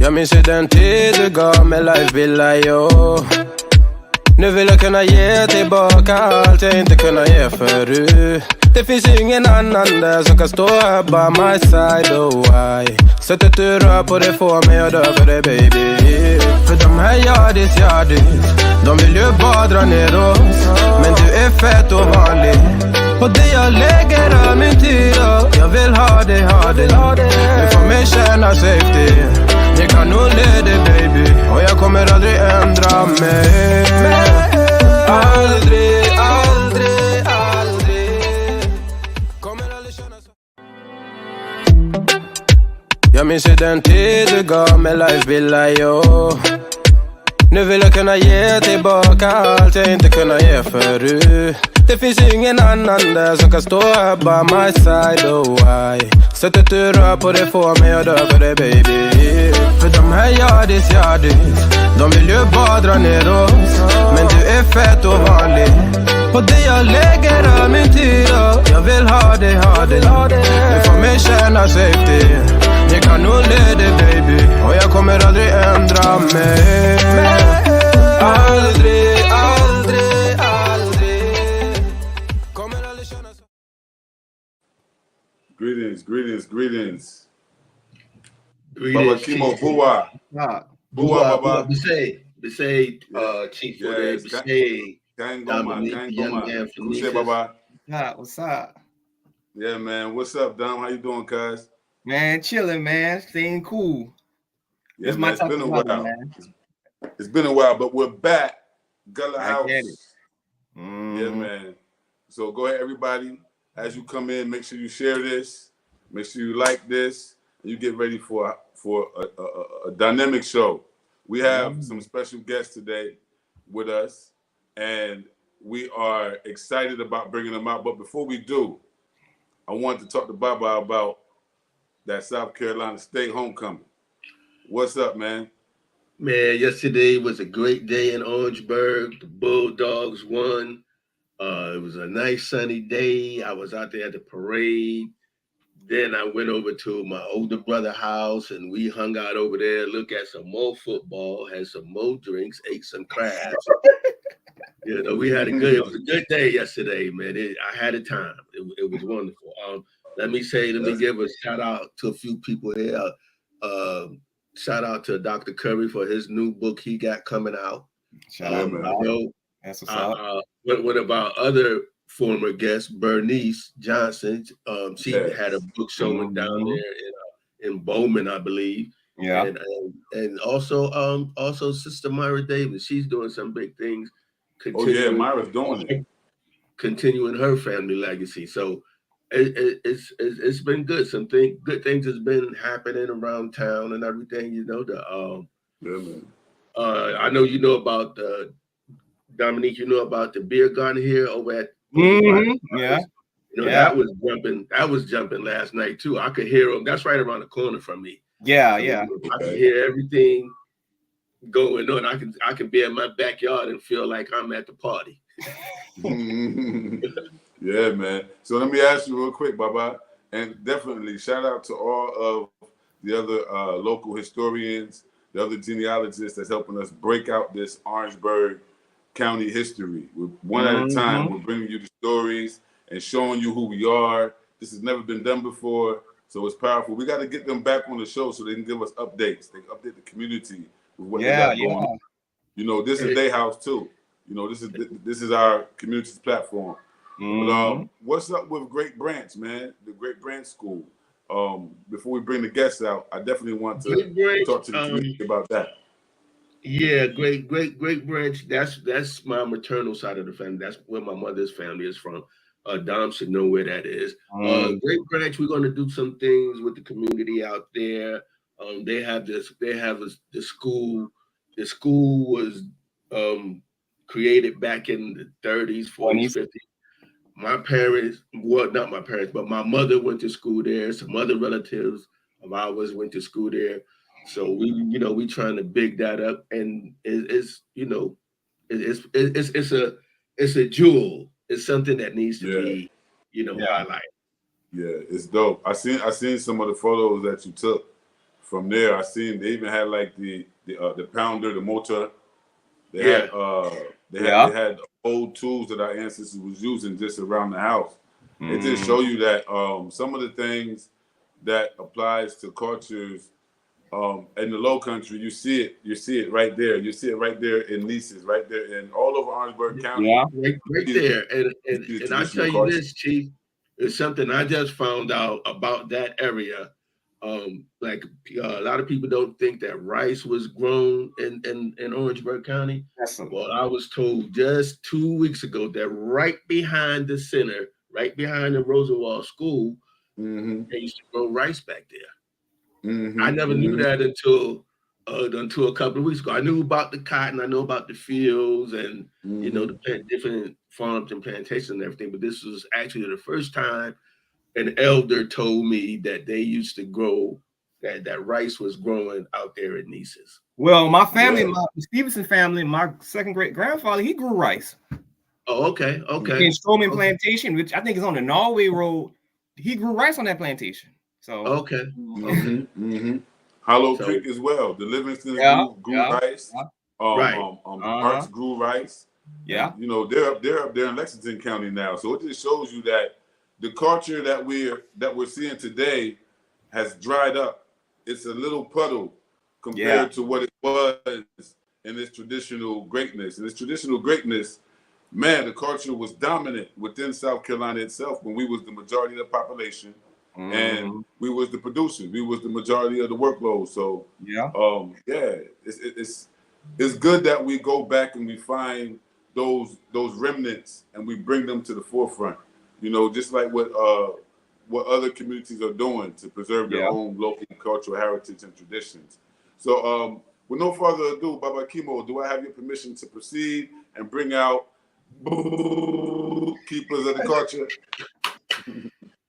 Jag minns ju den tid du gav mig life villa, yo. Nu vill jag kunna ge tillbaka allt jag inte kunna ge förut. Det finns ingen annan där som kan stå här by my side, oh why. Sättet du rör på det får mig att dö för dig, baby. För de här yardis, de vill ju bara dra ner oss. Men du är fett och vanlig. Och det jag lägger är min tid, jag vill ha det. Du får mig känna safety. Jag kan nog leda, baby. Och jag kommer aldrig ändra mig. Aldrig kommer aldrig känna så. Jag minns ju den tid du gav mig life villa, yo. Nu vill jag kunna ge tillbaka allt jag inte kunna ge förut. Det finns ingen annan där som kan stå här by my side, oh why. Sättet du rör på det får mig att dö för dig, baby. För de här yardis, de vill ju bara dra ner oss. Men du är fett och vanlig. Och det jag lägger är min tid, jag vill ha det. Du får mig känna safety. Jag kan nog leda, baby. Och jag kommer aldrig ändra mig. Aldrig kommer aldrig känna så. Greetings. Baba Kimo, Bua. Baba. Bisay, Chief for there. Bisay, Dominique, young man from Baba. What's up? Yeah, man. What's up, Dom? How you doing, cuz? Man, chilling, man. Staying cool. Yeah, man, it's been a while. Man. It's been a while, but we're back. Gullah House. Yeah, man. So go ahead, everybody. As you come in, make sure you share this. Make sure you like this. And you get ready for a dynamic show. We have some special guests today with us, and we are excited about bringing them out. But before we do, I wanted to talk to Baba about that South Carolina State homecoming. What's up, man? Man, yesterday was a great day in Orangeburg. The Bulldogs won. It was a nice sunny day. I was out there at the parade. Then I went over to my older brother's house and we hung out over there, looked at some more football, had some more drinks, ate some crabs. You know, it was a good day yesterday, man. I had a time. It was wonderful. Let me give a shout out to a few people here. Shout out to Dr. Curry for his new book he got coming out. Shout out, man. That's what's up. One of our other former guest, Bernice Johnson. She had a book showing down there in Bowman, I believe. Yeah. And also Sister Myra Davis. She's doing some big things. Myra's doing it. Continuing her family legacy. So it's been good. Good things has been happening around town and everything. You know I know you know about Dominique. You know about the beer garden here over at. Yeah. That was jumping last night too. I could hear them. That's right around the corner from me. Yeah. I could hear everything going on. I can be in my backyard and feel like I'm at the party. Yeah, man. So let me ask you real quick, Baba, and definitely shout out to all of the other local historians, the other genealogists that's helping us break out this Orangeburg County history. One at a time, we're bringing you the stories and showing you who we are. This has never been done before, so it's powerful. We got to get them back on the show so they can give us updates. They can update the community with what they got going on. You know, this is their house too. You know, this is our community's platform. But, what's up with Great Branch, man? The Great Branch School. Before we bring the guests out, I definitely want to talk to the community about that. Yeah, Great Branch. That's my maternal side of the family. That's where my mother's family is from. Dom should know where that is. Great Branch. We're going to do some things with the community out there. They have the school. The school was created back in the 30s, 40s, 50s. My parents, well, not my parents, but my mother went to school there. Some other relatives of ours went to school there. So we trying to big that up, and it's a jewel. It's something that needs to be, highlighted. Yeah, it's dope. I seen some of the photos that you took from there, I seen they even had like the pounder, the mortar. They had they had old tools that our ancestors was using just around the house. It just show you that some of the things that applies to cultures in the Low Country, you see it right there. You see it right there in Nices, right there in all over Orangeburg County. Yeah, right there. And I tell you this, Chief, it's something I just found out about that area. Like a lot of people don't think that rice was grown in Orangeburg County. Well, I was told just 2 weeks ago that right behind the center, right behind the Rosenwald School, they used to grow rice back there. I never knew that until a couple of weeks ago. I knew about the cotton, I know about the fields and you know the different farms and plantations and everything, but this was actually the first time an elder told me that they used to grow that rice was growing out there in Nices. Well, my family, my Stevenson family, my second great grandfather, he grew rice. Oh, okay. In Stroman Plantation, which I think is on the Norway Road, he grew rice on that plantation. So Hollow Creek as well. The Livingston grew rice. Parks grew rice. Yeah, and, you know they're up there in Lexington County now. So it just shows you that the culture that we're seeing today has dried up. It's a little puddle compared to what it was in its traditional greatness. And its traditional greatness, man, the culture was dominant within South Carolina itself when we was the majority of the population. And we was the producers. We was the majority of the workload. So it's good that we go back and we find those remnants and we bring them to the forefront. You know, just like what other communities are doing to preserve their own local cultural heritage and traditions. So with no further ado, Baba Kimo, do I have your permission to proceed and bring out keepers of the culture?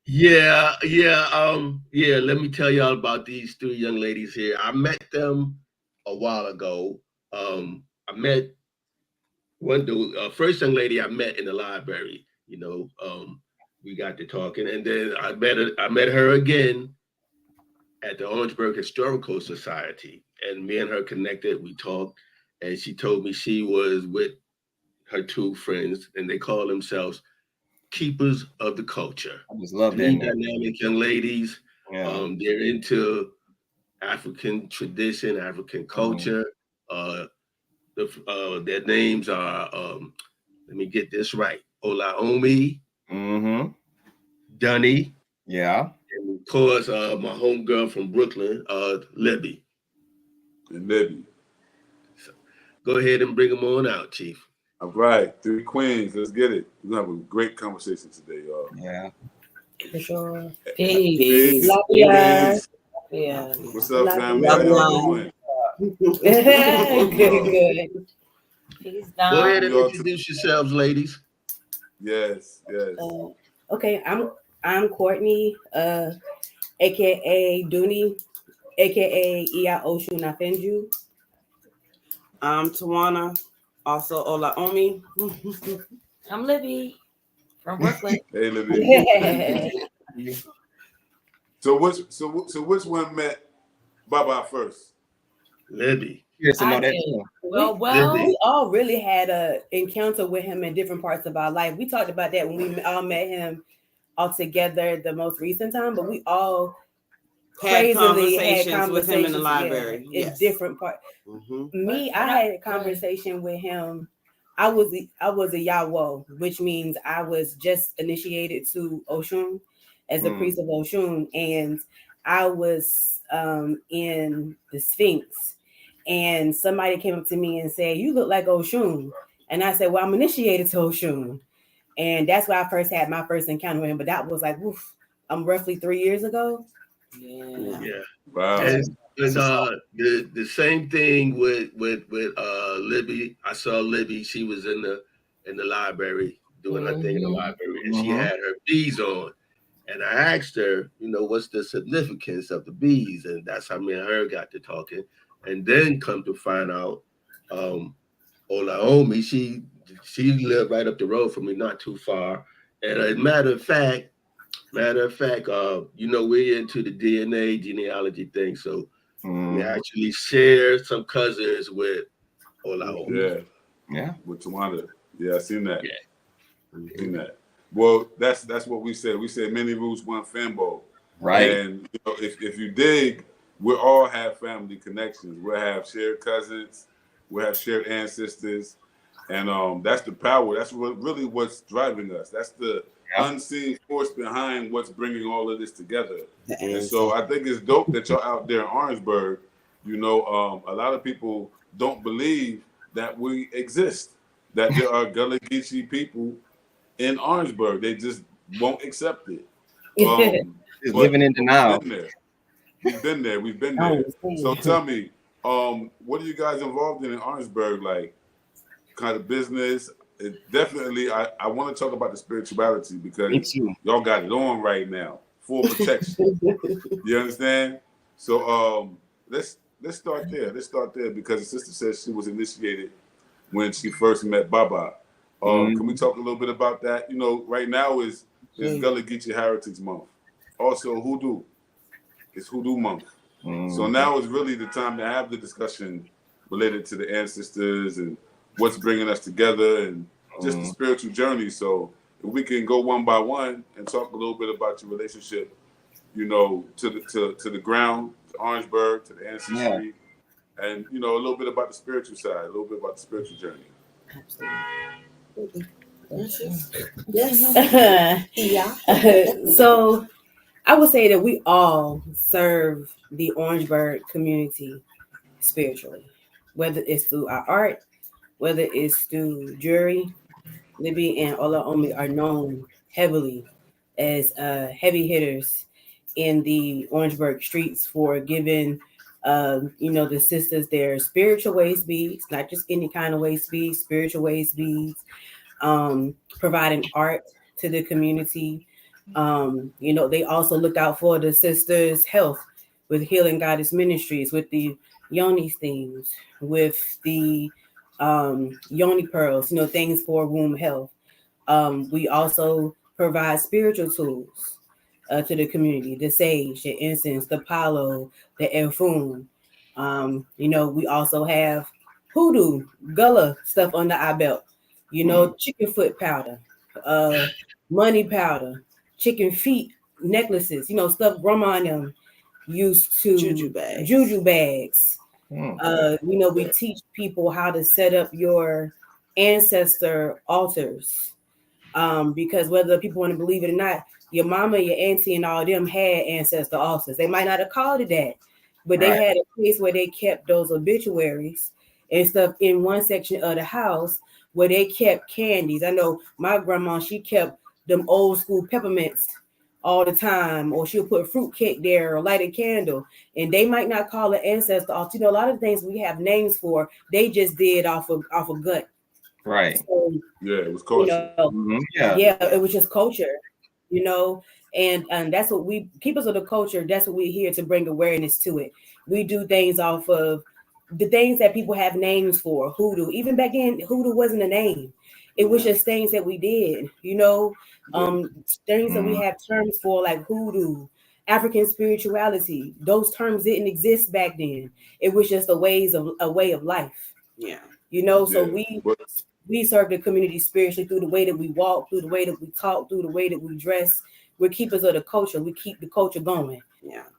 Yeah. Let me tell y'all about these three young ladies here. I met them a while ago. I met the first young lady I met in the library. You know, we got to talking, and then I met her again at the Orangeburg Historical Society, and me and her connected. We talked, and she told me she was with her two friends, and they call themselves Keepers of the Culture. I just love that. Dynamic young ladies. They're into African tradition, African culture. Their names are let me get this right: Olaomi, Dunny, and of course my homegirl from Brooklyn, Libby. And Libby. So, go ahead and bring them on out, Chief. All right, three queens, let's get it. We're gonna have a great conversation today, y'all. Yeah. For sure. Peace. Love you guys. Yeah. What's up, family? How y'all doing? Good. Peace down. Go ahead and introduce yourselves, ladies. Yes. Okay, I'm Courtney, aka Dooney, aka Iya Oshun Afenju. I'm Tawana, also Olaomi. I'm Libby from Brooklyn. Hey, Libby. So which one met Baba first? Libby. Yes, I know that. Well, we all really had a encounter with him in different parts of our life. We talked about that when we all met him all together the most recent time, but we all had conversations with him in the library. In different parts. Me, I had a conversation with him. I was a Yawo, which means I was just initiated to Oshun as a priest of Oshun, and I was in the Sphinx, and somebody came up to me and said, "You look like Oshun," and I said, "Well, I'm initiated to Oshun," and that's where I first had my first encounter with him. But that was like, roughly 3 years ago. Yeah. Wow. And the same thing with Libby. I saw Libby. She was in the library doing her thing in the library, and she had her bees on. And I asked her, you know, what's the significance of the bees? And that's how me and her got to talking. And then come to find out, Olaomi, she lived right up the road from me, not too far. And as a matter of fact, you know, we're into the DNA genealogy thing. So We actually share some cousins with Ola. Yeah. With Tawanda. Yeah, I seen that. Yeah. Seen that. Well, that's what we said. We said many roots, one Fambul. Right. And if you dig, we all have family connections. We'll have shared cousins. We'll have shared ancestors. And that's the power. That's really what's driving us. That's the unseen force behind what's bringing all of this together. And so I think it's dope that y'all out there in Orangeburg. A lot of people don't believe that we exist, that there are Gullah Geechee people in Orangeburg. They just won't accept it. Living in denial. We've been there. So tell me, what are you guys involved in Orangeburg? Like, kind of business? Definitely, I want to talk about the spirituality because y'all got it on right now, full protection. You understand? So let's start there. Let's start there because the sister says she was initiated when she first met Baba. Can we talk a little bit about that? Right now is Gullah Geechee Heritage Month. Also, Hoodoo. It's Hoodoo Month. So now is really the time to have the discussion related to the ancestors and what's bringing us together and just the spiritual journey. So if we can go one by one and talk a little bit about your relationship, to the ground, to Orangeburg, to the ancestry, and a little bit about the spiritual side, a little bit about the spiritual journey. Yes. So I would say that we all serve the Orangeburg community spiritually, whether it's through our art, whether it's through jewelry. Libby and Ola Omi are known heavily as heavy hitters in the Orangeburg streets for giving, the sisters their spiritual waist beads, not just any kind of waist beads, spiritual waist beads, providing art to the community. They also look out for the sisters' health with Healing Goddess Ministries, with the Yoni things, with the Yoni pearls, things for womb health. We also provide spiritual tools to the community, the sage, the incense, the palo, the efun. We also have hoodoo, Gullah stuff under our belt. Chicken foot powder, money powder, chicken feet necklaces, stuff grandma and them used to juju bags. We teach people how to set up your ancestor altars, because whether people want to believe it or not, your mama, your auntie, and all of them had ancestor altars. They might not have called it that, but they had a place where they kept those obituaries and stuff in one section of the house where they kept candies. I know my grandma, she kept them old school peppermints all the time, or she'll put fruit cake there or light a candle, and they might not call it ancestor altar. A lot of things we have names for, they just did off of gut. Right. So, it was culture. It was just culture, and that's what we keepers of the culture. That's what we're here to bring awareness to it. We do things off of the things that people have names for. Hoodoo, even back then, hoodoo wasn't a name. It was just things that we did, things that we have terms for, like hoodoo, African spirituality. Those terms didn't exist back then. It was just a way of life. So we serve the community spiritually through the way that we walk, through the way that we talk, through the way that we dress. We're keepers of the culture. We keep the culture going.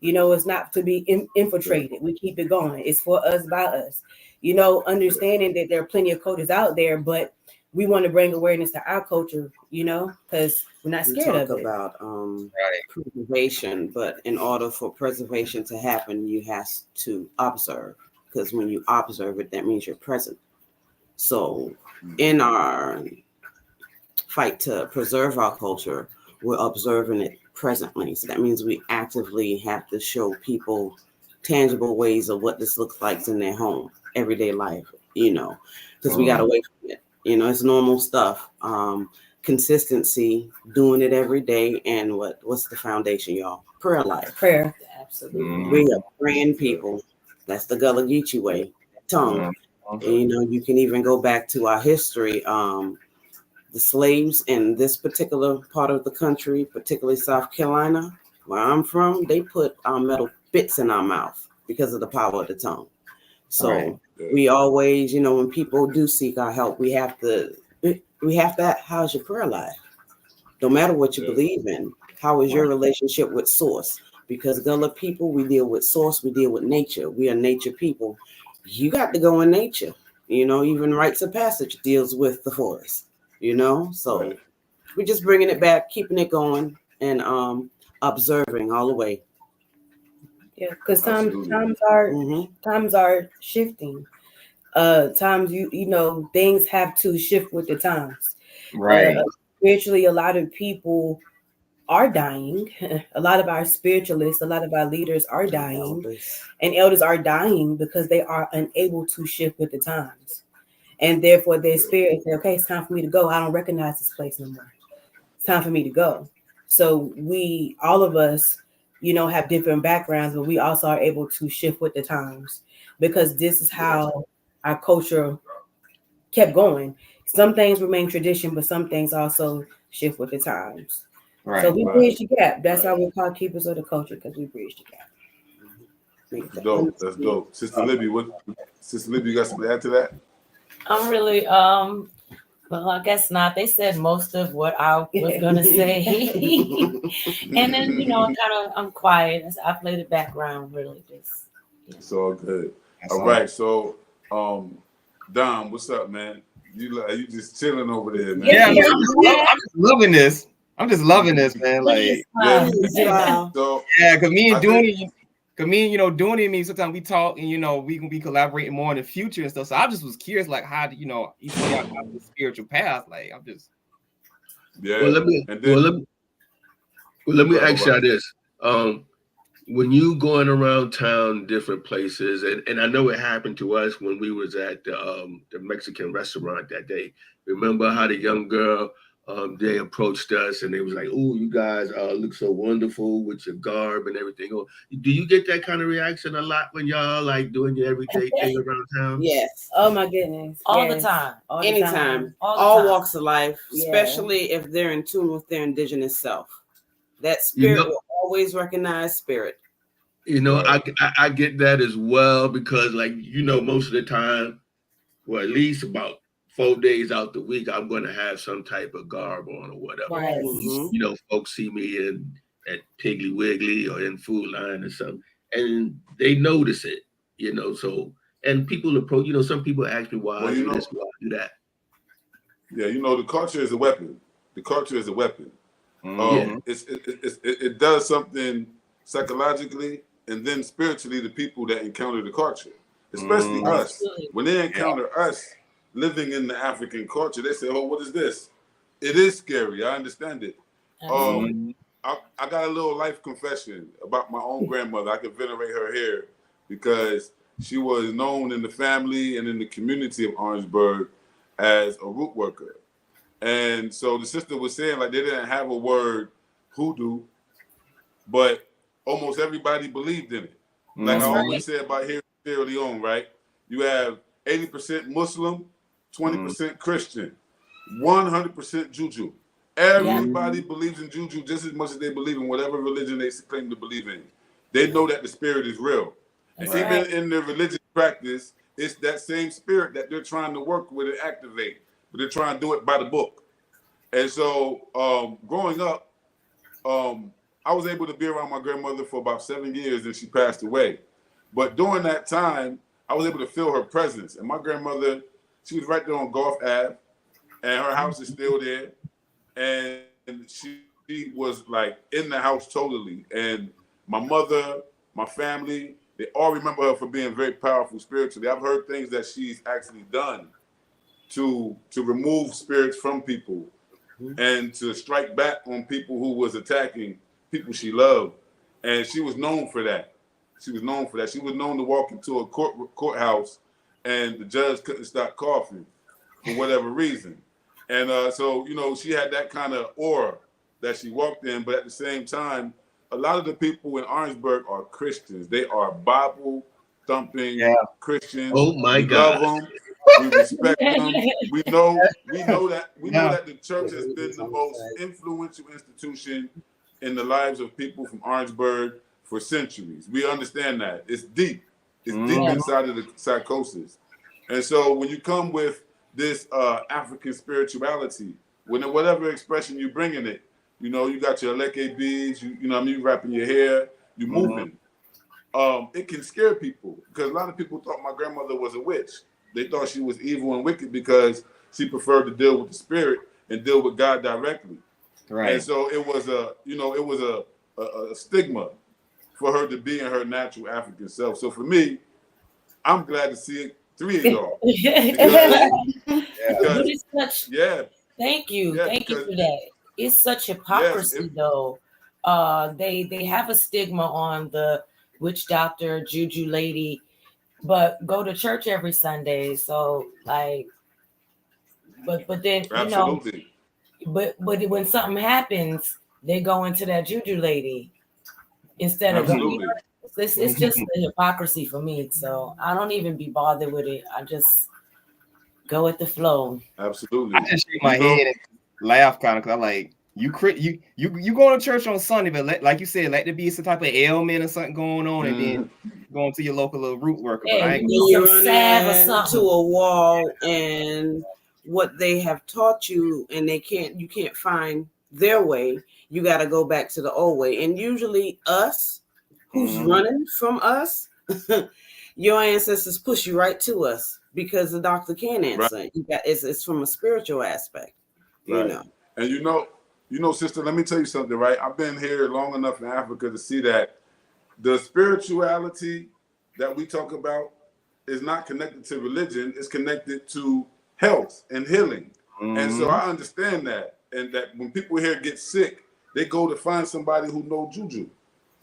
It's not to be infiltrated. We keep it going. It's for us, by us. Understanding that there are plenty of cultures out there, but we want to bring awareness to our culture, because we're not scared of it. About preservation, but in order for preservation to happen, you have to observe, because when you observe it, that means you're present. So in our fight to preserve our culture, we're observing it presently. So that means we actively have to show people tangible ways of what this looks like in their home, everyday life, because we got away from it. It's normal stuff. Consistency, doing it every day. And what's the foundation, y'all? Prayer life. Prayer. Absolutely. We are praying people. That's the Gullah Geechee way. Tongue. And, you can even go back to our history. The slaves in this particular part of the country, particularly South Carolina, where I'm from, they put our metal bits in our mouth. because of the power of the tongue. So we always, when people do seek our help, we have to how's your prayer life? No matter what you believe in, how is your relationship with source? Because Gullah people, we deal with source, we deal with nature. We are nature people. You got to go in nature. Even rites of passage deals with the forest, So we're just bringing it back, keeping it going, and observing all the way. Yeah, because times are shifting. Times things have to shift with the times. Right. Spiritually, a lot of people are dying. A lot of our spiritualists, a lot of our leaders are dying, and elders are dying because they are unable to shift with the times, and therefore their spirit say, "Okay, it's time for me to go. I don't recognize this place no more. It's time for me to go." So all of us, have different backgrounds, but we also are able to shift with the times because this is how our culture kept going. Some things remain tradition, but some things also shift with the times. Right. So we bridge the gap. That's how we call keepers of the culture, because we bridge the gap. That's dope. That's dope. Sister Libby, you got something to add to that? I'm really well, I guess not. They said most of what I was gonna say. And then, I'm quiet. I play the background really just. It's all good. All right, so Dom, what's up, man? You just chilling over there, man. Yeah, I'm just loving this. I'm just loving this, man. Like, so because me and Dooney and me, sometimes we talk and we can be collaborating more in the future and stuff. So I just was curious, like, how do each of y'all got the spiritual path? Like, I'm just Well, let me ask y'all this. When you going around town, different places, and I know it happened to us when we was at the Mexican restaurant that day. Remember how the young girl, they approached us and they was like, "Oh, you guys look so wonderful with your garb and everything." Do you get that kind of reaction a lot when y'all like doing your everyday thing around town? Yes. Oh my goodness. All the time. Anytime. All walks of life, especially if they're in tune with their indigenous self. That spirit will always recognize spirit. I get that as well because, most of the time, well, at least about 4 days out the week, I'm going to have some type of garb on or whatever. Right. Mm-hmm. Folks see me at Piggly Wiggly or in Food Line or something, and they notice it. So and people approach. Some people ask me why I do this, why I do that. Yeah, the culture is a weapon. The culture is a weapon. It does something psychologically and then spiritually to people that encounter the culture, especially us. When they encounter us living in the African culture, they say, "Oh, what is this?" It is scary. I understand it. I got a little life confession about my own grandmother. I could venerate her here because she was known in the family and in the community of Orangeburg as a root worker. And so the sister was saying, like, they didn't have a word hoodoo, but almost everybody believed in it. Like I always say about here in Sierra Leone, right? You have 80% Muslim, 20% Christian, 100% Juju. Everybody believes in Juju just as much as they believe in whatever religion they claim to believe in. They know that the spirit is real. And even in their religious practice, it's that same spirit that they're trying to work with and activate, but they're trying to do it by the book. And so growing up, I was able to be around my grandmother for about 7 years and she passed away. But during that time, I was able to feel her presence. And my grandmother, she was right there on Gulf Ave, and her house is still there. And she was like in the house totally. And my mother, my family, they all remember her for being very powerful spiritually. I've heard things that she's actually done to remove spirits from people and to strike back on people who was attacking people she loved. And she was known for that. She was known to walk into a courthouse and the judge couldn't stop coughing for whatever reason. And so, she had that kind of aura that she walked in. But at the same time, a lot of the people in Orangeburg are Christians. They are Bible thumping Christians. Oh my We God. love them. We respect them. We know that the church has been the most influential institution in the lives of people from Orangeburg for centuries. We understand that. It's deep. It's deep inside of the psychosis. And so when you come with this African spirituality, whatever expression you bring in it, you know, you got your leke beads, you know what I mean, you wrapping your hair, you moving. It can scare people because a lot of people thought my grandmother was a witch. They thought she was evil and wicked because she preferred to deal with the spirit and deal with God directly. Right. And so it was a stigma for her to be in her natural African self. So for me, I'm glad to see it, 3 of y'all. Thank you. Thank you for that. It's such hypocrisy, though. They have a stigma on the witch doctor, juju lady, but go to church every Sunday. So like, but then absolutely. But when something happens, they go into that juju lady instead of going. It's just the hypocrisy for me. So I don't even be bothered with it. I just go with the flow. Absolutely. I just shake my head and laugh kind of because I'm like, you going to church on Sunday, but like you said, let there be some type of ailment or something going on, and then going to your local little root worker. Yeah, but I ain't you're running to a wall, and what they have taught you, and you can't find their way. You got to go back to the old way, and usually us, who's running from us, your ancestors push you right to us because the doctor can't answer. Right. It's from a spiritual aspect, you know. And you know, sister, let me tell you something, right? I've been here long enough in Africa to see that the spirituality that we talk about is not connected to religion. It's connected to health and healing. And so I understand that. And that when people here get sick, they go to find somebody who knows juju.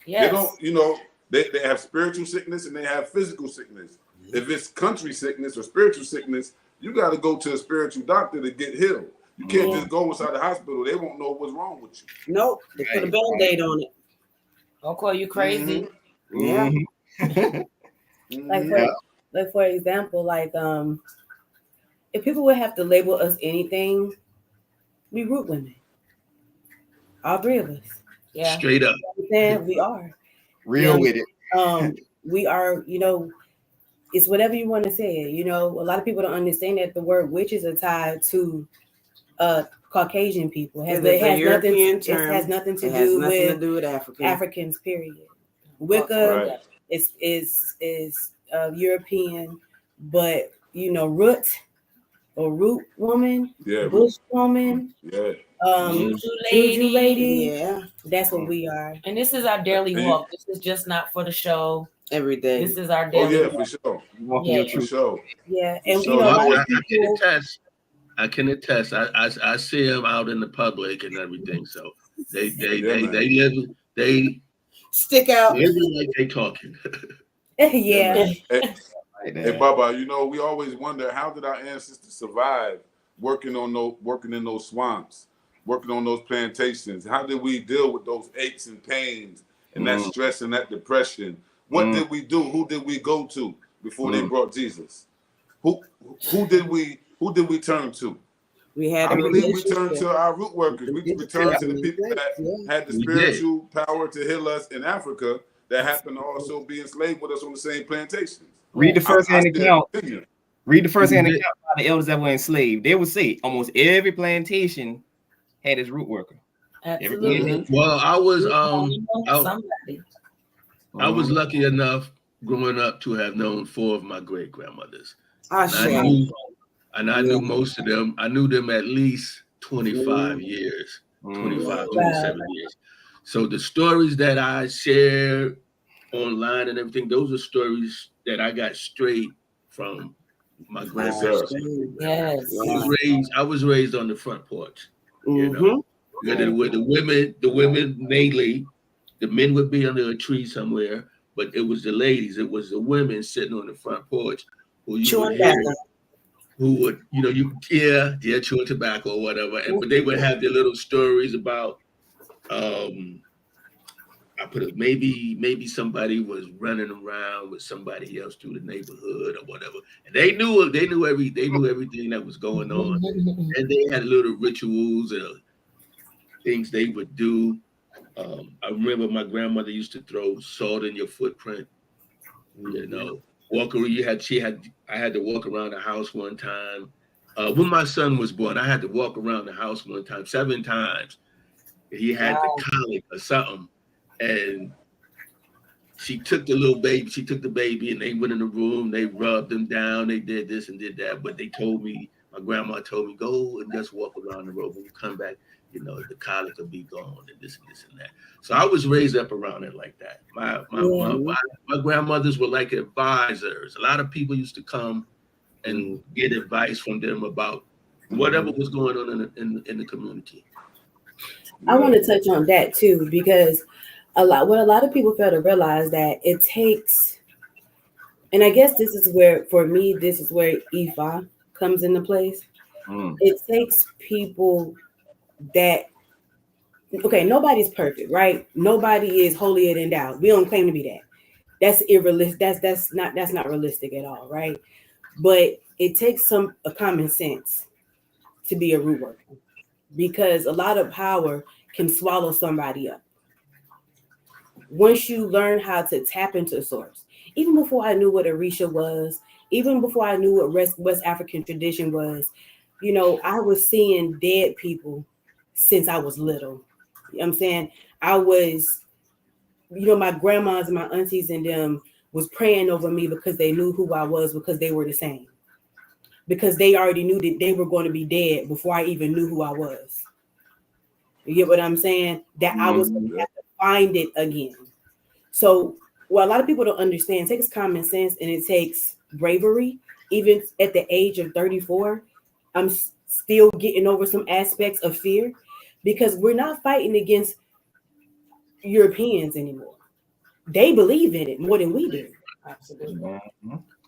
Yes. They don't, you know, they have spiritual sickness and they have physical sickness. If it's country sickness or spiritual sickness, you got to go to a spiritual doctor to get healed. You can't just go inside the hospital. They won't know what's wrong with you. Nope. They put a Band-Aid on it. Don't call you crazy. Yeah. Like for example, like if people would have to label us anything, we root women. All 3 of us. Yeah. Straight up. We are. Real with it. We are, you know, it's whatever you want to say. You know, a lot of people don't understand that the word witches are tied to Caucasian people. It has nothing to do with Africans, period. Wicca is European, but you know, root woman, bush woman, juju lady, that's what we are. And this is our daily walk. This is just not for the show. Every day. This is our daily walk. For sure. For sure. Yeah, and you know, I can attest. I see them out in the public and everything. So they stick out. They live like they talking. Yeah. Hey, Baba, you know, we always wonder, how did our ancestors survive working in those swamps, working on those plantations? How did we deal with those aches and pains and that stress and that depression? What did we do? Who did we go to before they brought Jesus? Who did we turn to? I believe we turned to our root workers. We returned to the people that had the spiritual power to heal us in Africa, that happened to also be enslaved with us on the same plantations. Read the first-hand account. Read the first-hand account by the elders that were enslaved. They would say almost every plantation had its root worker. Absolutely. Well, I was lucky enough growing up to have known 4 of my great grandmothers. And I knew most of them. I knew them at least 25 years, 25, 27 years. So the stories that I share online and everything, those are stories that I got straight from my grandparents. Yes. I was raised on the front porch. You know, with the women mainly, the men would be under a tree somewhere, but it was the ladies, it was the women sitting on the front porch who you would hear, who would, you know, chewing tobacco or whatever, but they would have their little stories about I put it, maybe somebody was running around with somebody else through the neighborhood or whatever, and they knew everything that was going on, and they had little rituals and things they would do. I remember my grandmother used to throw salt in your footprint. You know, I had to walk around the house one time. When my son was born, I had to walk around the house one time, 7 times. He had the colic or something, and she took the baby, and they went in the room, they rubbed him down, they did this and did that. But my grandma told me, go and just walk around the room. When you come back, you know, the colic will be gone and this and that. So I was raised up around it like that. My grandmothers were like advisors. A lot of people used to come and get advice from them about whatever was going on in the community. I want to touch on that too, because a lot of people fail to realize that it takes, and I guess this is where Ifa comes into place. It takes people that, okay, nobody's perfect, right? Nobody is holier than thou. We don't claim to be that. That's irrealistic. That's not realistic at all, right? But it takes a common sense to be a root worker, because a lot of power can swallow somebody up. Once you learn how to tap into source, even before I knew what Orisha was, even before I knew what West African tradition was, you know, I was seeing dead people since I was little. You know what I'm saying? I was, you know, my grandmas and my aunties and them was praying over me because they knew who I was, because they were the same. Because they already knew that they were going to be dead before I even knew who I was. You get what I'm saying? That I was going to have to find it again. So what a lot of people don't understand, it takes common sense and it takes bravery. Even at the age of 34, I'm still getting over some aspects of fear, because we're not fighting against Europeans anymore. They believe in it more than we do. Absolutely.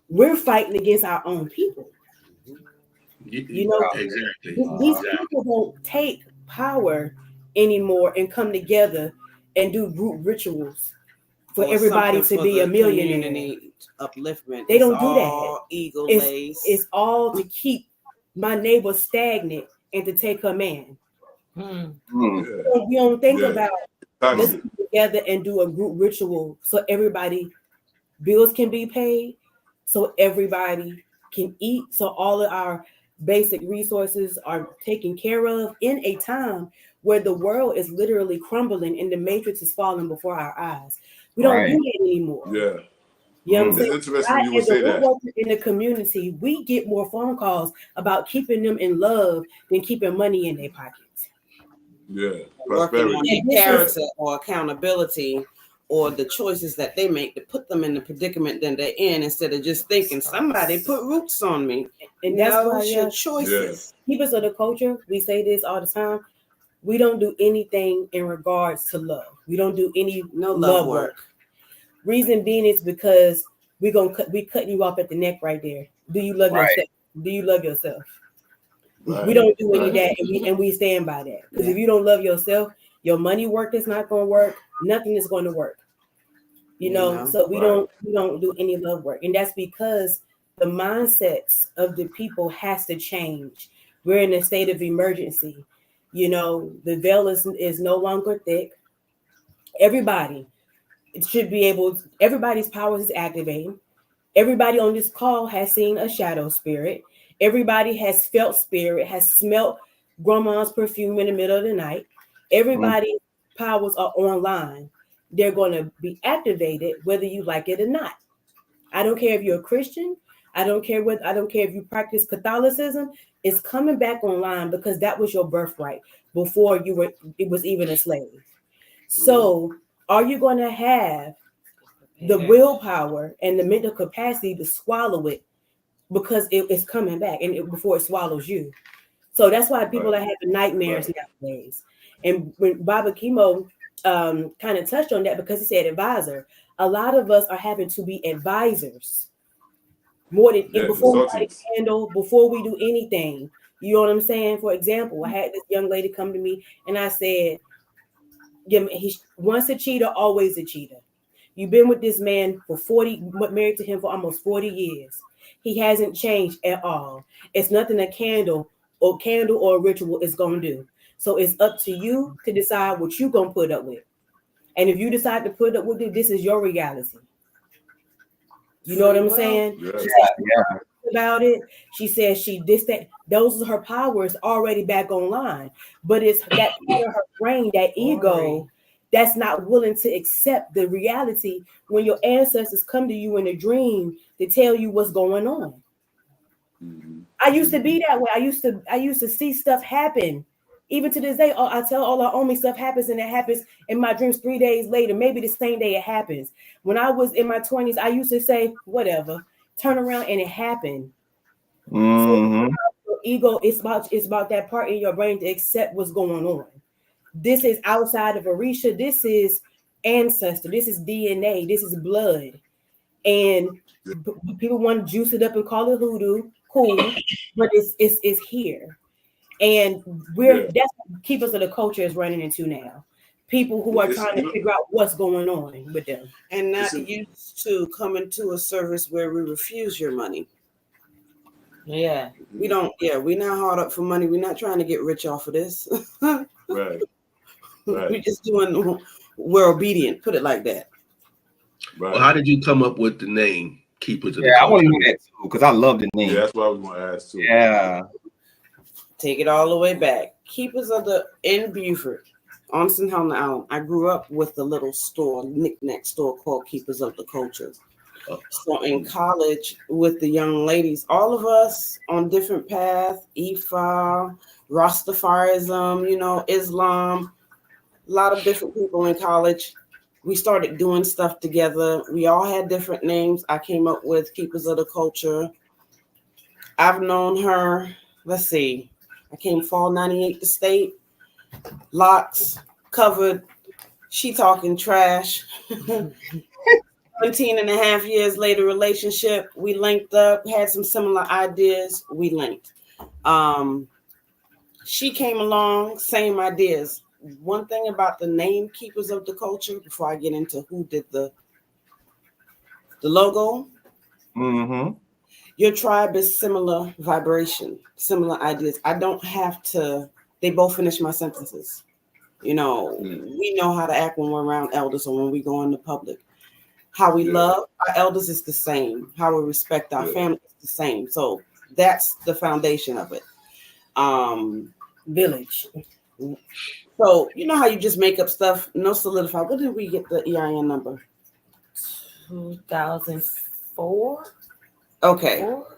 We're fighting against our own people. You know, exactly. These people won't take power anymore and come together and do group rituals for everybody to be a millionaire. Upliftment. They don't do that. Ego it's all to keep my neighbor stagnant and to take her man. We don't think about let's get together and do a group ritual so everybody bills can be paid, so everybody can eat, so all of our basic resources are taken care of in a time where the world is literally crumbling and the matrix is falling before our eyes. We don't do that anymore. Yeah. You know what I'm saying? It's interesting you would say that. In the community, we get more phone calls about keeping them in love than keeping money in their pockets. Yeah. Working on their character or accountability or the choices that they make to put them in the predicament that they're in, instead of just thinking somebody put roots on me. And that's why your choices. Keepers of the culture, we say this all the time. We don't do anything in regards to love. We don't do any love work. Reason being is because we cutting you off at the neck right there. Do you love yourself? Do you love yourself? We don't do any of that, and we stand by that. Because if you don't love yourself, your money work is not going to work. Nothing is going to work. You know, so we don't do any love work, and that's because the mindsets of the people has to change. We're in a state of emergency. You know, the veil is no longer thick. Everybody should be able. Everybody's powers is activating. Everybody on this call has seen a shadow spirit. Everybody has felt spirit, has smelt grandma's perfume in the middle of the night. Everybody's powers are online. They're going to be activated whether you like it or not. I don't care if you're a Christian. I don't care if you practice Catholicism. It's coming back online because that was your birthright before it was even a slave. So are you going to have the willpower and the mental capacity to swallow it, because it's coming back before it swallows you? So that's why people are having nightmares nowadays. And when Baba Kimo kind of touched on that, because he said advisor, a lot of us are having to be advisors more than before we light a candle, before we do anything. You know what I'm saying? For example, I had this young lady come to me and I said, he's once a cheater, always a cheater. You've been with this man married to him for almost 40 years. He hasn't changed at all. It's nothing a candle or a ritual is going to do. So it's up to you to decide what you're going to put up with. And if you decide to put up with it, this is your reality. You know what I'm saying? Yeah. She said about it. She says that those are her powers already back online. But it's that part of her brain, that ego, that's not willing to accept the reality when your ancestors come to you in a dream to tell you what's going on. Mm-hmm. I used to be that way. I used to see stuff happen. Even to this day, I tell all our Omi stuff happens, and it happens in my dreams 3 days later, maybe the same day it happens. When I was in my 20s, I used to say, whatever, turn around, and it happened. Mm-hmm. So ego, it's about that part in your brain to accept what's going on. This is outside of Orisha. This is ancestor. This is DNA. This is blood. And people want to juice it up and call it hoodoo. Cool, but it's here. And that's what Keepers of the Culture is running into now. People who are trying to figure out what's going on with them. And not used to coming to a service where we refuse your money. Yeah. We don't, we're not hard up for money. We're not trying to get rich off of this. Right. We're just we're obedient, put it like that. Right. Well, how did you come up with the name Keepers of the Yeah, I Culture? want to know that too, because I love the name. Yeah, that's what I was going to ask too. Yeah. Take it all the way back. Keepers of the in Beaufort, on St. Helena Island. I grew up with a little store, knick-knack store called Keepers of the Culture. So in college with the young ladies, all of us on different paths, Ifa, Rastafarism, Islam, a lot of different people in college. We started doing stuff together. We all had different names. I came up with Keepers of the Culture. I've known her, let's see, I came fall 98 to state, locks, covered, she talking trash. 17 and a half years later relationship, we linked up, had some similar ideas, we linked. She came along, same ideas. One thing about the name Keepers of the Culture, before I get into who did the logo, your tribe is similar vibration, similar ideas. I don't have to, they both finish my sentences. We know how to act when we're around elders or when we go into public. How we love our elders is the same. How we respect our family is the same. So that's the foundation of it. Village. So you know how you just make up stuff, no solidify. What did we get the EIN number? 2004. Okay. 4?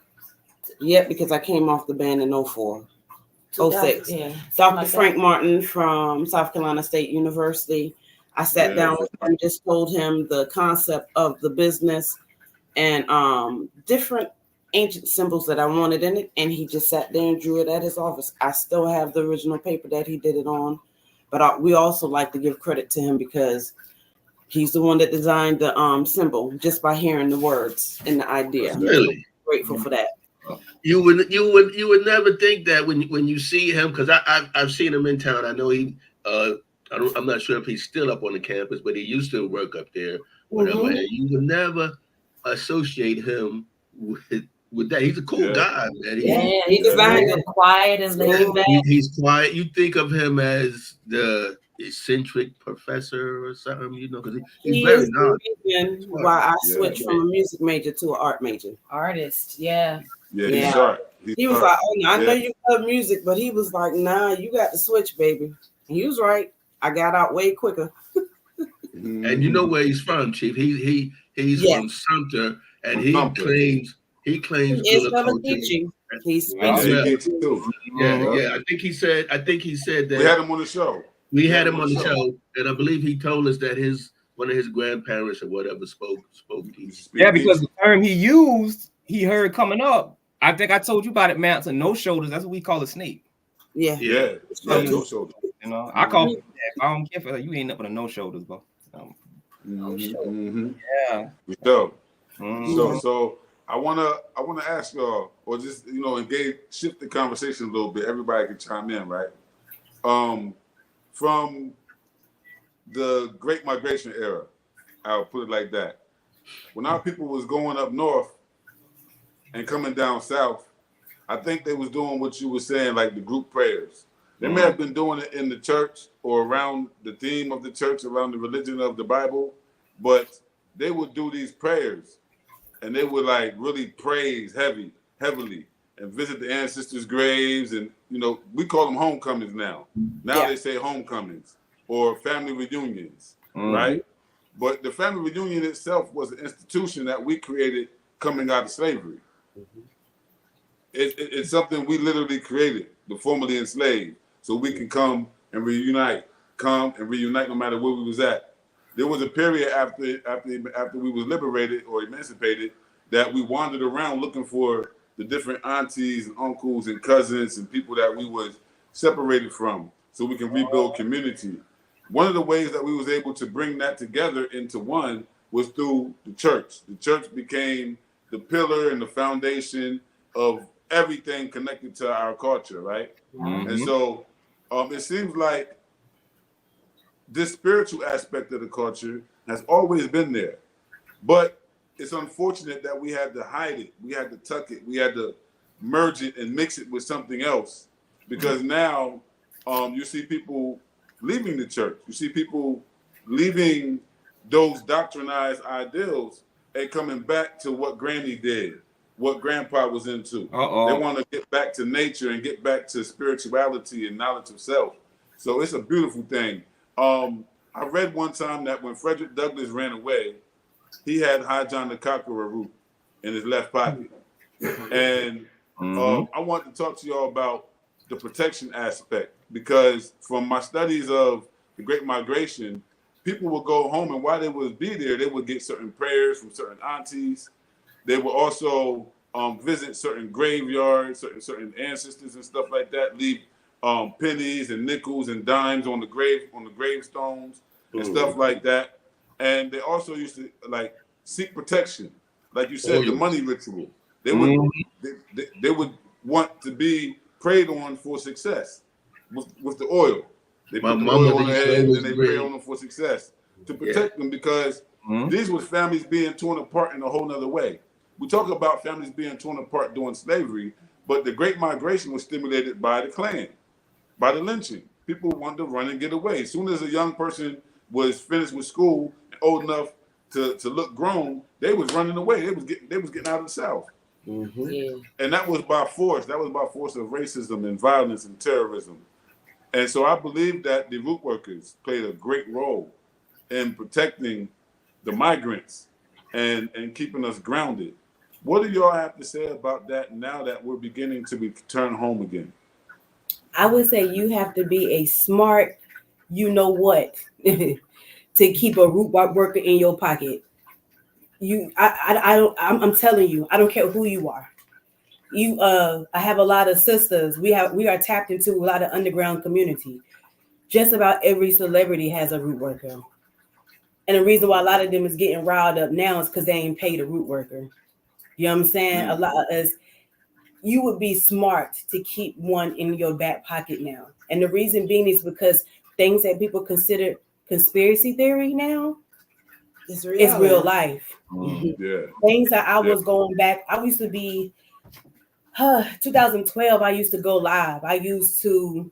Yep, because I came off the band in 04. 06. Yeah. Dr. Frank Martin from South Carolina State University. I sat down with him, just told him the concept of the business and different ancient symbols that I wanted in it. And he just sat there and drew it at his office. I still have the original paper that he did it on. But we also like to give credit to him because he's the one that designed the symbol just by hearing the words and the idea. Really? Grateful for that. You would never think that when you see him, because I've seen him in town. I know he I'm not sure if he's still up on the campus, but he used to work up there, whatever. And you would never associate him with that. He's a cool guy, man. He designed it. Quiet and laid back. He's quiet. You think of him as the eccentric professor or something, because he's very is the reason why I switched from a music major to an art major. Artist, yeah. Yeah, he's sharp. He was like, "Oh, I know you love music," but he was like, "Nah, you got to switch, baby." And he was right. I got out way quicker. And you know where he's from, Chief. He's from Sumter, and he claims Gullah Culture. He speaks. Yeah. I think he said that we had him on the show. We had him on the show, and I believe he told us that one of his grandparents or whatever spoke Geechee. Yeah, because the term he used, he heard coming up. I think I told you about it, Mounts and no shoulders. That's what we call a snake. Yeah, no shoulders. I call it. If I don't care for her, you ain't up with a no shoulders, bro. Yeah. So I wanna ask y'all, or just shift the conversation a little bit. Everybody can chime in, right? From the Great Migration era, I'll put it like that. When our people was going up north and coming down south, I think they was doing what you were saying, like the group prayers. They may have been doing it in the church or around the theme of the church, around the religion of the Bible, but they would do these prayers and they would like really praise heavily and visit the ancestors' graves. And, you know, we call them homecomings now. Now they say homecomings or family reunions, right? But the family reunion itself was an institution that we created coming out of slavery. It's something we literally created, the formerly enslaved, so we can come and reunite no matter where we was at. There was a period after we was liberated or emancipated that we wandered around looking for the different aunties and uncles and cousins and people that we was separated from so we can rebuild community. One of the ways that we was able to bring that together into one was through the church. The church became the pillar and the foundation of everything connected to our culture, right? And so it seems like this spiritual aspect of the culture has always been there, but it's unfortunate that we had to hide it, we had to tuck it, we had to merge it and mix it with something else, because now you see people leaving the church, you see people leaving those doctrinized ideals and coming back to what Granny did, what Grandpa was into. They want to get back to nature and get back to spirituality and knowledge of self. So it's a beautiful thing. I read one time that when Frederick Douglass ran away, he had High John the Cockerel root in his left pocket. And I want to talk to y'all about the protection aspect, because from my studies of the Great Migration, people would go home, and while they would be there, they would get certain prayers from certain aunties. They would also visit certain graveyards, certain ancestors and stuff like that, leave pennies and nickels and dimes on the gravestones and stuff like that. And they also used to like seek protection, like you said, the money ritual. They would want to be prayed on for success with the oil. They put the oil on their head and then they pray on them for success to protect them, because these were families being torn apart in a whole nother way. We talk about families being torn apart during slavery, but the Great Migration was stimulated by the Klan, by the lynching. People wanted to run and get away. As soon as a young person was finished with school and old enough to look grown, they was running away. They was getting out of the South. And that was by force. That was by force of racism and violence and terrorism. And so I believe that the root workers played a great role in protecting the migrants and keeping us grounded. What do y'all have to say about that now that we're beginning to return home again? I would say you have to be a smart, you know what, to keep a root worker in your pocket. I'm telling you, I don't care who you are. I have a lot of sisters. We are tapped into a lot of underground community. Just about every celebrity has a root worker. And the reason why a lot of them is getting riled up now is because they ain't paid a root worker. You know what I'm saying? A lot of us, you would be smart to keep one in your back pocket now. And the reason being is because things that people consider conspiracy theory now, it's real life. Things that I was going back, I used to be, 2012, I used to go live. I used to,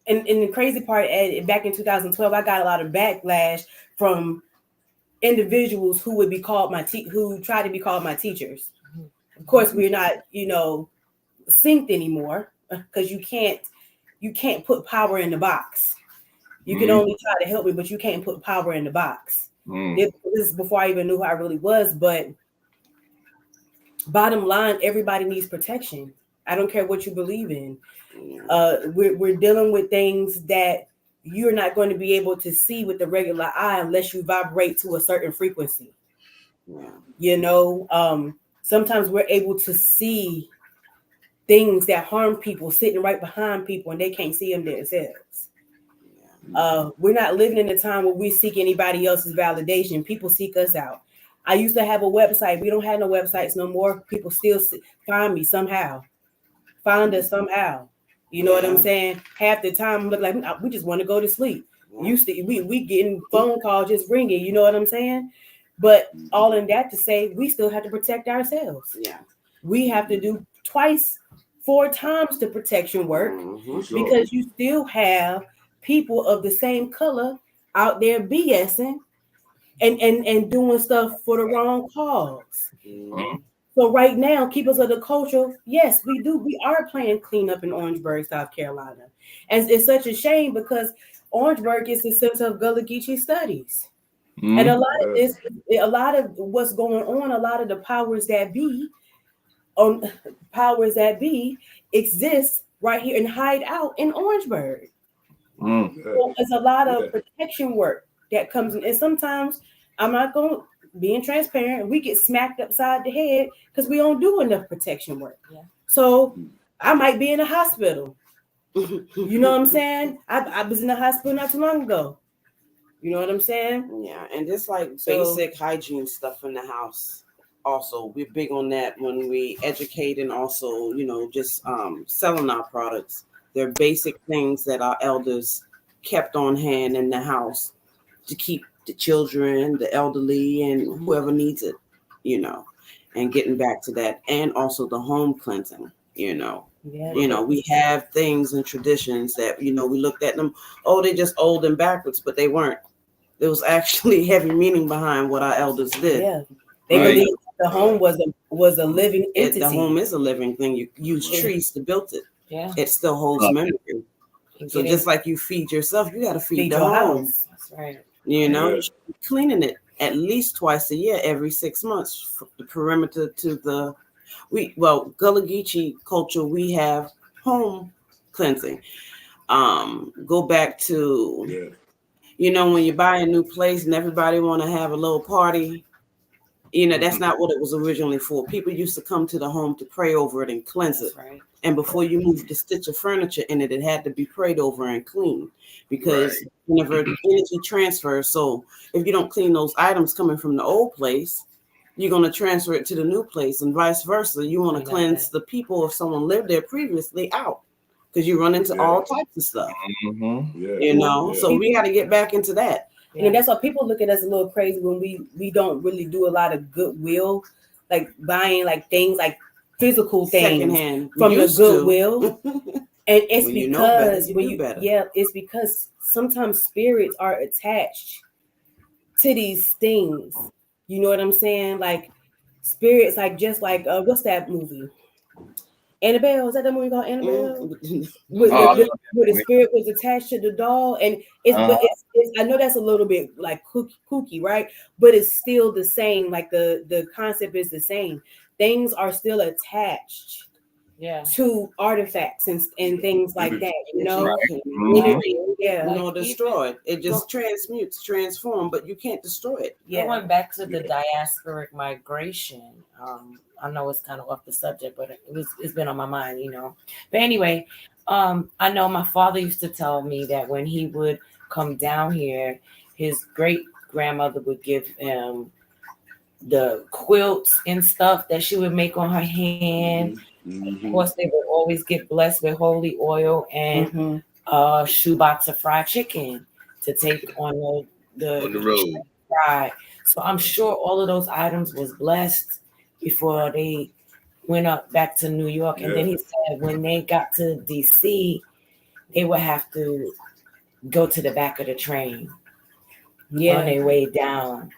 and the crazy part, back in 2012, I got a lot of backlash from individuals who would be called who tried to be called my teachers. Of course, we're not, synced anymore, because you can't put power in the box. You can only try to help me, but you can't put power in the box. This is before I even knew who I really was. But bottom line, everybody needs protection. I don't care what you believe in. We're dealing with things that you're not going to be able to see with the regular eye unless you vibrate to a certain frequency. Sometimes we're able to see things that harm people sitting right behind people, and they can't see them themselves. We're not living in a time where we seek anybody else's validation. People seek us out. I used to have a website. We don't have no websites no more. People still find me somehow. Find us somehow. You know what I'm saying? Half the time, look like we just want to go to sleep. Used to we getting phone calls just ringing. You know what I'm saying? But all in that to say, we still have to protect ourselves. We have to do twice 4 times the protection work because you still have people of the same color out there BSing and doing stuff for the wrong cause. So right now, keepers of the culture, yes, we do. We are playing cleanup in Orangeburg, South Carolina. And it's such a shame because Orangeburg is the center of Gullah Geechee studies. And a lot of this, a lot of what's going on, a lot of the powers that be exist right here and hide out in Orangeburg. So it's a lot of protection work that comes in. And sometimes I'm not going being transparent, we get smacked upside the head because we don't do enough protection work. So I might be in a hospital. You know what I'm saying? I was in the hospital not too long ago. You know what I'm saying? Yeah, and just like basic hygiene stuff in the house. Also, we're big on that when we educate and also, just selling our products. They're basic things that our elders kept on hand in the house to keep the children, the elderly, and whoever needs it, and getting back to that. And also the home cleansing, we have things and traditions that, we looked at them, they're just old and backwards, but they weren't. There was actually heavy meaning behind what our elders did. Yeah. They believed the home was a living entity. The home is a living thing. You use trees to build it. Yeah. It still holds memory. So just like you feed yourself, you got to feed the home. That's right. Cleaning it at least twice a year, every 6 months, from the perimeter to the Gullah Geechee culture, we have home cleansing. Go back to when you buy a new place and everybody want to have a little party, that's not what it was originally for. People used to come to the home to pray over it and cleanse it. Right. And before you moved the stitch of furniture in it, it had to be prayed over and cleaned because whenever the energy transfers, so if you don't clean those items coming from the old place, you're going to transfer it to the new place and vice versa. You want to cleanse the people if someone lived there previously out because you run into all types of stuff, so we got to get back into that. And that's why people look at us a little crazy when we don't really do a lot of goodwill, like buying like things like physical things secondhand from the goodwill. And it's it's because sometimes spirits are attached to these things. You know what I'm saying? Like spirits, like just like what's that movie? Annabelle, is that the movie called Annabelle? Where the spirit was attached to the doll, and it's I know that's a little bit like kooky, right? But it's still the same. Like the concept is the same. Things are still attached, to artifacts and things like that. Destroyed. It just transforms, but you can't destroy it. Going back to the diasporic migration. I know it's kind of off the subject, but it's been on my mind, But anyway, I know my father used to tell me that when he would come down here, his great grandmother would give him the quilts and stuff that she would make on her hand. Of course, they would always get blessed with holy oil and a shoebox of fried chicken to take on the road. Right. So I'm sure all of those items was blessed before they went up back to New York. And then he said when they got to DC, they would have to go to the back of the train on their way down.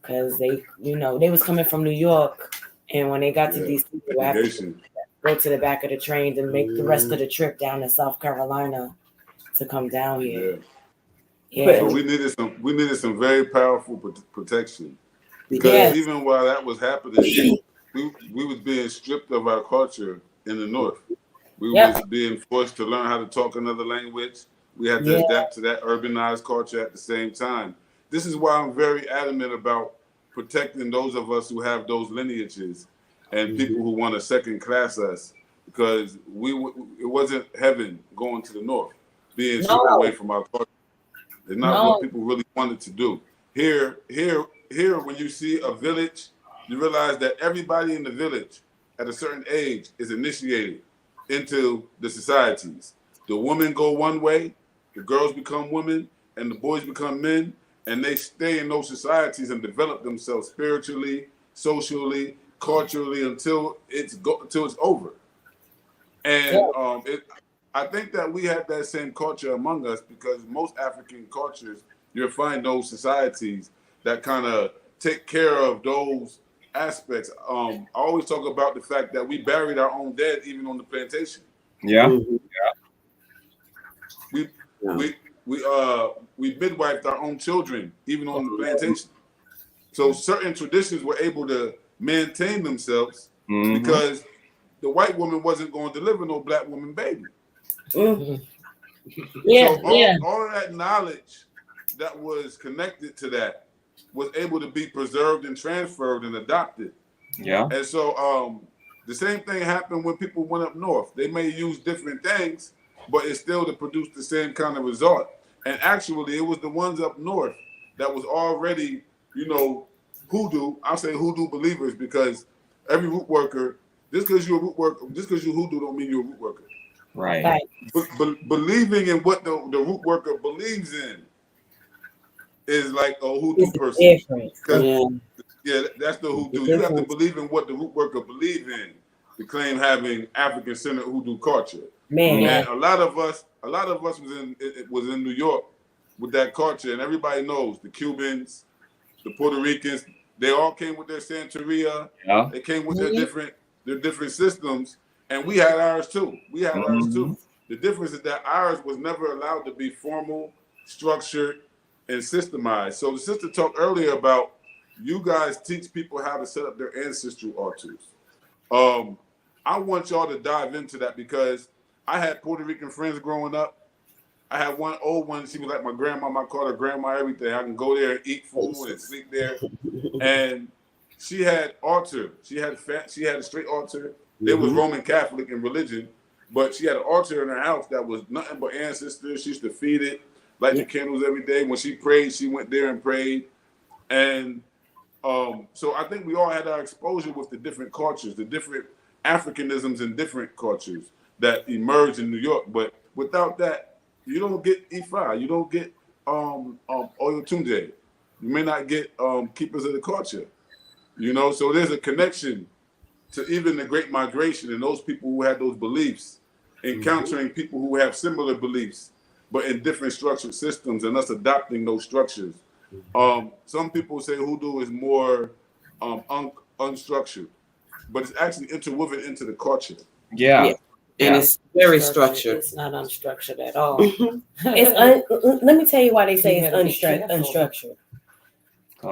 Because they was coming from New York. And when they got to DC, they would have to go to the back of the train to make the rest of the trip down to South Carolina to come down here. So we needed some very powerful protection. Because even while that was happening, we was being stripped of our culture in the North. We was being forced to learn how to talk another language. We had to adapt to that urbanized culture at the same time. This is why I'm very adamant about protecting those of us who have those lineages and people who want to second class us, because it wasn't heaven going to the North, being stripped away from our culture. It's not what people really wanted to do. Here, when you see a village, you realize that everybody in the village at a certain age is initiated into the societies. The women go one way, the girls become women, and the boys become men, and they stay in those societies and develop themselves spiritually, socially, culturally until it's over. And I think that we have that same culture among us because most African cultures, you'll find those societies that kind of take care of those aspects. I always talk about the fact that we buried our own dead even on the plantation. Yeah. Mhm. We midwifed our own children even on the plantation. So certain traditions were able to maintain themselves because the white woman wasn't going to deliver no black woman baby. Mhm. Yeah, So all of that knowledge that was connected to that was able to be preserved and transferred and adopted. Yeah. And so the same thing happened when people went up north. They may use different things, but it's still to produce the same kind of result. And actually, it was the ones up north that was already, hoodoo. I'll say hoodoo believers because every root worker, just because you're a root worker, just because you're hoodoo don't mean you're a root worker. Right. Believing in what the root worker believes in is like a hoodoo It's person. different. Yeah, that's the hoodoo. You have to believe in what the root worker believe in to claim having African-centered hoodoo culture. Man. And a lot of us was in New York with that culture, and everybody knows the Cubans, the Puerto Ricans, they all came with their Santeria. Yeah. They came with their different systems, and we had ours too. The difference is that ours was never allowed to be formal, structured, and systemized. So the sister talked earlier about you guys teach people how to set up their ancestral altars. I want y'all to dive into that because I had Puerto Rican friends growing up. I had one old one. She was like my grandma. I called her grandma everything. I can go there and eat food and sleep there. And she had altar. She had a straight altar. It was Roman Catholic in religion, but she had an altar in her house that was nothing but ancestors. She used to feed it, light the candles every day. When she prayed, she went there and prayed. And so I think we all had our exposure with the different cultures, the different Africanisms in different cultures that emerged in New York. But without that, you don't get Ifa, you don't get Oyotunde. You may not get keepers of the culture. So there's a connection to even the Great Migration and those people who had those beliefs, encountering people who have similar beliefs, but in different structured systems, and us adopting those structures. Some people say hoodoo is more unstructured, but it's actually interwoven into the culture. Yeah. And it's very structured. It's not unstructured at all. Let me tell you why they say it's unstructured.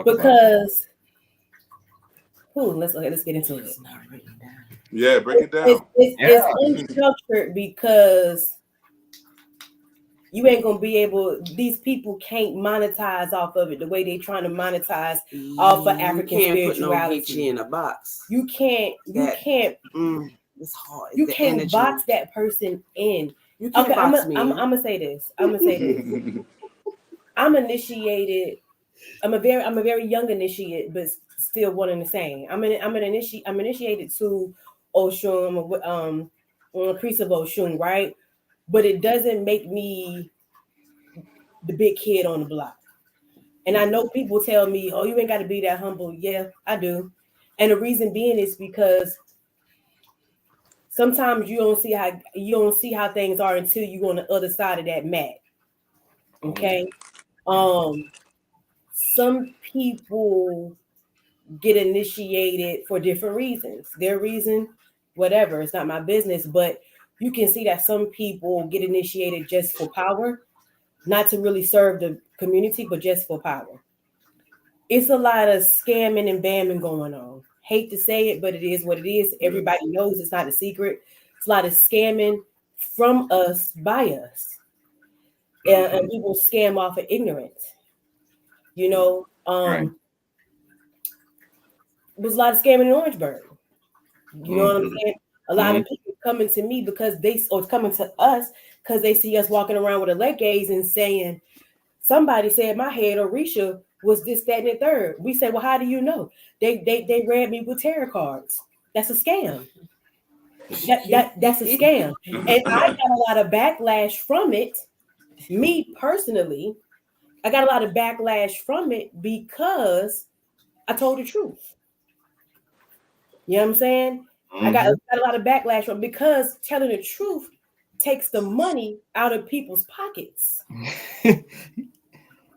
Because let's get into it. It's not written down. Yeah, break it down. It's unstructured because you ain't gonna be able. These people can't monetize off of it the way they trying to monetize off of African spirituality. You can't put no Geechee in a box. You can't. It's hard. You can't box that person in. You can't box me. I'm gonna say this. I'm initiated. I'm a very young initiate, but still one and the same. I'm initiated to Oshun. I'm a priest of Oshun, right? But it doesn't make me the big kid on the block. And I know people tell me, "Oh, you ain't got to be that humble." Yeah, I do. And the reason being is because sometimes you don't see how things are until you're on the other side of that mat. Okay. Some people get initiated for different reasons. Their reason, whatever, it's not my business, but you can see that some people get initiated just for power, not to really serve the community, but just for power. It's a lot of scamming and bamming going on. Hate to say it, but it is what it is. Everybody knows it's not a secret. It's a lot of scamming from us, by us. And people scam off of ignorance. Right. There's a lot of scamming in Orangeburg. You know what I'm saying? A lot of people coming to me coming to us because they see us walking around with a leg gaze and saying, somebody said my head Orisha was this, that, and the third. We say, well, how do you know? They read me with tarot cards. That's a scam. That's a scam. And I got a lot of backlash from it. Me personally, I got a lot of backlash from it because I told the truth. You know what I'm saying? I got a lot of backlash from because telling the truth takes the money out of people's pockets. Yeah,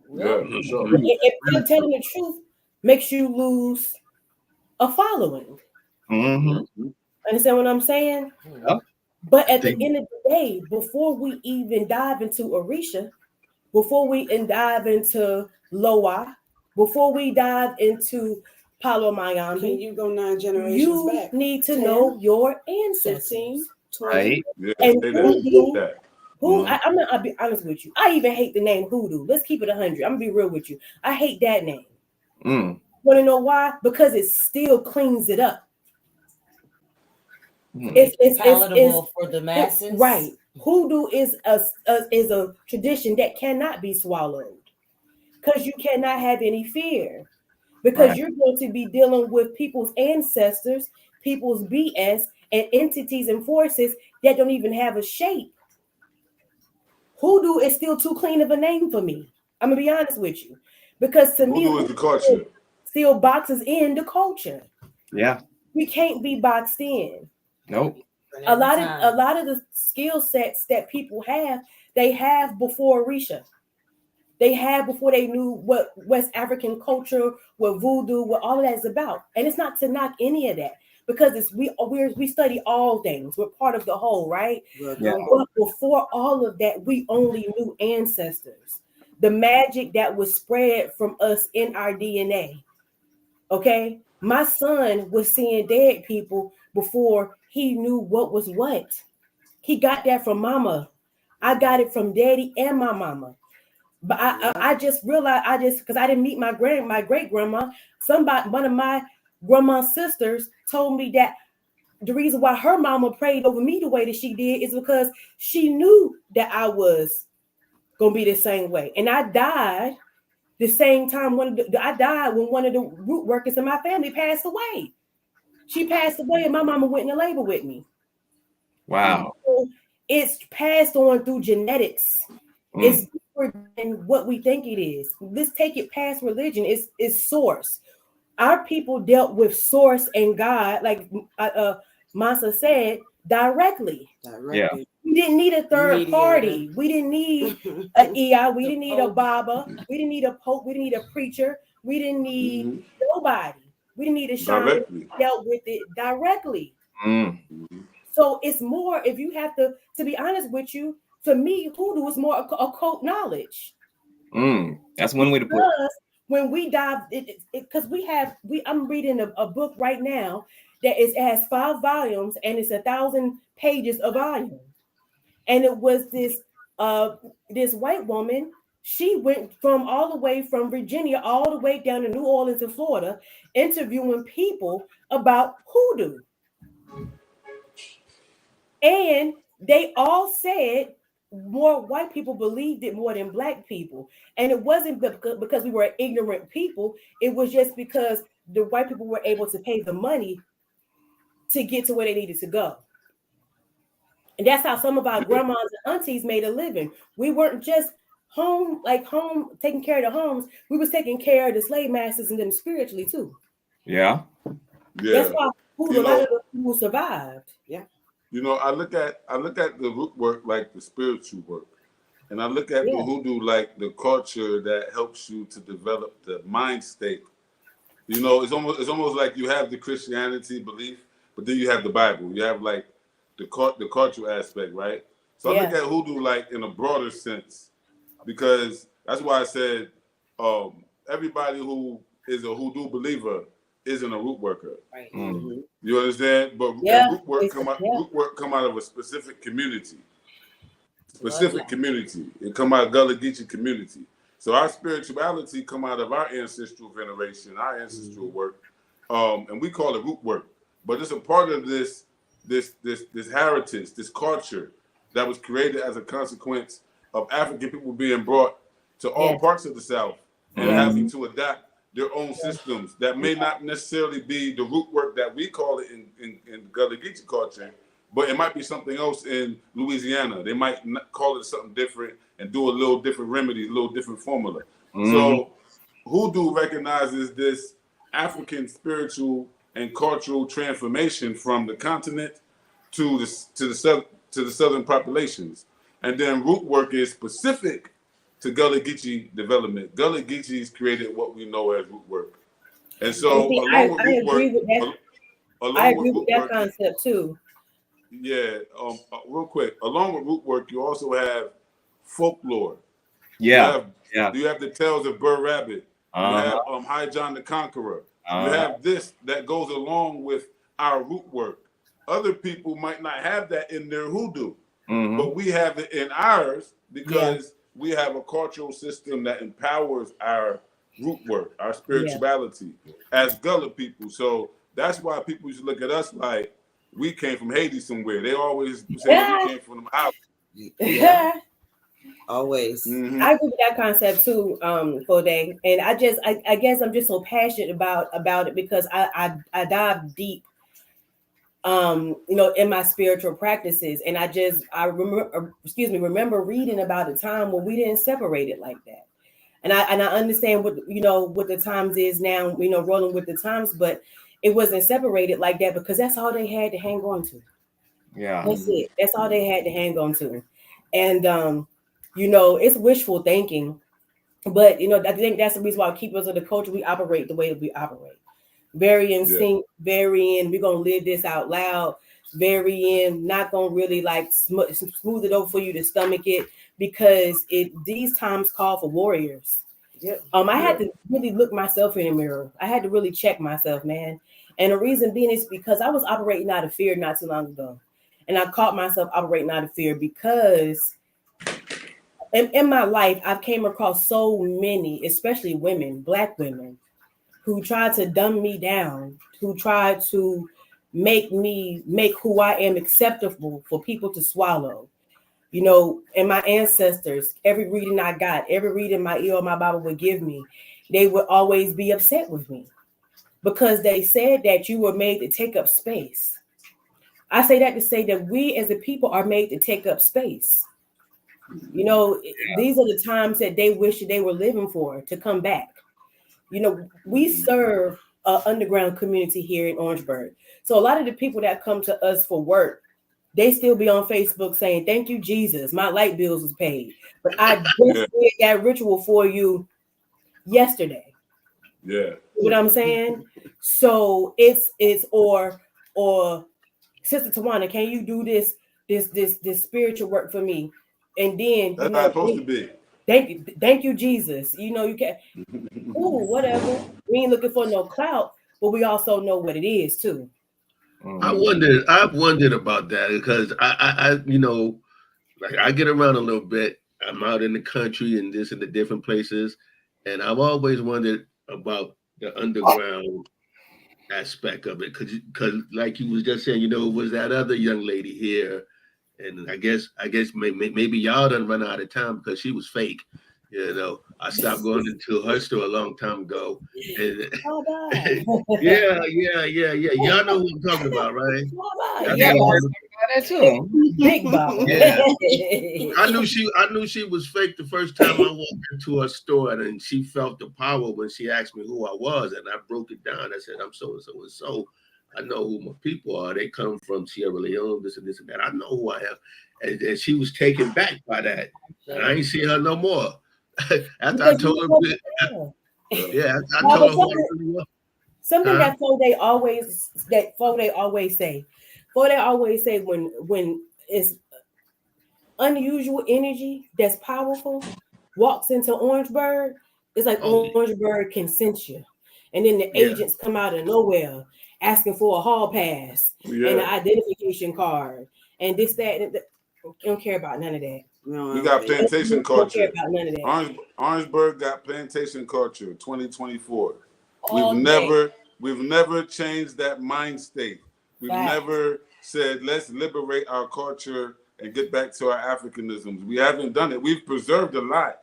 for sure. If telling the truth makes you lose a following. Understand what I'm saying? Yeah. But at the end of the day, before we even dive into Orisha, before we dive into Loa, before we dive into Palo Mayambi, Can you go 9 generations back? You need to 10, know your ancestors. 15, 20. Right. Yeah, And say Hoodoo, that. I'll be honest with you. I even hate the name Hoodoo. Let's keep it 100. I'm gonna be real with you. I hate that name. Want to know why? Because it still cleans it up. It's palatable for the masses, right? Hoodoo is a tradition that cannot be swallowed because you cannot have any fear because you're going to be dealing with people's ancestors, people's BS, and entities and forces that don't even have a shape. Hoodoo is still too clean of a name for me. I'm gonna be honest with you, because to me, Hoodoo is the culture. Still boxes in the culture. Yeah, we can't be boxed in. Nope. A lot of the skill sets that people have, they have before Orisha. They had before they knew what West African culture, what voodoo, what all of that is about. And it's not to knock any of that, because we study all things. We're part of the whole, right? Yeah. But before all of that, we only knew ancestors. The magic that was spread from us in our DNA. Okay? My son was seeing dead people before he knew what was what. He got that from mama. I got it from daddy and my mama. But I just realized because I didn't meet my great grandma. One of my grandma's sisters told me that the reason why her mama prayed over me the way that she did is because she knew that I was gonna be the same way. And I died the same time I died when one of the root workers in my family passed away. She passed away, and my mama went into labor with me. Wow. So it's passed on through genetics. It's deeper than what we think it is. Let's take it past religion. It's source. Our people dealt with source and God, like Masa said, directly. Yeah. We didn't need a third party. We didn't need an EI. We didn't need a Baba. We didn't need a Pope. We didn't need a preacher. We didn't need nobody. We didn't need a shaman. Dealt with it directly. So it's more, if you have to be honest with you, for me, Hoodoo is more occult knowledge. That's one way to put it. When we dive, because I'm reading a book right now that it has 5 volumes and it's 1,000 pages of volume. And it was this white woman. She went all the way from Virginia all the way down to New Orleans in Florida, interviewing people about Hoodoo. And they all said more white people believed it more than black people. And it wasn't because we were ignorant people. It was just because the white people were able to pay the money to get to where they needed to go. And that's how some of our grandmas and aunties made a living. We weren't just home taking care of the homes. We was taking care of the slave masters and them spiritually too. Yeah. That's why a lot of the people survived. Yeah. You know, I look at the root work like the spiritual work, and I look at the Hoodoo like the culture that helps you to develop the mind state. You know, it's almost like you have the Christianity belief, but then you have the Bible. You have like the cultural aspect, right? So I look at Hoodoo like in a broader sense, because that's why I said everybody who is a Hoodoo believer isn't a root worker. Right. You understand? But root work come out of a specific community. It come out of Gullah Geechee community. So our spirituality come out of our ancestral veneration, our ancestral work, and we call it root work. But it's a part of this heritage, this culture that was created as a consequence of African people being brought to all parts of the South and having to adapt their own systems that may not necessarily be the root work that we call it in Gullah Geechee culture, but it might be something else in Louisiana. They might call it something different and do a little different remedy, a little different formula. So Hoodoo recognizes this African spiritual and cultural transformation from the continent to the southern populations. And then root work is specific to Gullah Geechee development. Gullah Geechees created what we know as root work. And so I agree with that work, concept too. Yeah, real quick. Along with root work, you also have folklore. Yeah, You have the tales of Burr Rabbit. You have High John the Conqueror. You have this that goes along with our root work. Other people might not have that in their hoodoo, but we have it in ours because we have a cultural system that empowers our root work, our spirituality as Gullah people. So that's why people used to look at us like we came from Haiti somewhere. They always say we came from them out. Yeah. Always. I agree with that concept too, Fode. And I guess I'm just so passionate about it because I dive deep, in my spiritual practices. And I remember reading about a time when we didn't separate it like that. And I understand what the times is now, rolling with the times, but it wasn't separated like that because that's all they had to hang on to. Yeah. That's it. That's all they had to hang on to. And it's wishful thinking, but I think that's the reason why keepers of the culture, we operate the way that we operate. Very in sync, very in, we're gonna live this out loud, very in, not gonna really like smooth it over for you to stomach it, because these times call for warriors. I had to really look myself in the mirror. I had to really check myself, man. And the reason being is because I was operating out of fear not too long ago. And I caught myself operating out of fear because in my life, I've came across so many, especially women, Black women, who tried to dumb me down, who tried to make who I am acceptable for people to swallow. And my ancestors, every reading I got, every reading my ear or my Bible would give me, they would always be upset with me because they said that you were made to take up space. I say that to say that we as a people are made to take up space. These are the times that they wish that they were living for, to come back. We serve an underground community here in Orangeburg. So a lot of the people that come to us for work, they still be on Facebook saying, "Thank you, Jesus. My light bills was paid." But I just did that ritual for you yesterday. Yeah. You know what I'm saying? So it's or Sister Tawana, can you do this spiritual work for me? And then that's how it's supposed to be. Thank you, Jesus. You can whatever. We ain't looking for no clout, but we also know what it is too. I've wondered about that because I like I get around a little bit. I'm out in the country and this and the different places, and I've always wondered about the underground aspect of it because like you was just saying, was that other young lady here, and I guess maybe y'all done run out of time because she was fake. I stopped going into her store a long time ago. And, yeah. Y'all know what I'm talking about, right? That too. Big Baba. Yeah. I knew she was fake the first time I walked into her store, and she felt the power when she asked me who I was, and I broke it down. I said, "I'm so and so and so. I know who my people are. They come from Sierra Leone, this and this and that. I know who I am." And she was taken back by that. And I ain't see her no more. After I told her, I told her who I really was. Something that Fode always say. Fode always say when it's unusual energy that's powerful walks into Orangeburg, it's like Orangeburg can sense you. And then the agents come out of nowhere asking for a hall pass and an identification card and this, that, and that. Don't care about none of that. We got plantation culture. Don't care about none of that. Orangeburg got plantation culture 2024. We've never changed that mind state. We've never said, let's liberate our culture and get back to our Africanisms. We haven't done it. We've preserved a lot.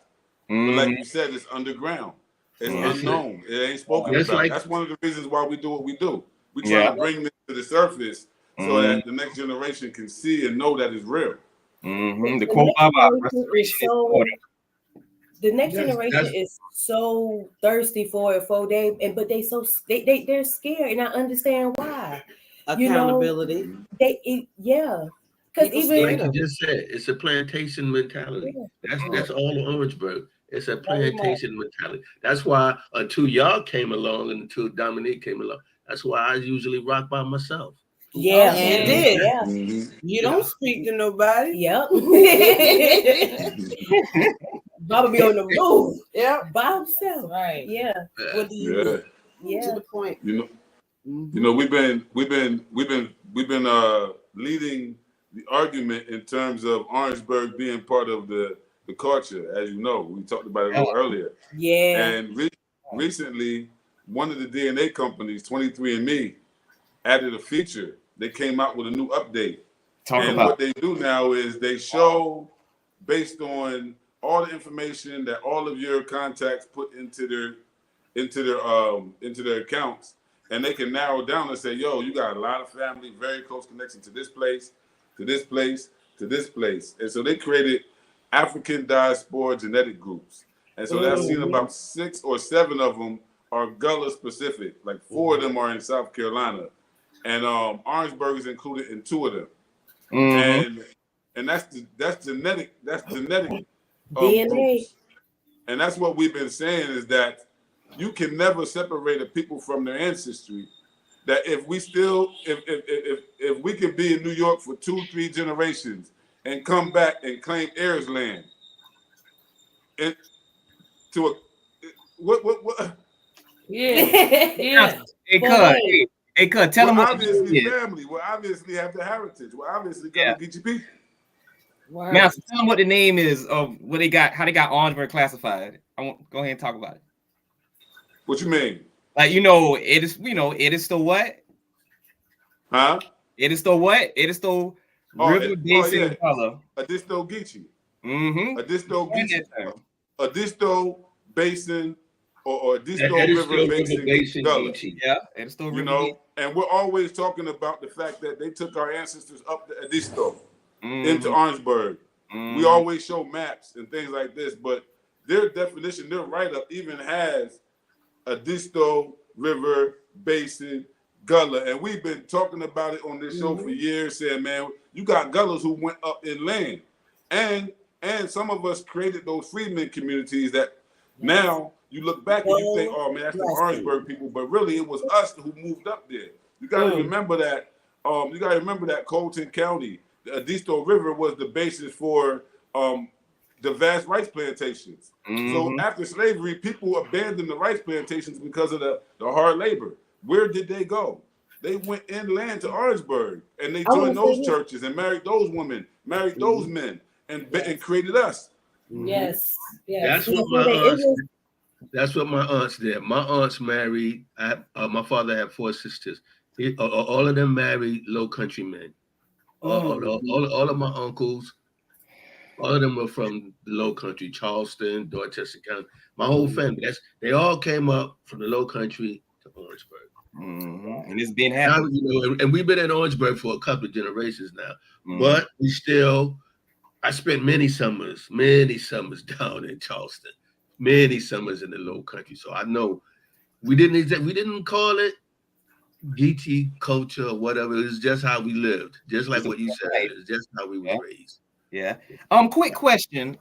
But like you said, it's underground. It's unknown. It ain't spoken about. That's one of the reasons why we do what we do. We try to bring this to the surface so that the next generation can see and know that it's real. The quote Baba, restoration is order. the next generation is so thirsty for it, but they're scared, and I understand why. Accountability. Because even like you just said, it's a plantation mentality. That's all of Orangeburg. It's a plantation mentality. That's why until y'all came along and until Dominique came along, that's why I usually rock by myself. Yeah, and did. Yeah. You don't speak to nobody. Yep. Baba be on the move. Yeah, by himself. Right. Yeah. What do you? Yeah. To the point. You know, we've been leading the argument in terms of Orangeburg being part of the culture. As you know, we talked about it a little earlier. Yeah. And recently, one of the DNA companies, 23andMe, added a feature. They came out with a new update. What they do now is they show, based on all the information that all of your contacts put into their accounts, and they can narrow down and say, yo, you got a lot of family, very close connection to this place, to this place, to this place. And so they created African diaspora genetic groups. And so I've seen about 6 or 7 of them are Gullah specific. Like 4 of them are in South Carolina. And Orangeburg is included in 2 of them. And that's genetic DNA. Groups. And that's what we've been saying, is that you can never separate a people from their ancestry. That if we can be in New York for 2-3 generations and come back and claim heirs land, and to a what? Yeah. Hey, cuz, tell them what obviously family. Well, obviously have the heritage. Well, obviously got the Geechee people. Wow. Now, so tell them what the name is of what they got, how they got Orangeburg classified. I want go ahead and talk about it. What you mean? Like, it is still what? Huh? It is still what? It is still river basin color. A disto Geechee. A disto Geechee. A disto basin or a disto river basin color. Yeah, it's still river. And we're always talking about the fact that they took our ancestors up the Edisto into Orangeburg. We always show maps and things like this, but their definition, their write-up even has a disto river basin Gullah. And we've been talking about it on this show for years, saying, man, you got Gullahs who went up inland. And some of us created those freedmen communities that now you look back and you think, oh man, that's the Orangeburg people, but really it was us who moved up there. You gotta remember that. You gotta remember that Colton County, the Edisto River was the basis for the vast rice plantations. So after slavery, people abandoned the rice plantations because of the hard labor. Where did they go? They went inland to Orangeburg, and they joined those churches and married those women, married those men, and created us. Yes. That's what my aunts did. My aunts married. My father had 4 sisters. All of them married Low Country men. All of my uncles, all of them were from the Low Country, Charleston, Dorchester County. My whole family. They all came up from the Low Country to Orangeburg. And it's been happening. Now, and we've been in Orangeburg for a couple of generations now. But I spent many summers down in Charleston, many summers in the Low Country. So I know we didn't call it Geechee culture or whatever. It was just how we lived, just like what you said. It's just how we were raised. Yeah. Quick question.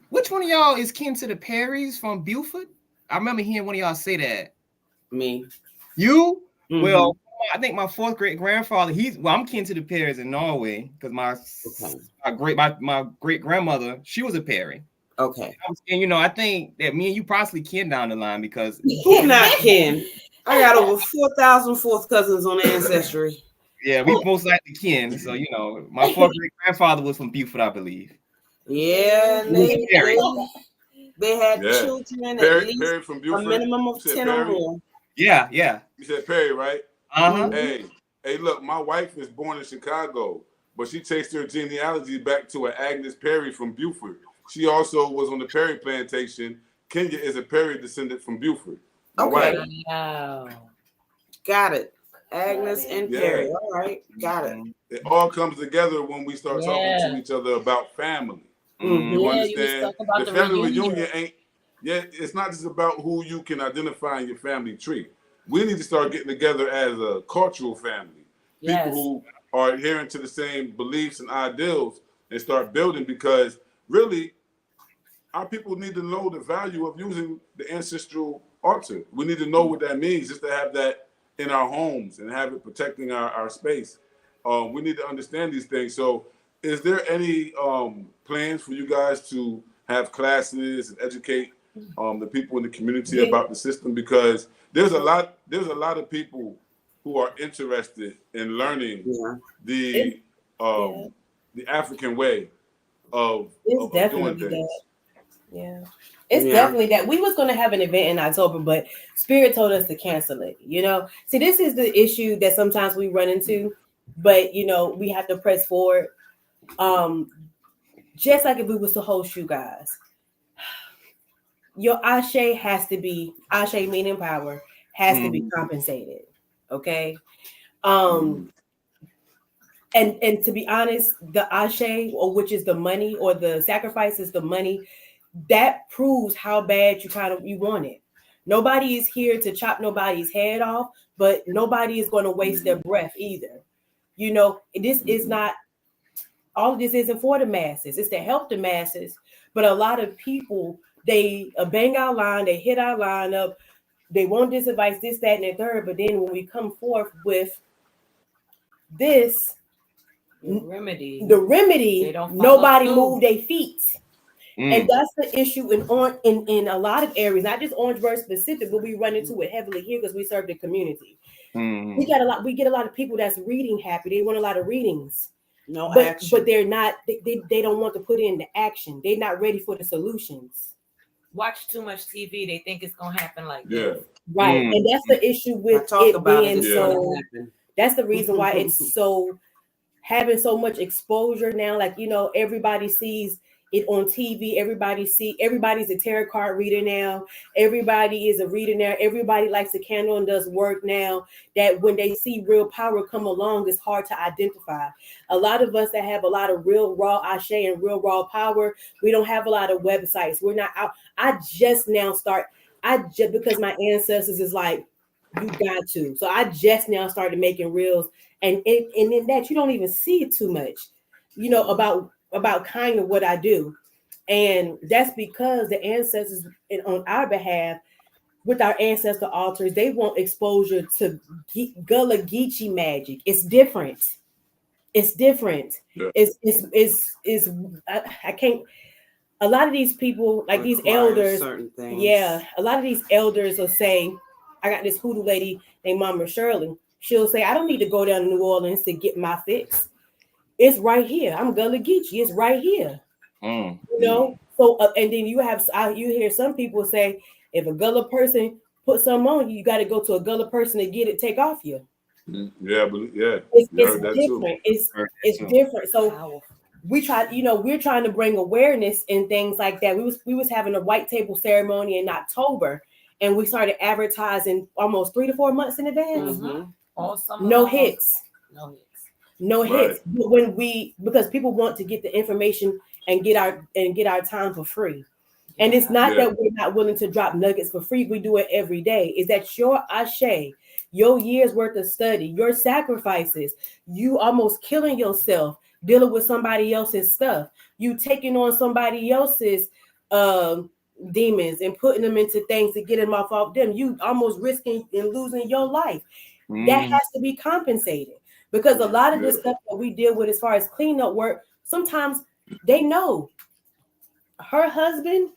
Which one of y'all is kin to the Perrys from Beaufort? I remember hearing one of y'all say that. Me. You? Well, I think my 4th great grandfather. I'm kin to the Perrys in Norway because my great grandmother, she was a Perry. Okay. And I think that me and you possibly kin down the line because we're not kin. I got over 4,000 4th cousins on Ancestry. Yeah, we most likely kin. So my 4th great grandfather was from Beaufort, I believe. Yeah, they had children Perry, at least Perry from Beaufort. A minimum of 10 or more. Yeah. You said Perry, right? Hey, look, my wife is born in Chicago, but she takes her genealogy back to an Agnes Perry from Beaufort. She also was on the Perry plantation. Kenya is a Perry descendant from Beaufort. Okay. Wow. Got it. Agnes and Perry. All right. Got it. It all comes together when we start talking to each other about family. You understand? The family reunion it's not just about who you can identify in your family tree. We need to start getting together as a cultural family, people who are adhering to the same beliefs and ideals, and start building, because really our people need to know the value of using the ancestral altar. We need to know what that means, just to have that in our homes and have it protecting our space. We need to understand these things. So is there any plans for you guys to have classes and educate the people in the community about the system? Because there's a lot of people who are interested in learning the African way of doing things. It's definitely that. We was going to have an event in October, but Spirit told us to cancel it. See, this is the issue that sometimes we run into, but we have to press forward. Just like if we was to host you guys, your Ashe has to be, Ashe meaning power, has to be compensated. Okay. And to be honest, the Ashe, or which is the money, or the sacrifice is the money, that proves how bad you want it. Nobody is here to chop nobody's head off, but nobody is going to waste their breath either. This is not, all of this isn't for the masses. It's to help the masses. But a lot of people, they bang our line, they hit our line up, they want this advice, this, that, and the third. But then when we come forth with this, the remedy, nobody moved their feet. And that's the issue in a lot of areas, not just Orangeburg specific, but we run into it heavily here because we serve the community. We get a lot of people that's reading happy. They want a lot of readings. Action. But they're not, they don't want to put in the action. They're not ready for the solutions. Watch too much TV, they think it's gonna happen like this. Right. And that's the issue with it being so. That's the reason why it's so having so much exposure now. Like, everybody sees it on TV. Everybody's a tarot card reader now. Everybody is a reader now. Everybody likes a candle and does work now. That when they see real power come along, it's hard to identify. A lot of us that have a lot of real raw Ashe and real raw power, we don't have a lot of websites. We're not out. Because my ancestors is like, you got to. So I just now started making reels, and in that you don't even see it too much, about kind of what I do. And that's because the ancestors on our behalf, with our ancestor altars, they want exposure to Gullah Geechee magic. It's different. Yeah. I can't. A lot of these people, like these elders, a lot of these elders will say, I got this hoodoo lady named Mama Shirley. She'll say, I don't need to go down to New Orleans to get my fix. It's right here. I'm Gullah Geechee. It's right here. So and then you hear some people say, if a Gullah person put something on you, you got to go to a Gullah person to get it take off you. It's different. It's different. So we're trying to bring awareness and things like that. We was having a white table ceremony in October, and we started advertising almost 3 to 4 months in advance. No hits. But because people want to get the information and get our time for free. And it's not that we're not willing to drop nuggets for free. We do it every day. Is that your Ashe, your year's worth of study, your sacrifices, you almost killing yourself, dealing with somebody else's stuff, you taking on somebody else's demons and putting them into things to get them off them, you almost risking and losing your life. That has to be compensated, because a lot of this stuff that we deal with as far as cleanup work, sometimes they know her husband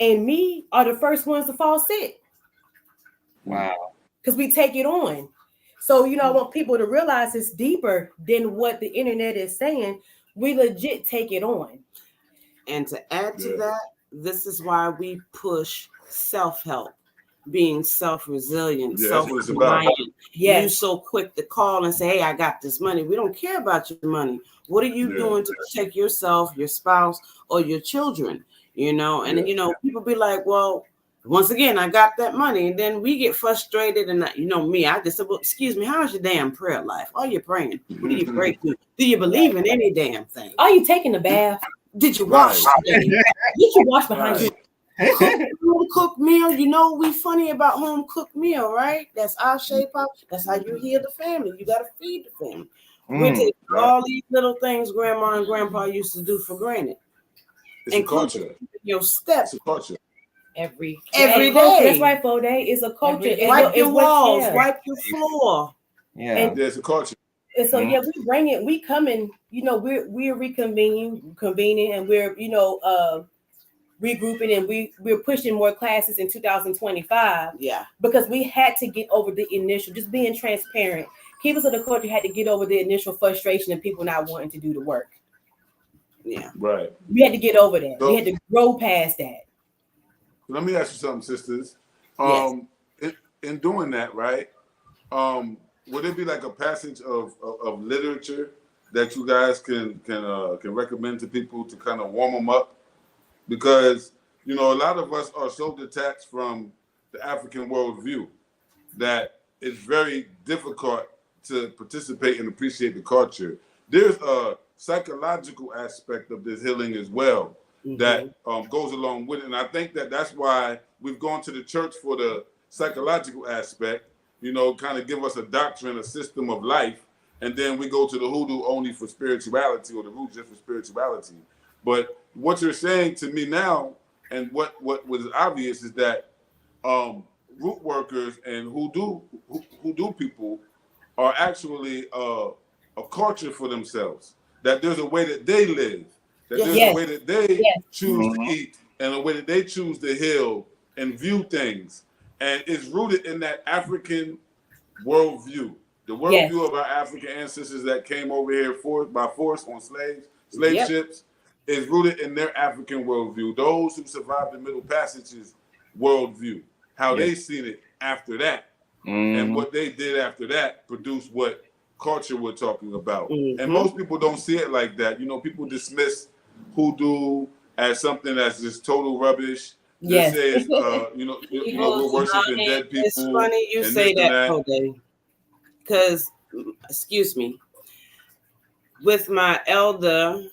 and me are the first ones to fall sick. Wow. Because we take it on. So, I want people to realize it's deeper than what the internet is saying. We legit take it on. And to add to that, this is why we push self-help, being self-resilient, self-reliant. You so quick to call and say, hey, I got this money. We don't care about your money. What are you doing to protect yourself, your spouse, or your children? And people be like, well, once again, I got that money. And then we get frustrated. And me, I just said, well, excuse me, how's your damn prayer life? Are you praying? What do you pray to? Do you believe in any damn thing? Are you taking a bath? Did you wash? Did you wash behind you? home cooked meal. You know we funny about home cooked meal, right? That's our shape up. That's how you heal the family. You gotta feed the family. We take all these little things grandma and grandpa used to do for granted. It's a culture. Your steps. It's a culture. Every day. That's right, Foday. It's a culture. Wipe your walls, wipe your floor. Yeah. There's a culture. And so we bring it, we come in, we're convening, and we're regrouping, and we're pushing more classes in 2025. Yeah. Because we had to get over the initial, just being transparent. Keepers of the culture had to get over the initial frustration of people not wanting to do the work. Yeah. Right. We had to get over that. So, we had to grow past that. Let me ask you something, sisters. Yes. In doing that, right? Would it be like a passage of literature that you guys can recommend to people to kind of warm them up? Because a lot of us are so detached from the African worldview that it's very difficult to participate and appreciate the culture. There's a psychological aspect of this healing as well that goes along with it, and I think that's why we've gone to the church for the psychological aspect. Kind of give us a doctrine, a system of life, and then we go to the hoodoo only for spirituality, or the root just for spirituality. But what you're saying to me now, and what was obvious, is that root workers and hoodoo people are actually a culture for themselves. That there's a way that they live, that there's a way that they choose to eat, and a way that they choose to heal and view things. And it's rooted in that African worldview, the worldview of our African ancestors that came over here by force on slave ships, is rooted in their African worldview. Those who survived the Middle Passage's worldview, how they seen it after that, and what they did after that produced what culture we're talking about. And most people don't see it like that. People dismiss hoodoo as something that's just total rubbish. They say it's, we're worshiping dead people. It's funny you say that, Foday, because, excuse me, with my elder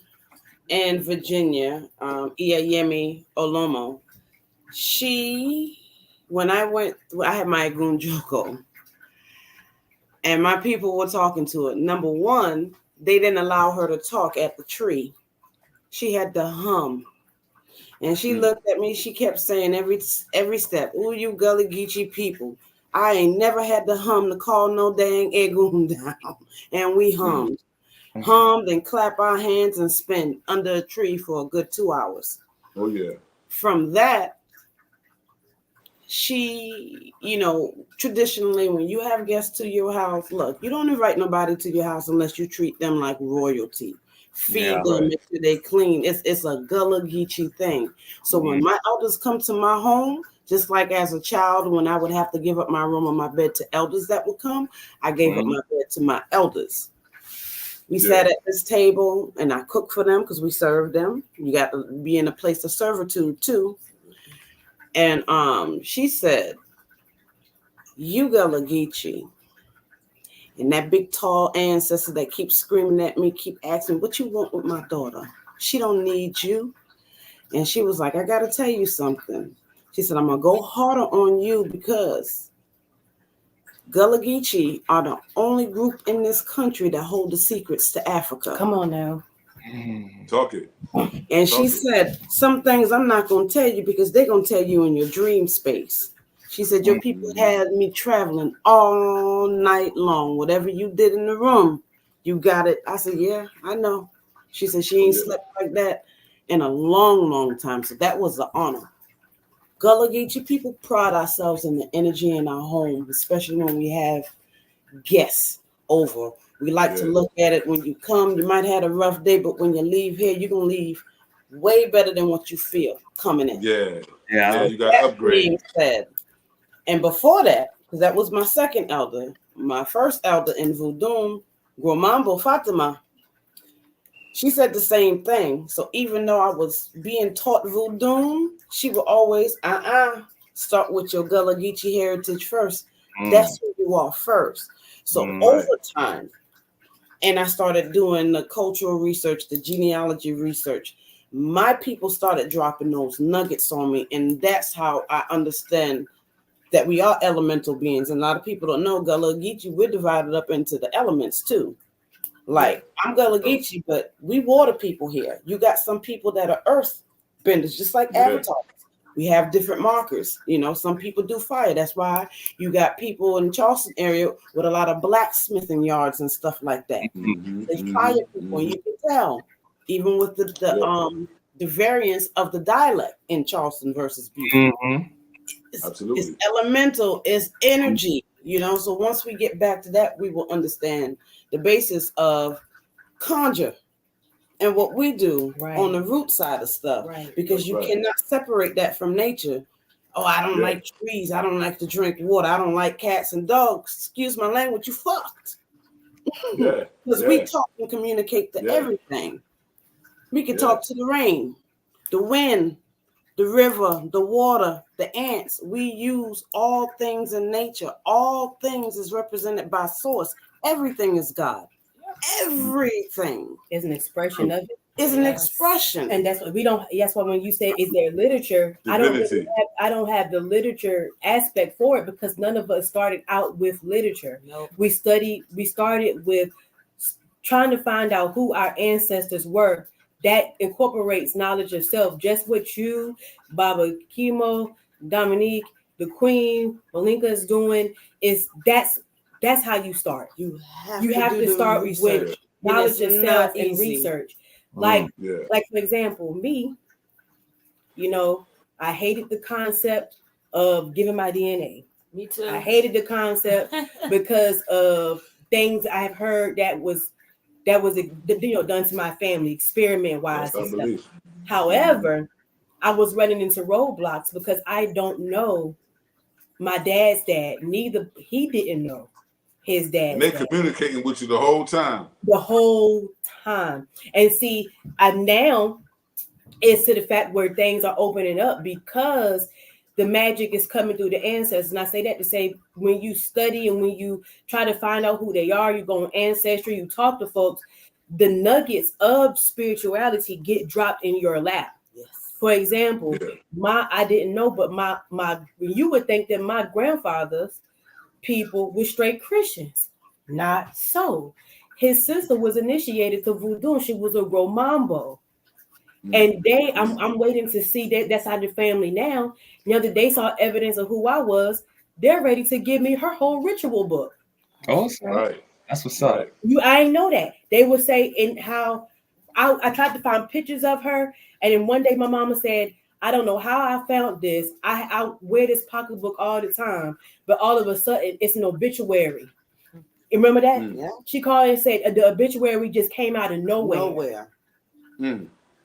in Virginia, Iyayemi Olomo, when I had my Gunjoko, and my people were talking to it. Number one, they didn't allow her to talk at the tree. She had to hum. And she looked at me, she kept saying every step, "Ooh, you Gullah Geechee people. I ain't never had to hum to call no dang egoon down." And we hummed and clap our hands and spin under a tree for a good 2 hours. Oh, yeah. From that, she, traditionally, when you have guests to your house, look, you don't invite nobody to your house unless you treat them like royalty. Feed them, make sure they clean. It's a Gullah Geechee thing. So when my elders come to my home, just like as a child, when I would have to give up my room or my bed to elders that would come, I gave up my bed to my elders. We sat at this table and I cooked for them because we served them. You got to be in a place of servitude too. And she said, "You Gullah Geechee." And that big tall ancestor that keeps screaming at me, keep asking, "What you want with my daughter? She don't need you." And she was like, "I got to tell you something." She said, "I'm going to go harder on you because Gullah Geechee are the only group in this country that hold the secrets to Africa." Come on now. Talk it. And she said, "Some things I'm not going to tell you because they're going to tell you in your dream space." She said, "Your people had me traveling all night long. Whatever you did in the room, you got it." I said, "Yeah, I know." She said she ain't slept like that in a long, long time. So that was an honor. Gullah Geechee people pride ourselves in the energy in our home, especially when we have guests over. We like to look at it when you come. You might have a rough day, but when you leave here, you're going to leave way better than what you feel coming in. Yeah, you got to upgrade. And before that, because that was my second elder, my first elder in Voodoo, Gromambo Fatima, she said the same thing. So even though I was being taught Voodoo, she would always, start with your Gullah Geechee heritage first. That's who you are first. So over time, and I started doing the cultural research, the genealogy research. my people started dropping those nuggets on me, and that's how I understand that we are elemental beings. And a lot of people don't know Gullah Geechee, we're divided up into the elements too. Like I'm Gullah Geechee, but we water people here. You got some people that are earth benders, just like avatars. We have different markers. You know, some people do fire. That's why you got people in Charleston area with a lot of blacksmithing yards and stuff like that. They fire people, and you can tell, even with the variance of the dialect in Charleston versus Beaufort. It's elemental, it's energy, you know. So once we get back to that, we will understand the basis of conjure and what we do on the root side of stuff, because you cannot separate that from nature. Oh, I don't like trees. I don't like to drink water. I don't like cats and dogs. Excuse my language, you fucked. Because we talk and communicate to everything. We can talk to the rain, the wind, the river, the water, the ants. We use all things in nature. All things is represented by source. Everything is God. Everything is an expression of it. Is an expression, and that's what we don't. That's why when you say is there literature, I don't have the literature aspect for it, because none of us started out with literature. Nope. We started with trying to find out who our ancestors were. That incorporates knowledge of self. Just what you, Baba Kimo, Dominique, the Queen, Malinka is doing is that's how you start. You have to start with knowledge of self and research. Like for example, me, you know, I hated the concept of giving my DNA. Me too. I hated the concept because of things I've heard that was done to my family, experiment wise and stuff. However, I was running into roadblocks because I don't know my dad's dad. Neither he didn't know his dad. And they communicating with you the whole time. The whole time. And see, now it's to the fact where things are opening up because the magic is coming through the ancestors. And I say that to say, when you study and when you try to find out who they are, you go on Ancestry, you talk to folks, the nuggets of spirituality get dropped in your lap. Yes. For example, I didn't know, but you would think that my grandfather's people were straight Christians. Not so. His sister was initiated to voodoo, and she was a Romambo. And I'm waiting to see that's how the family now. The other day saw evidence of who I was. They're ready to give me her whole ritual book. Oh, right. That's what's up. I ain't know that. They would say in how I tried to find pictures of her, and then one day my mama said, I don't know how I found this. I wear this pocketbook all the time, but all of a sudden it's an obituary. You remember that? Yeah. She called and said the obituary just came out of nowhere.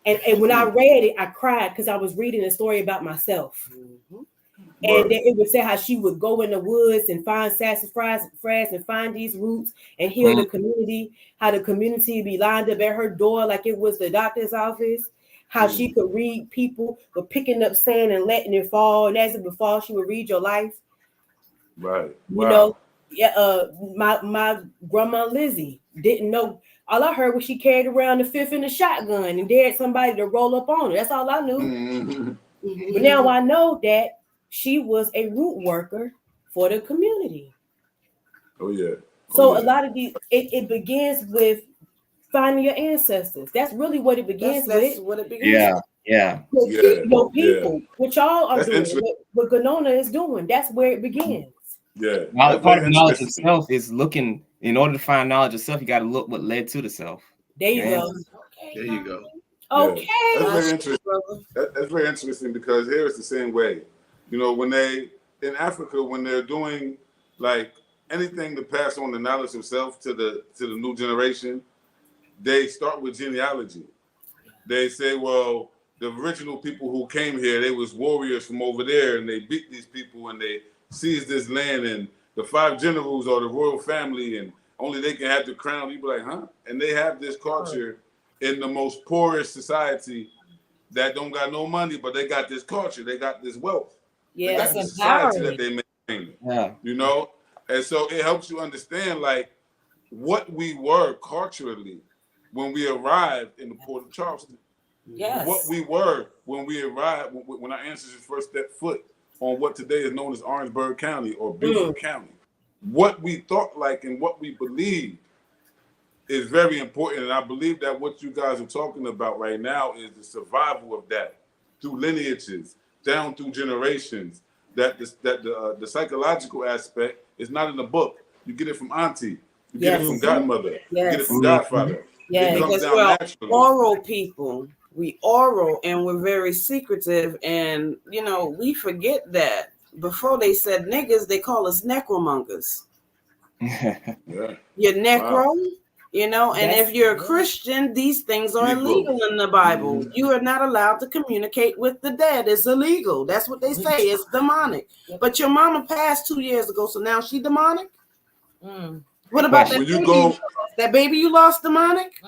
And when I read it, I cried because I was reading a story about myself. And then it would say how she would go in the woods and find sassafras and find these roots and heal the community, how the community would be lined up at her door like it was the doctor's office, how she could read people for picking up sand and letting it fall. And as it would fall, she would read your life. Right. You know, my grandma Lizzie didn't know. All I heard was she carried around the fifth and the shotgun and dared somebody to roll up on her. That's all I knew. But now I know that she was a root worker for the community. Oh, yeah. So a lot of these, it begins with finding your ancestors. That's really what it begins with. That's what it begins with. Your people, which y'all are doing, what Ganona is doing. That's where it begins. Yeah. Part of knowledge of self is looking. In order to find knowledge of self, you got to look what led to the self. There you go. There you go. Okay. Yeah. That's very interesting. That's very interesting because here it's the same way. You know, when they in Africa, when they're doing like anything to pass on the knowledge of self to the new generation, they start with genealogy. They say, well, the original people who came here, they was warriors from over there, and they beat these people and they seized this land, and the 5 generals are the royal family, and only they can have the crown. You be like, huh? And they have this culture in the most poorest society that don't got no money, but they got this culture, they got this wealth. Yeah, that's the society that they maintain. Yeah. You know? And so it helps you understand like what we were culturally when we arrived in the port of Charleston. Yes. what we were when we arrived, when our ancestors first stepped foot on what today is known as Orangeburg County or Beaufort County. What we thought like and what we believed is very important. And I believe that what you guys are talking about right now is the survival of that through lineages, down through generations, that the psychological aspect is not in the book. You get it from auntie. You get it from godmother. You get it from godfather. Yes. It comes Because down we're naturally. oral people. We oral and we're very secretive. And, you know, we forget that. Before they said niggas, they call us necromongers. Yeah. You're necro, Wow. you know, and if you're a Christian, these things are illegal in the Bible. You are not allowed to communicate with the dead. It's illegal. That's what they say. It's demonic. But your mama passed 2 years ago, so now she demonic? What about that baby? That baby you lost demonic?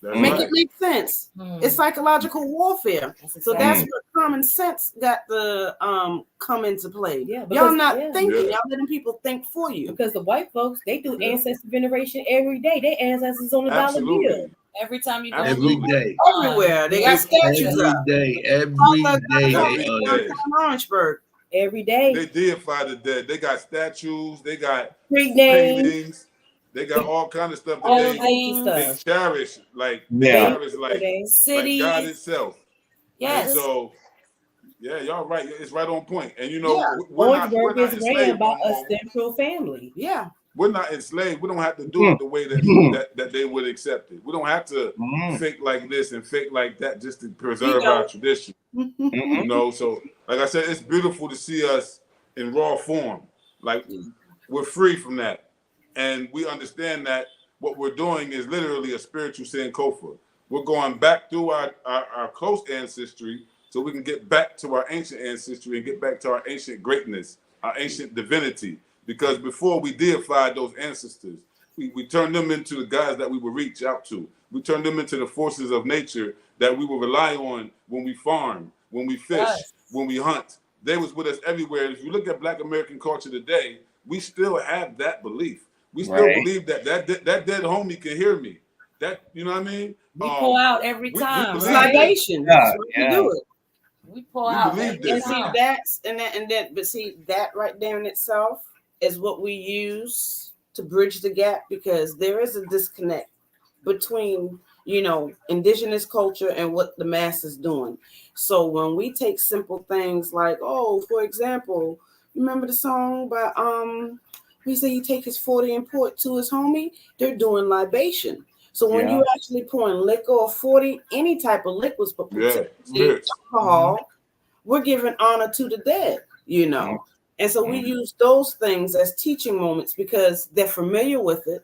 Make it make sense. It's psychological warfare. So that's where common sense got to come into play. Y'all not thinking. Y'all letting people think for you. Because the white folks, they do ancestor veneration every day. Their ancestors on the dollar bill. Every time you go every day. Everywhere. They got statues up. Every day. Orangeburg. Every day. They deify the dead. They got statues. They got street names. paintings. They got all kind of stuff that they cherish, like cherish, like God itself. Yes. And so, yeah, y'all right. It's right on point. And you know, Orangeburg is ran by a central family. Yeah. We're not enslaved. We don't have to do it the way that they would accept it. We don't have to fake like this and fake like that just to preserve our tradition. You know, so like I said, it's beautiful to see us in raw form. Like we're free from that. And we understand that what we're doing is literally a spiritual Sankofa. We're going back through our close ancestry so we can get back to our ancient ancestry and get back to our ancient greatness, our ancient divinity. Because before we deified those ancestors, we turned them into the guys that we would reach out to. We turned them into the forces of nature that we will rely on when we farm, when we fish, when we hunt. They was with us everywhere. And if you look at Black American culture today, we still have that belief. We still believe that dead homie can hear me. That, you know what I mean? We pull out every time. It's libation. We do it. We pull out. And see that's and that, but see that right there in itself is what we use to bridge the gap, because there is a disconnect between, you know, indigenous culture and what the mass is doing. So when we take simple things like, oh, for example, remember the song by we say you take his 40 and pour it to his homie, they're doing libation. So when you actually pouring liquor or 40, any type of liquids, but alcohol, we're giving honor to the dead, you know. And so we use those things as teaching moments because they're familiar with it,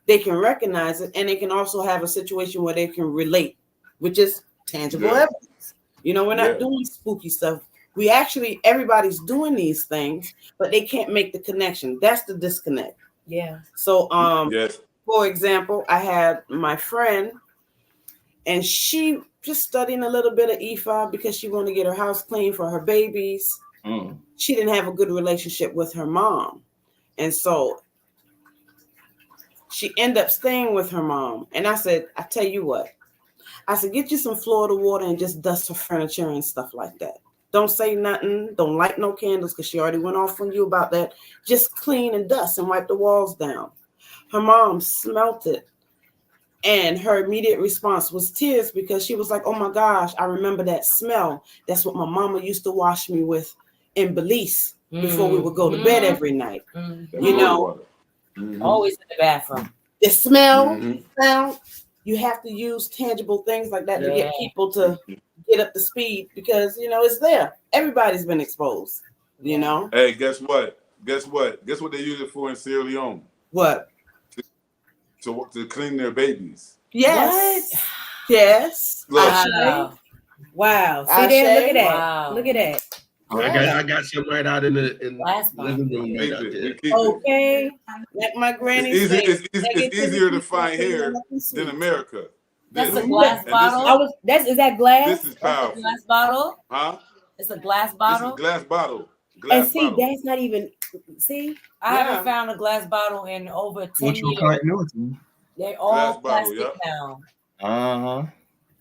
they can recognize it, and they can also have a situation where they can relate, which is tangible evidence. You know, we're not doing spooky stuff. We actually, everybody's doing these things, but they can't make the connection. That's the disconnect. Yeah. So, for example, I had my friend, and she just studying a little bit of Ifa because she wanted to get her house clean for her babies. She didn't have a good relationship with her mom. And so she ended up staying with her mom. And I said, I tell you what, I said, get you some Florida water and just dust her furniture and stuff like that. Don't say nothing. Don't light no candles because she already went off on you about that. Just clean and dust and wipe the walls down. Her mom smelt it. And her immediate response was tears because she was like, oh my gosh, I remember that smell. That's what my mama used to wash me with in Belize before we would go to bed every night. You know, always in the bathroom. The smell, sound, you have to use tangible things like that to get people to get up to speed because, you know, it's there. Everybody's been exposed, you know. Hey, guess what? Guess what they use it for in Sierra Leone? What? To clean their babies. Yes. What? Yes. Wow. See there, look at that. Wow. Look at that. I got some right out in the living room. Right out there. Okay. Like my granny said. It's easier to find here than America. That's a glass bottle. Is that glass? This is powerful. Glass bottle? Huh? It's a glass bottle. This is glass bottle. And see, that's not even. See, I haven't found a glass bottle in over 10 years. They're all plastic now.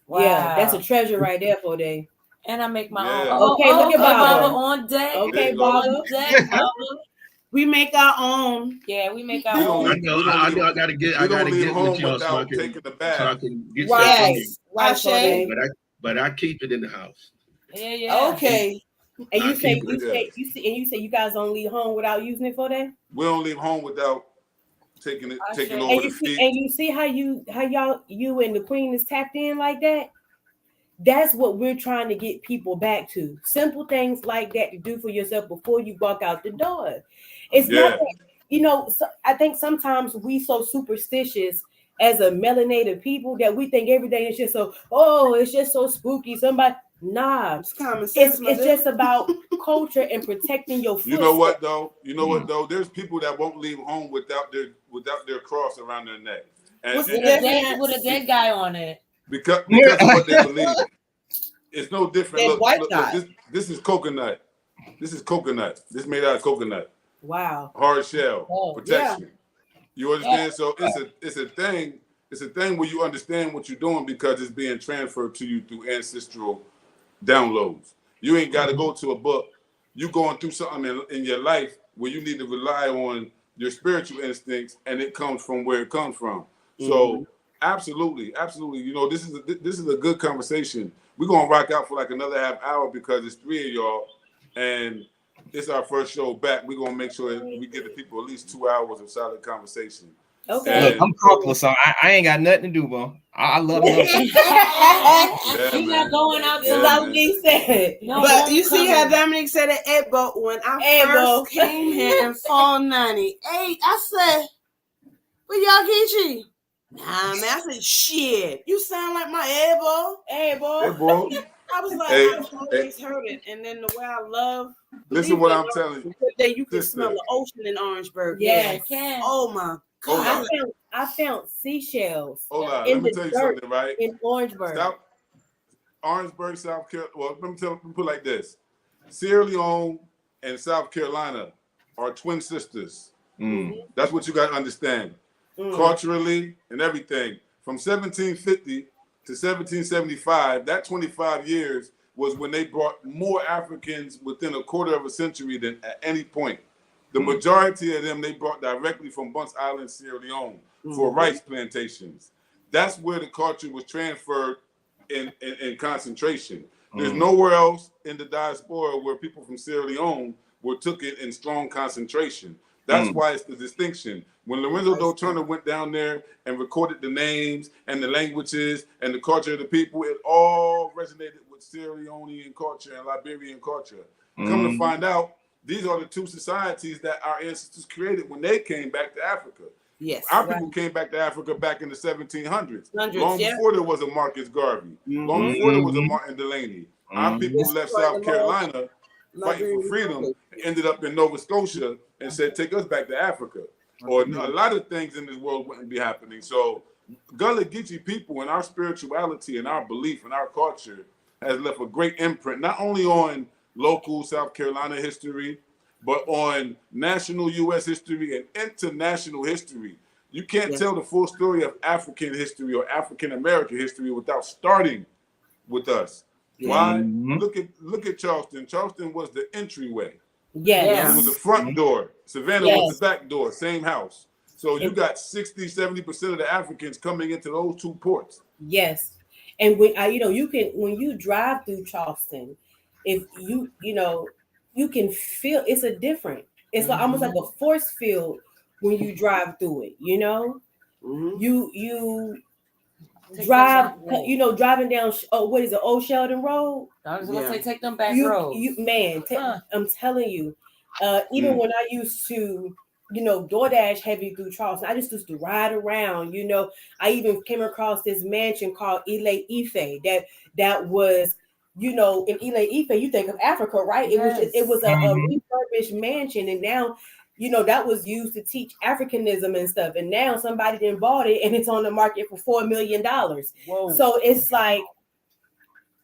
Wow. Yeah, that's a treasure right there for day. And I make my own. Yeah. Okay, look at Baba. on deck. Okay, on Baba. deck, Baba. We make our own. Yeah, we make We our don't own. leave- I gotta get with home y'all without taking the so I bath. can get Right. some. Yes. Right, Ashe. Foday. But I keep it in the house. Yeah, yeah. Okay. And you I say keep it. you say you guys don't leave home without using it for that? We don't leave home without taking I over should. the feet. And you see how you and the queen is tapped in like that? That's what we're trying to get people back to. Simple things like that to do for yourself before you walk out the door. It's not that, so I think sometimes we so superstitious as a melanated people that we think everything is just it's just so spooky. Nah, It's common sense. it's just about culture and protecting your foot. You know what though? There's people that won't leave home without their cross around their neck. And, What's with a dead guy on it. Because of what they believe. It's no different. Look, this is coconut. This is coconut. This is made out of coconut. Wow. Hard shell protection. You understand? So it's a thing. It's a thing where you understand what you're doing because it's being transferred to you through ancestral downloads. You ain't got to go to a book. You going through something in your life where you need to rely on your spiritual instincts, and it comes from where it comes from. So absolutely. This is a good conversation. We're gonna rock out for like another half hour because it's 3 of y'all, and it's our first show back. We're gonna make sure that we give the people at least 2 hours of solid conversation. Okay. Look, I'm comfortable, so I ain't got nothing to do, bro. I love it. He's not going out to like he said. But you see how Dominic said it, but when I first came here in fall 98, I said, "But y'all Geechee." Nah, man, I said, "Shit, you sound like my Ebo." Hey, bro. I was like, I've always heard it, and then the way I love. Listen, what I'm telling you. That you can smell the ocean in Orangeburg. Yes, I can. Oh my God! I found seashells. Hold on, let me tell you something, right? In Orangeburg. Orangeburg, South Carolina. Well, let me put it like this: Sierra Leone and South Carolina are twin sisters. That's what you got to understand. Culturally and everything. From 1750 to 1775, that 25 years was when they brought more Africans within a quarter of a century than at any point. The majority of them they brought directly from Bunce Island, Sierra Leone, for rice plantations. That's where the culture was transferred in concentration. There's nowhere else in the diaspora where people from Sierra Leone were took it in strong concentration. That's why it's the distinction. When Lorenzo Doe Turner went down there and recorded the names and the languages and the culture of the people, it all resonated with Sierra Leonean culture and Liberian culture. Come to find out, these are the two societies that our ancestors created when they came back to Africa. Yes, our people came back to Africa back in the 1700s. Long yeah. before there was a Marcus Garvey. Long before there was a Martin Delaney. Our people left South Carolina fighting for freedom, ended up in Nova Scotia and said, take us back to Africa. Or a lot of things in this world wouldn't be happening. So Gullah Geechee people and our spirituality and our belief and our culture has left a great imprint, not only on local South Carolina history, but on national U.S. history and international history. You can't tell the full story of African history or African American history without starting with us. Why? Look at Charleston. Charleston was the entryway. Yes. It was the front door. Savannah was the back door, same house. So you got 60-70% of the Africans coming into those two ports. Yes. And when when you drive through Charleston, if you can feel it's it's like almost like a force field when you drive through it, you drive, driving down what is it, Old Sheldon Road? I was gonna say take them back roads. I'm telling you, even when I used to DoorDash heavy through Charleston, I just used to ride around. I even came across this mansion called Ile Ife that was in Ile Ife, you think of Africa, right? Yes. It was a refurbished mansion, and now that was used to teach Africanism and stuff. And now somebody then bought it, and it's on the market for $4 million. Whoa. So it's like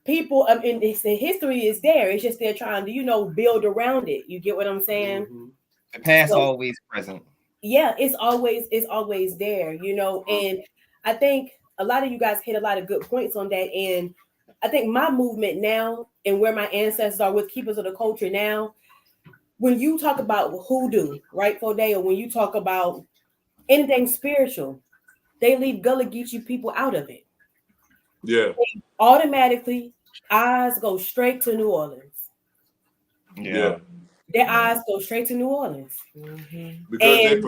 people, the history is there. It's just they're trying to build around it. You get what I'm saying? The past always present. Yeah, it's always there. And I think a lot of you guys hit a lot of good points on that. And I think my movement now and where my ancestors are with keepers of the culture now, when you talk about hoodoo, right, Fode, or when you talk about anything spiritual, they leave Gullah Geechee people out of it. Yeah. Automatically, eyes go straight to New Orleans. Yeah. Their eyes go straight to New Orleans. Because And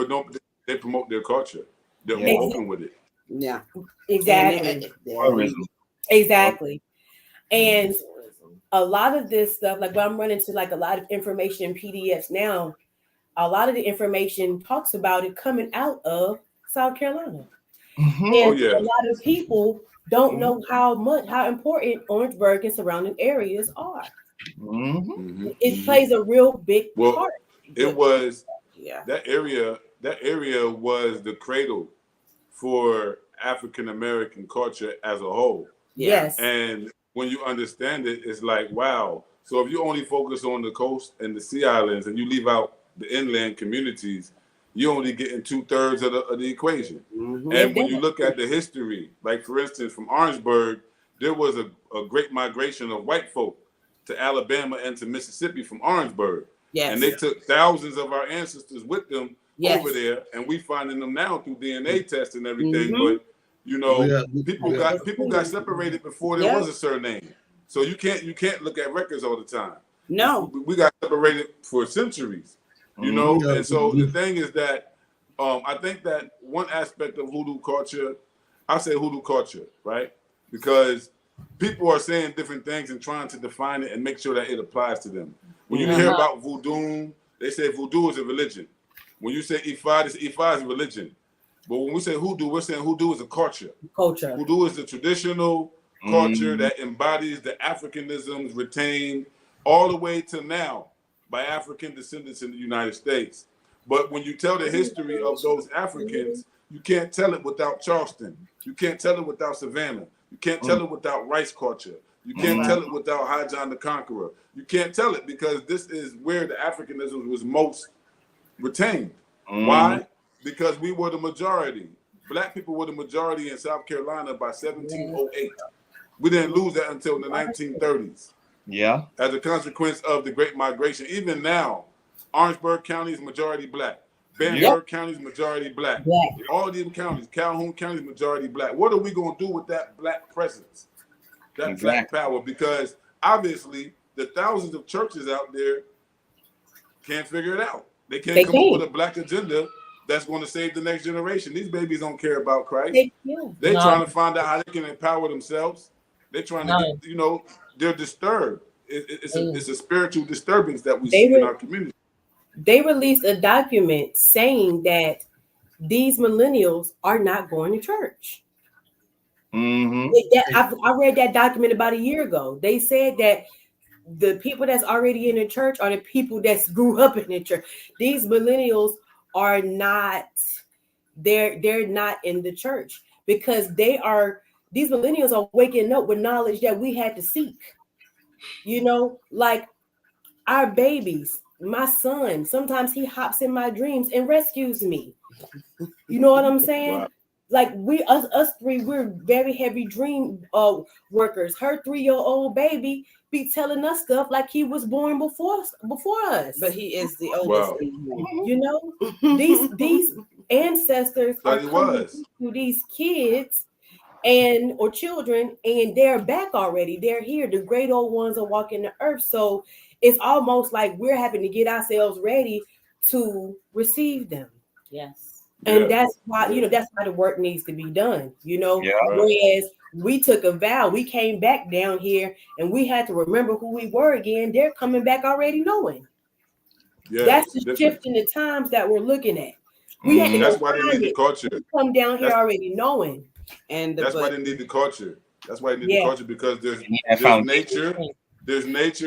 they promote their culture. They're Yeah. more open with it. Yeah. exactly. Exactly. And a lot of this stuff, like when I'm running to like a lot of information in PDFs now, a lot of the information talks about it coming out of South Carolina. And Oh, yeah. a lot of people don't know how important Orangeburg and surrounding areas are. It plays a real big part. It was Yeah. that area was the cradle for African American culture as a whole. Yes. And when you understand it, it's like, wow. So if you only focus on the coast and the sea islands and you leave out the inland communities, you're only getting 2/3 of the equation. And when you look at the history, like for instance, from Orangeburg, there was a great migration of white folk to Alabama and to Mississippi from Orangeburg. Yes. And they took thousands of our ancestors with them Yes. over there, and we finding them now through DNA tests and everything. But you know, people got separated before there was a surname. So you can't look at records all the time. No. We got separated for centuries, you know. And so the thing is that I think that one aspect of hoodoo culture, I say hoodoo culture, right? Because people are saying different things and trying to define it and make sure that it applies to them. When you hear about voodoo, they say voodoo is a religion. When you say Ifa is a religion. But when we say hoodoo, we're saying hoodoo is a culture. Hoodoo is the traditional culture that embodies the Africanisms retained all the way to now by African descendants in the United States. But when you tell the history of those Africans, you can't tell it without Charleston. You can't tell it without Savannah. You can't tell it without rice culture. You can't tell it without High John the Conqueror. You can't tell it because this is where the Africanism was most retained. Why? Because we were the majority. Black people were the majority in South Carolina by 1708. We didn't lose that until the 1930s. Yeah. As a consequence of the Great Migration. Even now, Orangeburg County is majority black. Vandenberg County is majority black. All these counties, Calhoun County is majority black. What are we going to do with that black presence? That black power? Because obviously the thousands of churches out there can't figure it out. They can't come up with a black agenda that's going to save the next generation. These babies don't care about Christ. They're trying to find out how they can empower themselves. They're trying to get, you know, they're disturbed. It's a spiritual disturbance that we see in our community. They released a document saying that these millennials are not going to church. I read that document about a year ago. They said that the people that's already in the church are the people that grew up in the church. These millennials are not, they're not in the church because these millennials are waking up with knowledge that we had to seek. You know, like our babies, my son, sometimes he hops in my dreams and rescues me. You know what I'm saying? Wow. Like us three, we're very heavy dream workers. Her 3-year-old baby be telling us stuff like he was born before us. But he is the oldest. Wow. You know, these ancestors are coming to these kids or children, and they're back already. They're here. The great old ones are walking the earth. So it's almost like we're having to get ourselves ready to receive them. Yes. And that's why, you know, that's why the work needs to be done, you know. Whereas we took a vow, we came back down here and we had to remember who we were again. They're coming back already knowing. That's the shift in the times that we're looking at. We had to that's why they need the culture. Come down here already knowing. And that's why they need the culture. That's why they need the culture, because there's nature,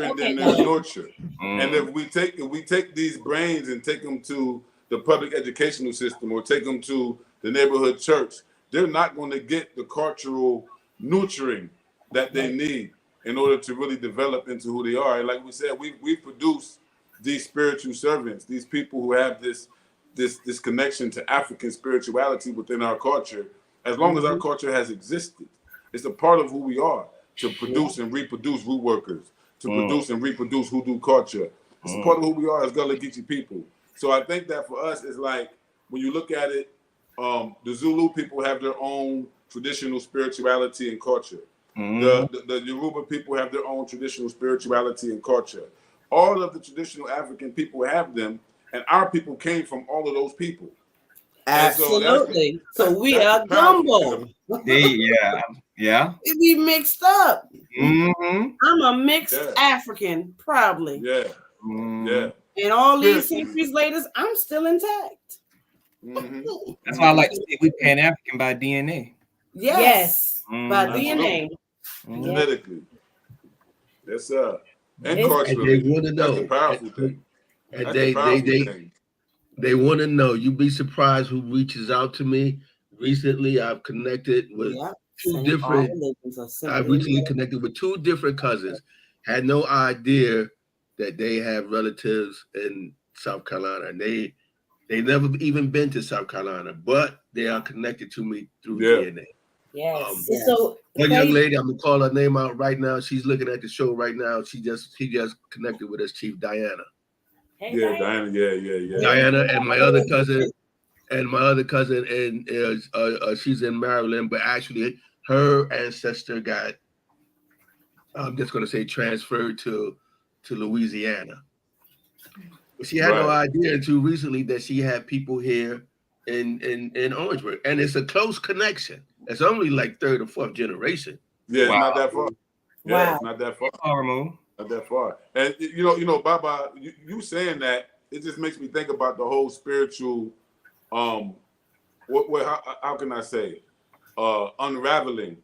and then there's nurture. And if we take these brains and take them to the public educational system or take them to the neighborhood church, they're not going to get the cultural nurturing that they need in order to really develop into who they are. And like we said, we produce these spiritual servants, these people who have this connection to African spirituality within our culture. as long as our culture has existed. It's a part of who we are to produce and reproduce root workers, to produce and reproduce hoodoo culture. It's a part of who we are as Gullah Geechee people. So I think that for us, it's like, when you look at it, the Zulu people have their own traditional spirituality and culture. The Yoruba people have their own traditional spirituality and culture. All of the traditional African people have them, and our people came from all of those people. Absolutely. So we are gumbo. Yeah. It be mixed up. Mm-hmm. I'm a mixed African, proudly. Yeah. And all these centuries later, I'm still intact. That's why I like to say we Pan-African by DNA. Yes. By DNA. Genetically. Yes, sir. And culturally. They want to know. That's the powerful thing. And they want to know. You'd be surprised who reaches out to me. Recently, I've connected with connected with two different cousins. Had no idea that they have relatives in South Carolina. And they never even been to South Carolina, but they are connected to me through DNA. Yes. So one young lady, I'm gonna call her name out right now. She's looking at the show right now. She just connected with us, Chief Diana. Hey, Diana. Yeah. Diana and my other cousin, and she's in Maryland, but actually her ancestor got, I'm just gonna say, transferred to Louisiana. But she had no idea until recently that she had people here in Orangeburg, and it's a close connection. It's only like third or fourth generation. Yeah, it's not that far. Yeah, it's not that far. Not that far. And you know, Baba, you saying that, it just makes me think about the whole spiritual, how can I say, unraveling.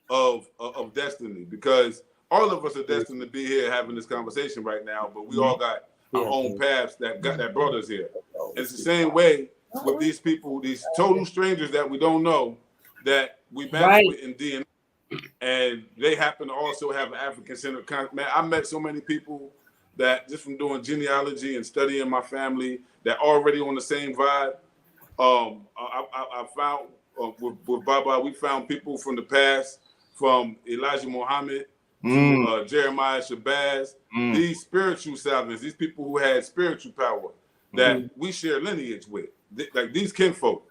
Of destiny, because all of us are destined to be here having this conversation right now, but we all got our own paths that brought us here. It's the same way with these people, these total strangers that we don't know, that we match with in DNA, and they happen to also have an African-centered concept. Man, I met so many people that just from doing genealogy and studying my family that already on the same vibe. I found with Baba, we found people from the past, from Elijah Muhammad to Jeremiah Shabazz, these spiritual salvins, these people who had spiritual power that we share lineage with, like these kinfolk.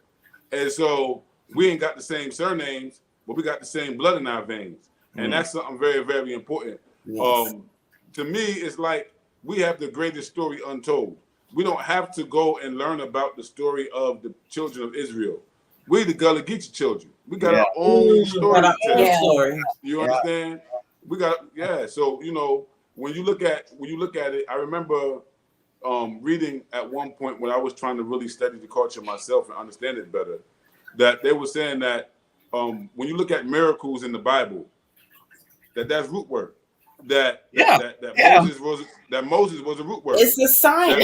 And so we ain't got the same surnames, but we got the same blood in our veins. And that's something very, very important. Yes. To me, it's like we have the greatest story untold. We don't have to go and learn about the story of the children of Israel. We the Gullah Geechee children. We got our own story. You understand? We got So when you look at it, I remember reading at one point when I was trying to really study the culture myself and understand it better, that they were saying that when you look at miracles in the Bible, that's root work. Moses was a root worker. It's a science.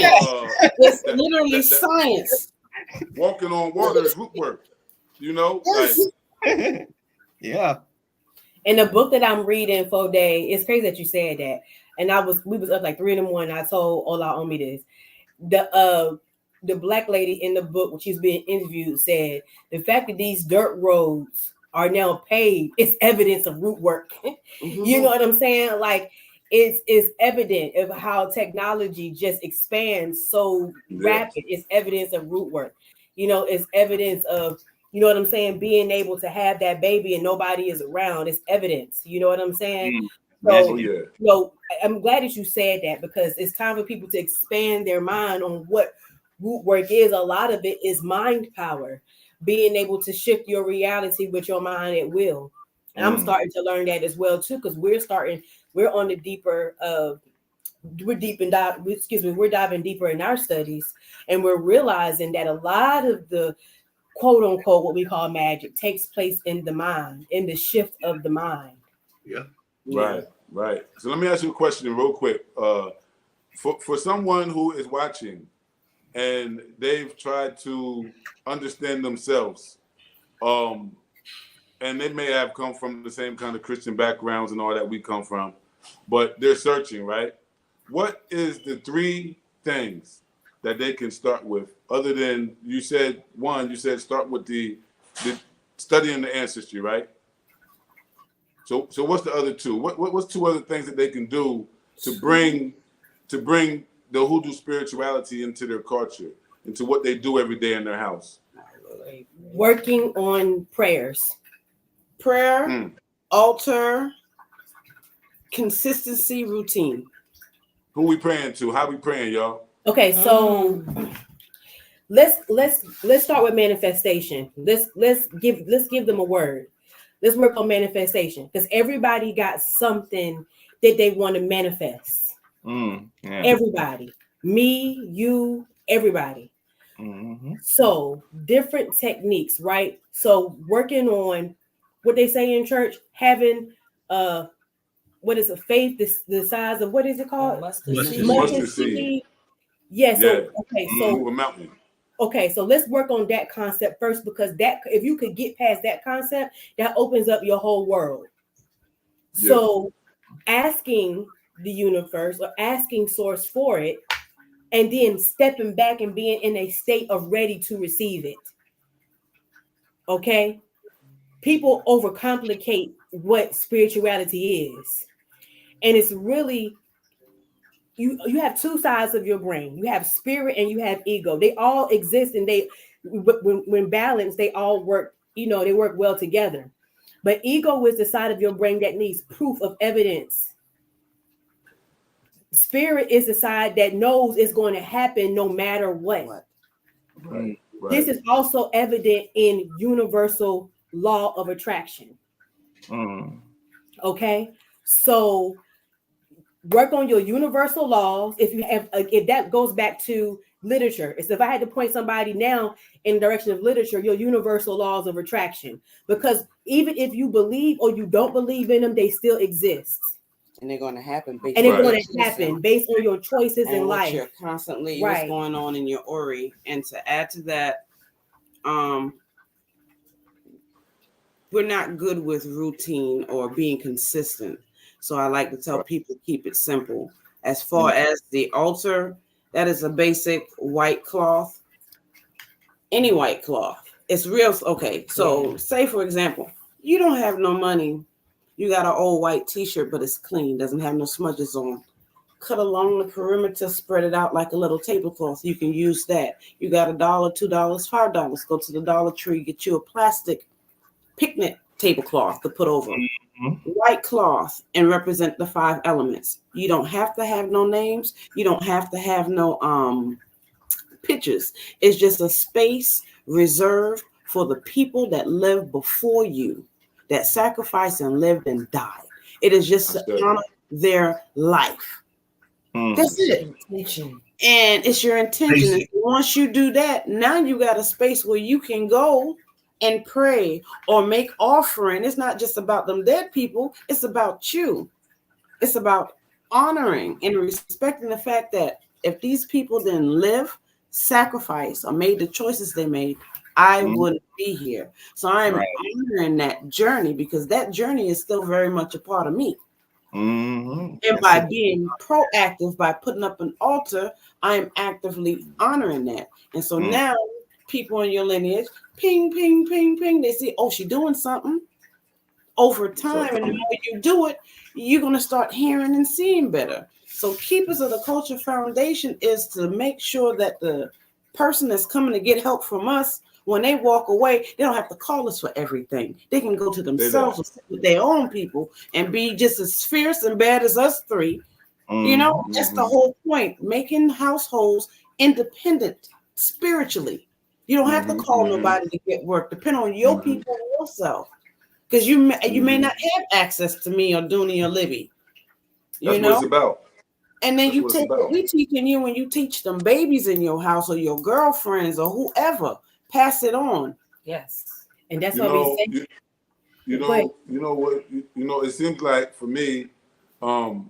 It's literally science. Walking on water is root work. Yeah. In the book that I'm reading, Foday, it's crazy that you said that. And we was up like 3 a.m. I told Ola Omi this. The black lady in the book, when she's being interviewed, said the fact that these dirt roads are now paved is evidence of root work. You know what I'm saying? Like it's evident of how technology just expands so rapid. It's evidence of root work. It's evidence of, you know what I'm saying, being able to have that baby and nobody is around. It's evidence. You know what I'm saying? So, I'm glad that you said that, because it's time for people to expand their mind on what root work is. A lot of it is mind power, being able to shift your reality with your mind at will. And I'm starting to learn that as well too, because we're on the deeper we're diving deeper in our studies, and we're realizing that a lot of the quote unquote what we call magic takes place in the mind, in the shift of the mind. Right. So let me ask you a question real quick. For someone who is watching and they've tried to understand themselves, and they may have come from the same kind of Christian backgrounds and all that we come from, but they're searching, right? What is the 3 things that they can start with, other than you said start with the studying the ancestry, right? So what's the other two? What's two other things that they can do to bring the Hoodoo spirituality into their culture, into what they do every day in their house? Working on prayers. Prayer, altar, consistency, routine. Who we praying to? How we praying, y'all? Okay, so let's start with manifestation. Let's give them a word. Let's work on manifestation because everybody got something that they want to manifest. Everybody, me, you, everybody. So different techniques, right? So working on what they say in church, having what is a faith the size of what is it called? Mustard seed. Yeah. So okay, so move a mountain. Okay, so let's work on that concept first because that if you could get past that concept, that opens up your whole world. Yeah. So asking the universe or asking source for it, and then stepping back and being in a state of ready to receive it. Okay? People overcomplicate what spirituality is. And it's really you have two sides of your brain. You have spirit and you have ego. They all exist and they when balanced, they all work, they work well together. But ego is the side of your brain that needs proof of evidence. Spirit is the side that knows it's going to happen no matter what. Right. This is also evident in universal law of attraction. Okay, so work on your universal laws. If that goes back to literature, it's if I had to point somebody now in the direction of literature, your universal laws of attraction, because even if you believe or you don't believe in them, they still exist. And they're going to happen based on your choices in life. You're constantly what's going on in your Ori. And to add to that, we're not good with routine or being consistent. So I like to tell people keep it simple. As far as the altar, that is a basic white cloth. Any white cloth. It's real. Okay. So say, for example, you don't have no money. You got an old white t-shirt, but it's clean, doesn't have no smudges on. Cut along the perimeter, spread it out like a little tablecloth. You can use that. You got $1, $2, $5. Go to the Dollar Tree, get you a plastic picnic tablecloth to put over. White cloth and represent the 5 elements. You don't have to have no names. You don't have to have no pictures. It's just a space reserved for the people that lived before you, that sacrificed and lived and died. It is just to honor their life. That's it. And it's your intention. And once you do that, now you got a space where you can go and pray or make offering. It's not just about them dead people. It's about you. It's about honoring and respecting the fact that if these people didn't live, sacrifice, or made the choices they made, I wouldn't be here. So I'm honoring that journey because that journey is still very much a part of me. And by being proactive, by putting up an altar, I am actively honoring that. And so now people in your lineage, ping, ping, ping, ping, they see, oh, she's doing something. Over time, and the more you do it, you're going to start hearing and seeing better. So Keepers of the Culture Foundation is to make sure that the person that's coming to get help from us, when they walk away, they don't have to call us for everything. They can go to themselves with their own people and be just as fierce and bad as us three. That's the whole point. Making households independent spiritually. You don't have to call nobody to get work. Depend on your people and yourself. Because you may not have access to me or Dooney or Libby. That's what it's about. And then you take what we teaching you when you teach them babies in your house or your girlfriends or whoever. Pass it on. Yes. And that's what we say. It seems like for me, the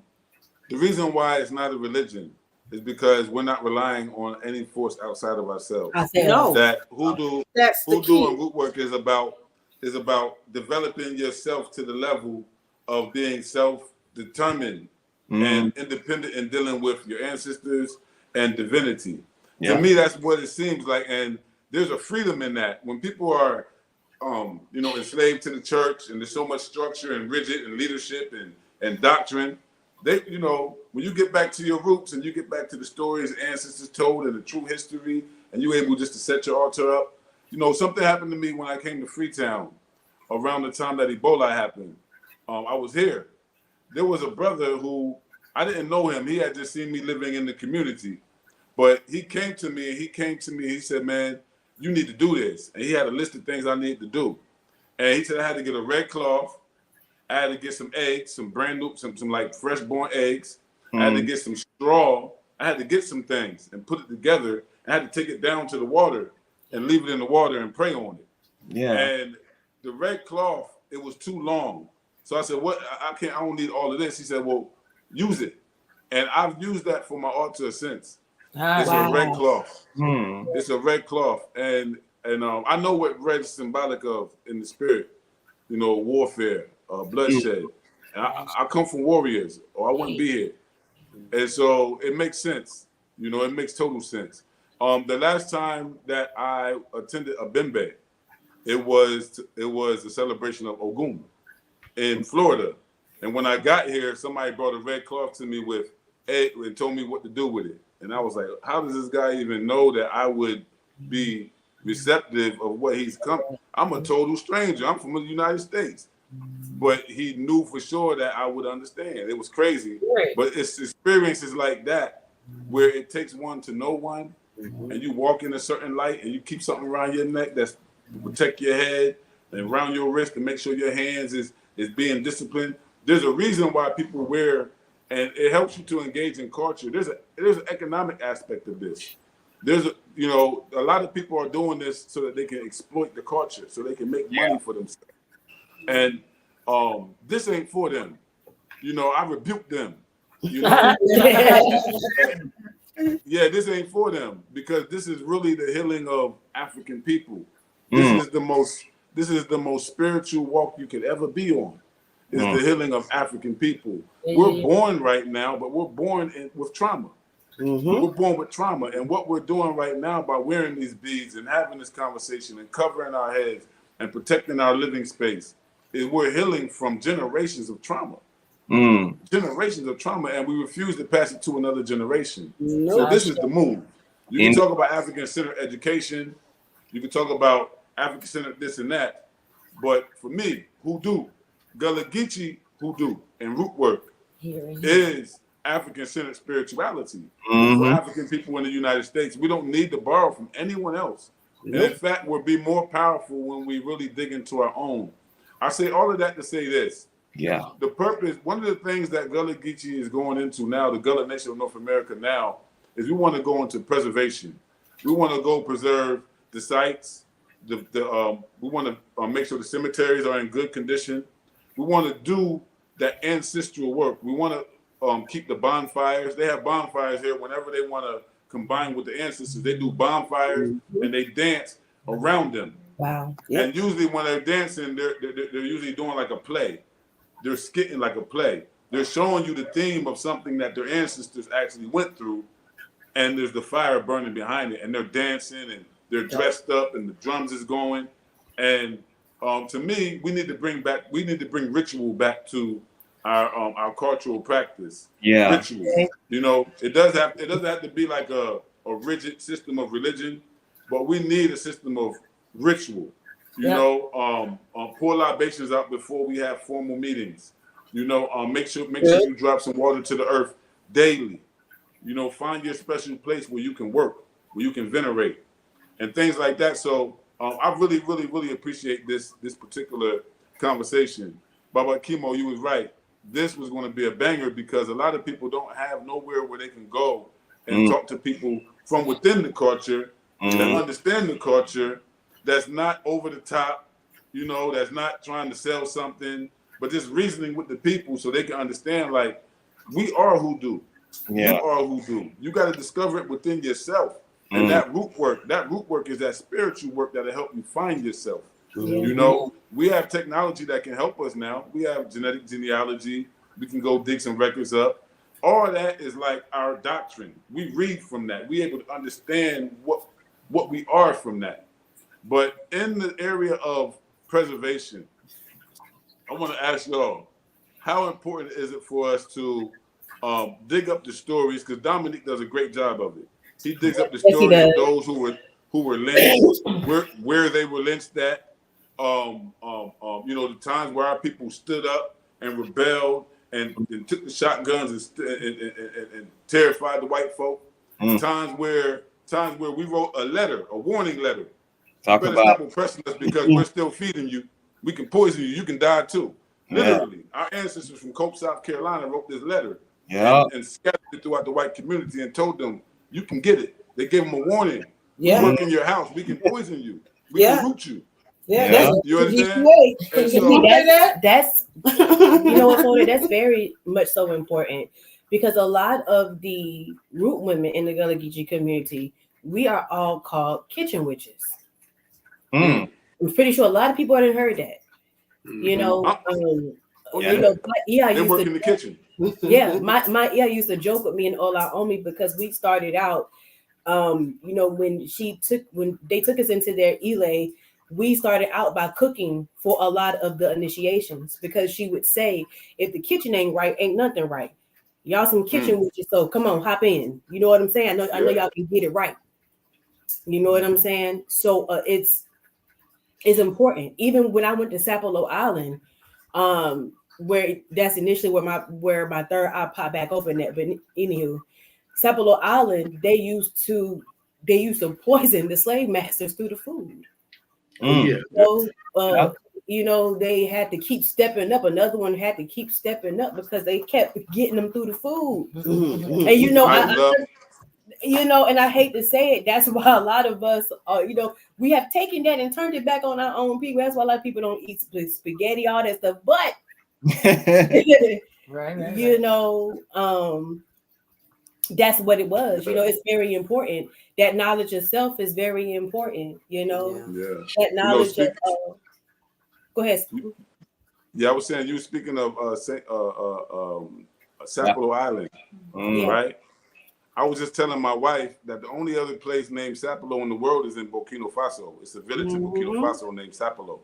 reason why it's not a religion is because we're not relying on any force outside of ourselves. I say no. That hoodoo and root work is about developing yourself to the level of being self-determined and independent in dealing with your ancestors and divinity. To me, that's what it seems like. And there's a freedom in that. When people are enslaved to the church, and there's so much structure and rigid and leadership and doctrine. They, when you get back to your roots and you get back to the stories ancestors told and the true history, and you're able just to set your altar up. Something happened to me when I came to Freetown around the time that Ebola happened. I was here. There was a brother who, I didn't know him. He had just seen me living in the community. But he came to me, he said, man, you need to do this. And he had a list of things I needed to do. And he said I had to get a red cloth. I had to get some eggs, some brand new, some like fresh born eggs. I had to get some straw. I had to get some things and put it together. I had to take it down to the water and leave it in the water and pray on it. Yeah. And the red cloth, it was too long. So I said, what? I don't need all of this. He said, well, use it. And I've used that for my altar since. It's a red cloth. It's a red cloth. And I know what red is symbolic of in the spirit, warfare, bloodshed. And I come from warriors, or I wouldn't be here. And so it makes sense. It makes total sense. The last time that I attended a Bembe, it was a celebration of Ogun in Florida. And when I got here, somebody brought a red cloth to me with egg and told me what to do with it. And I was like, how does this guy even know that I would be receptive of what he's come? I'm a total stranger. I'm from the United States. But he knew for sure that I would understand. It was crazy. Right. But it's experiences like that where it takes one to know one, and you walk in a certain light and you keep something around your neck that's to protect your head and around your wrist to make sure your hands is being disciplined. There's a reason why people wear, and it helps you to engage in culture. There's an economic aspect of this. There's a lot of people are doing this so that they can exploit the culture, so they can make money for themselves. And this ain't for them. I rebuke them. Yeah, this ain't for them, because this is really the healing of African people. This is the most spiritual walk you could ever be on. Is the healing of African people. We're born right now, but we're born with trauma. We're born with trauma, and what we're doing right now by wearing these beads and having this conversation and covering our heads and protecting our living space is we're healing from generations of trauma. Generations of trauma, and we refuse to pass it to another generation. So this is the move. You can talk about African-centered education. You can talk about African-centered this and that. But for me, Hoodoo, Gullah Geechee Hoodoo and root work is African-centered spirituality for African people in the United States. We don't need to borrow from anyone else. And in fact, we'll be more powerful when we really dig into our own. I say all of that to say this. Yeah. The purpose, one of the things that Gullah Geechee is going into now, the Gullah Nation of North America now, is we want to go into preservation. We want to go preserve the sites. We want to make sure the cemeteries are in good condition. We want to do that ancestral work. We want to keep the bonfires. They have bonfires here whenever they want to combine with the ancestors. They do bonfires and they dance around them. Wow. Yep. And usually when they're dancing, they're usually doing like a play. They're skitting like a play. They're showing you the theme of something that their ancestors actually went through, and there's the fire burning behind it, and they're dancing and they're dressed up, and the drums is going. And to me, we need to bring ritual back to our cultural practice. Yeah, ritual. It doesn't have to be like a rigid system of religion, but we need a system of ritual. Pour libations out before we have formal meetings. Make sure you drop some water to the earth daily. Find your special place where you can work, where you can venerate, and things like that. So I really, really, really appreciate this particular conversation. Baba Kimo, you was right. This was going to be a banger because a lot of people don't have nowhere where they can go and talk to people from within the culture that understand the culture. That's not over the top, that's not trying to sell something, but just reasoning with the people so they can understand, like, we are Hoodoo. Yeah. You are Hoodoo. You got to discover it within yourself. And that root work is that spiritual work that'll help you find yourself. We have technology that can help us now. We have genetic genealogy. We can go dig some records up. All that is like our doctrine. We read from that. We're able to understand what we are from that. But in the area of preservation, I want to ask y'all, how important is it for us to dig up the stories? Because Dominique does a great job of it. He digs up the stories of those who were lynched, where they were lynched at. You know, the times where our people stood up and rebelled and took the shotguns and terrified the white folk. Times where we wrote a letter, a warning letter. You better stop oppressing us because we're still feeding you. We can poison you. You can die too. Literally, our ancestors from Cope, South Carolina wrote this letter and scattered it throughout the white community and told them, you can get it. They gave them a warning. Yeah. Work in your house. We can poison you. We can root you. Yeah, that's you understand? That's you know what, that's very much so important because a lot of the root women in the Gullah Geechee community, we are all called kitchen witches. I'm pretty sure a lot of people hadn't heard that. You know, you know, they work in the kitchen. Yeah, my used to joke with me and Ola Omi because we started out, you know, when they took us into their Ile, we started out by cooking for a lot of the initiations because she would say, if the kitchen ain't right, ain't nothing right. Y'all some kitchen witches, so come on, hop in. You know what I'm saying? I know y'all can get it right. You know what I'm saying? So it's important. Even when I went to Sapelo Island, where that's initially where my third eye popped back open at. But anywho, Sapelo Island, they used to poison the slave masters through the food. So, you know, they had to keep stepping up. Another one had to keep stepping up because they kept getting them through the food. And you know, you know, and I hate to say it, that's why a lot of us, you know, we have taken that and turned it back on our own people. That's why a lot of people don't eat spaghetti, all that stuff. But right. You know, that's what it was. You know, it's very important. That knowledge itself is very important. You know, that knowledge. Go ahead. Yeah, I was saying you were speaking of Sapelo Island, right? I was just telling my wife that the only other place named Sapelo in the world is in Burkina Faso. It's a village in Burkina Faso named Sapelo.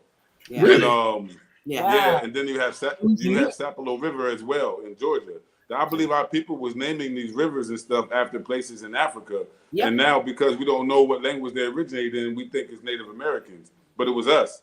And then you have Sapelo River as well in Georgia. I believe our people was naming these rivers and stuff after places in Africa. And now because we don't know what language they originated in, we think it's Native Americans, but it was us.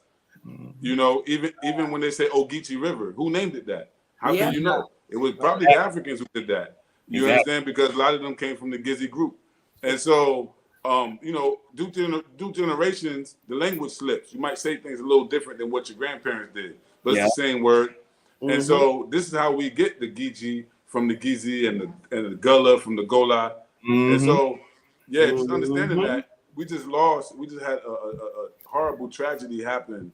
You know, even when they say Geechee River, who named it that? How can you know? It was probably the Africans who did that. You understand? Because a lot of them came from the Gizzy group. And so, you know, due to generations, the language slips. You might say things a little different than what your grandparents did, but it's the same word. And so this is how we get the Geechee from the Gizzy and the Gullah from the Gola. And so, just understanding that, we just had a horrible tragedy happen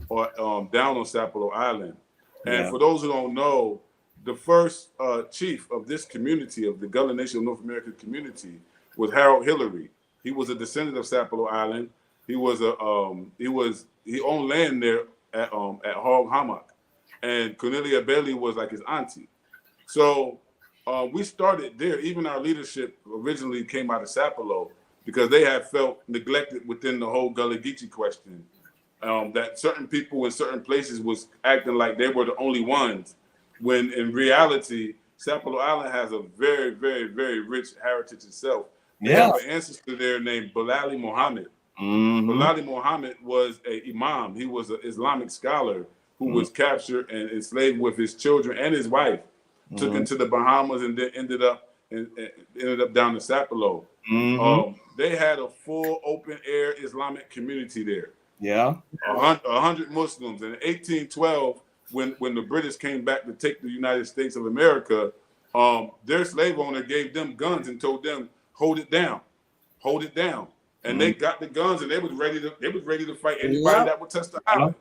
down on Sapelo Island. And for those who don't know, the first chief of this community, of the Gullah Nation of North American community, was Harold Hillary. He was a descendant of Sapelo Island. He owned land there at Hog Hammock, and Cornelia Bailey was like his auntie. So we started there. Even our leadership originally came out of Sapelo because they had felt neglected within the whole Gullah Geechee question. That certain people in certain places was acting like they were the only ones, when in reality, Sapelo Island has a very, very, very rich heritage itself. They have an ancestor there named Bilali Muhammad. Bilali Muhammad was an imam. He was an Islamic scholar who was captured and enslaved with his children and his wife, took into the Bahamas, and then ended up down in Sapelo. They had a full open air Islamic community there. 100 Muslims. And in 1812, when the British came back to take the United States of America, their slave owner gave them guns and told them, hold it down. And they got the guns and they was ready to fight anybody that would touch the island.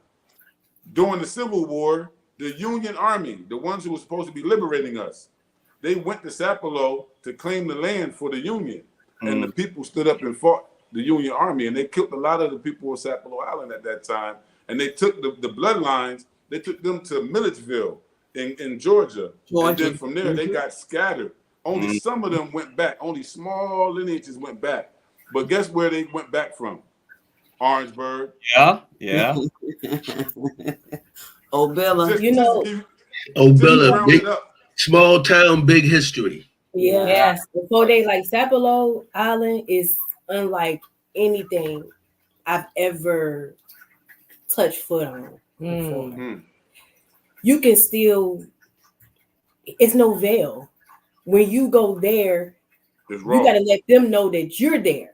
During the Civil War, the Union Army, the ones who were supposed to be liberating us, they went to Sapelo to claim the land for the Union. And the people stood up and fought the Union Army, and they killed a lot of the people of Sapelo Island at that time. And they took the bloodlines, they took them to Milledgeville in Georgia. And then from there, they got scattered. Only some of them went back. Only small lineages went back. But guess where they went back from? Orangeburg. Yeah. Oh, Bella. Just You Bella, round big, it up. small town, big history. Yeah. Yes. Before they like Sapelo Island is unlike anything I've ever touched foot on before. You can still, it's no veil. When you go there, you got to let them know that you're there.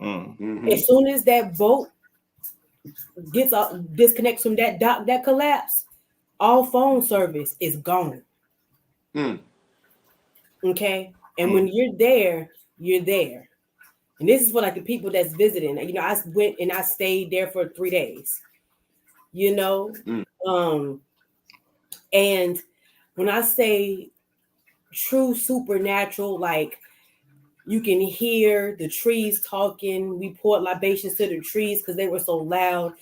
As soon as that boat gets disconnects from that dock that collapsed, all phone service is gone. Okay, and when you're there, you're there. And this is for like the people that's visiting. You know, I went and I stayed there for 3 days. You know, and when I say true supernatural, like you can hear the trees talking. We poured libations to the trees because they were so loud.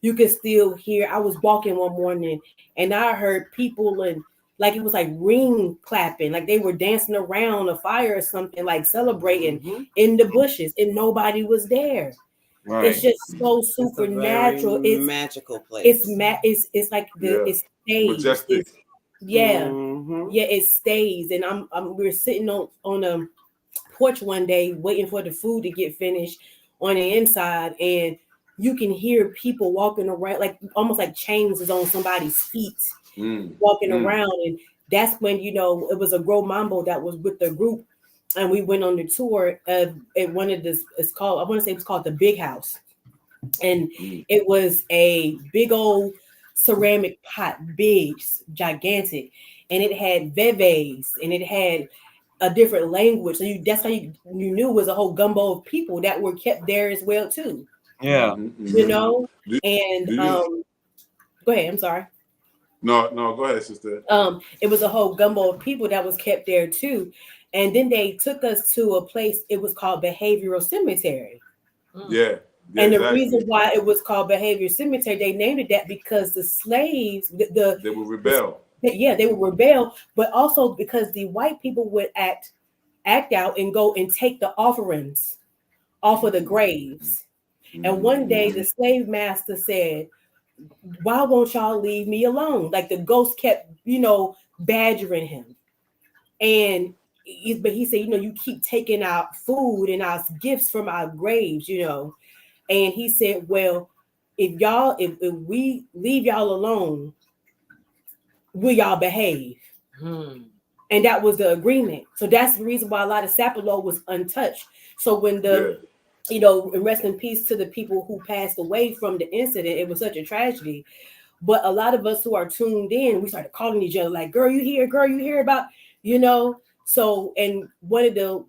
You can still hear. I was walking one morning and I heard people and like it was like ring clapping, like they were dancing around a fire or something, like celebrating in the bushes, and nobody was there. Right. It's just so supernatural. It's magical place. It's like it stays. Majestic. Yeah, it stays. And we're sitting on a porch one day waiting for the food to get finished on the inside, and you can hear people walking around like almost like chains is on somebody's feet walking around. And that's when, you know, it was a Grow Mambo that was with the group, and we went on the tour at one of this, it's called, I want to say it was called the Big House, and it was a big old ceramic pot, big, gigantic, and it had veves and it had a different language. So that's how you knew it was a whole gumbo of people that were kept there as well too. Yeah. You know, and go ahead. I'm sorry. No, go ahead, sister. It was a whole gumbo of people that was kept there too. And then they took us to a place, it was called Behavioral Cemetery. Yeah. And the reason why it was called Behavioral Cemetery, they named it that because the slaves, they would rebel. They would rebel, but also because the white people would act out and go and take the offerings off of the graves. And one day the slave master said, "Why won't y'all leave me alone?" Like the ghost kept, you know, badgering him. But he said, "You know, you keep taking our food and our gifts from our graves, you know." And he said, "Well, if we leave y'all alone, will y'all behave?" And that was the agreement. So that's the reason why a lot of Sapelo was untouched. So when you know, and rest in peace to the people who passed away from the incident, it was such a tragedy. But a lot of us who are tuned in, we started calling each other like, "Girl, you hear about," you know. So, and one of the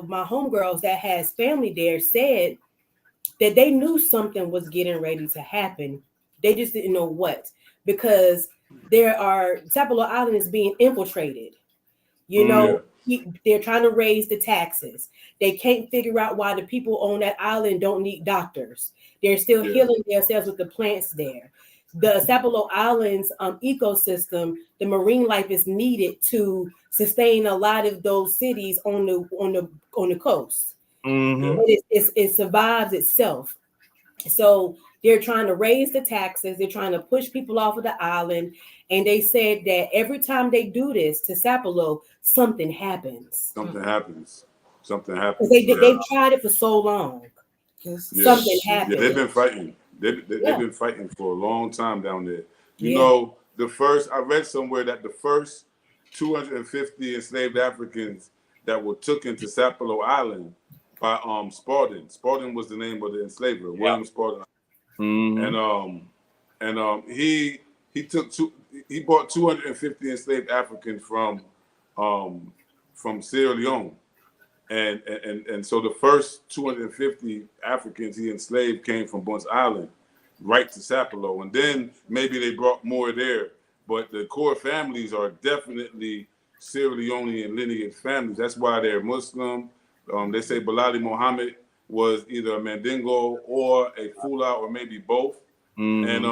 my homegirls that has family there said that they knew something was getting ready to happen. They just didn't know what, because Sapelo Island is being infiltrated. You know, they're trying to raise the taxes. They can't figure out why the people on that island don't need doctors. They're still healing themselves with the plants there. The Sapelo Island's ecosystem, the marine life is needed to sustain a lot of those cities on the coast. It survives itself. So they're trying to raise the taxes. They're trying to push people off of the island. And they said that every time they do this to Sapelo, something happens. Something happens. They've tried it for so long. Something happens. Yeah, they've been fighting. They've been fighting for a long time down there. You know, I read somewhere that the first 250 enslaved Africans that were taken to Sapelo Island by Spalding. Spalding was the name of the enslaver, William Spalding. And he brought 250 enslaved Africans from Sierra Leone. And so the first 250 Africans he enslaved came from Buns Island right to Sapelo. And then maybe they brought more there. But the core families are definitely Sierra Leonean lineage families. That's why they're Muslim. They say Bilali Muhammad was either a Mandingo or a Fula or maybe both. And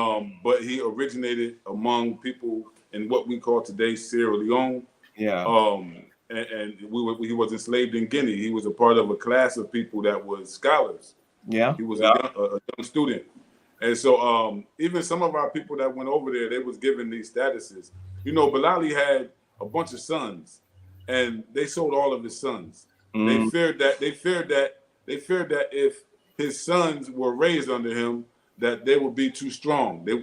but he originated among people in what we call today Sierra Leone. And he was enslaved in Guinea. He was a part of a class of people that was scholars Yeah. He was a young student. And so even some of our people that went over there, they was given these statuses. You know, Bilali had a bunch of sons, and they sold all of his sons. They feared that if his sons were raised under him, that they would be too strong. They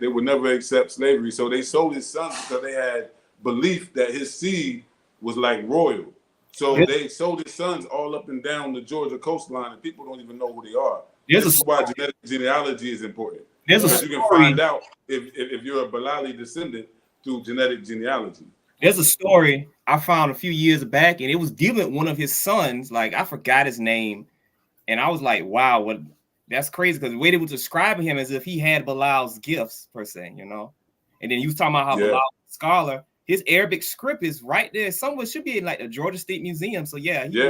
would never accept slavery. So they sold his sons because they had belief that his seed was like royal. So they sold his sons all up and down the Georgia coastline, and people don't even know who they are. This is why genealogy is important. Because you can find out if you're a Bilali descendant through genetic genealogy. There's a story I found a few years back, and it was dealing with one of his sons. Like, I forgot his name, and I was like, wow, what? That's crazy, because the way they were describing him as if he had Bilal's gifts, per se, you know. And then you was talking about how Bilal was a scholar. His Arabic script is right there. Somewhere should be in like the Georgia State Museum. So yeah. He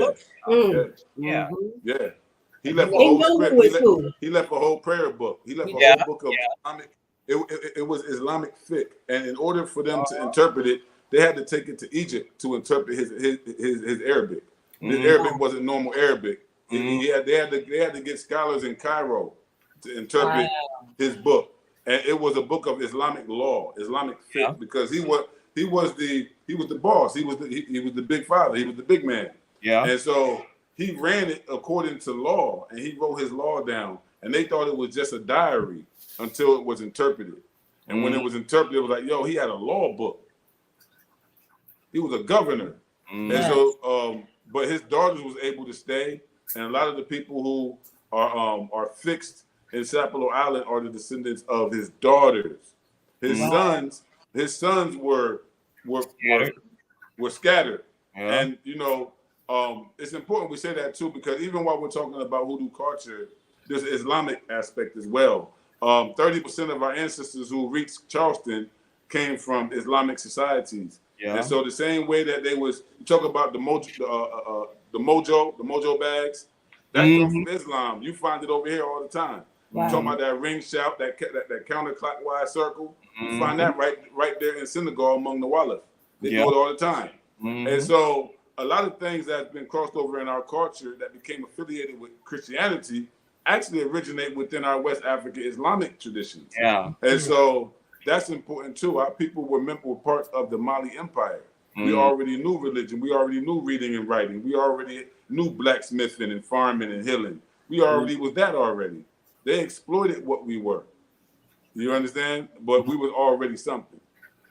left a whole script. He left a whole prayer book. He left a whole book of Islamic. It was Islamic fiqh, and in order for them to interpret it, they had to take it to Egypt to interpret his Arabic. His Arabic wasn't normal Arabic. They had to get scholars in Cairo to interpret his book, and it was a book of Islamic law, Islamic fiqh, because he was the boss. He was the big father. He was the big man. Yeah. And so he ran it according to law, and he wrote his law down. And they thought it was just a diary until it was interpreted. And when it was interpreted, it was like, yo, he had a law book. He was a governor. And so, but his daughters was able to stay. And a lot of the people who are fixed in Sapelo Island are the descendants of his daughters. His sons were scattered. Yeah. And you know, it's important we say that too, because even while we're talking about Hoodoo culture, there's an Islamic aspect as well. 30% of our ancestors who reached Charleston came from Islamic societies. Yeah. And so the same way that you talk about the mojo bags, that comes from Islam. You find it over here all the time. Wow. You talking about that ring shout, that counterclockwise circle. You find that right there in Senegal among the Wallaf. They do it all the time. And so a lot of things that's been crossed over in our culture that became affiliated with Christianity actually originate within our West African Islamic traditions. Yeah. And so that's important too. Our people were parts of the Mali Empire. We already knew religion. We already knew reading and writing. We already knew blacksmithing and farming and healing. We already was that already. They exploited what we were. You understand? But we was already something.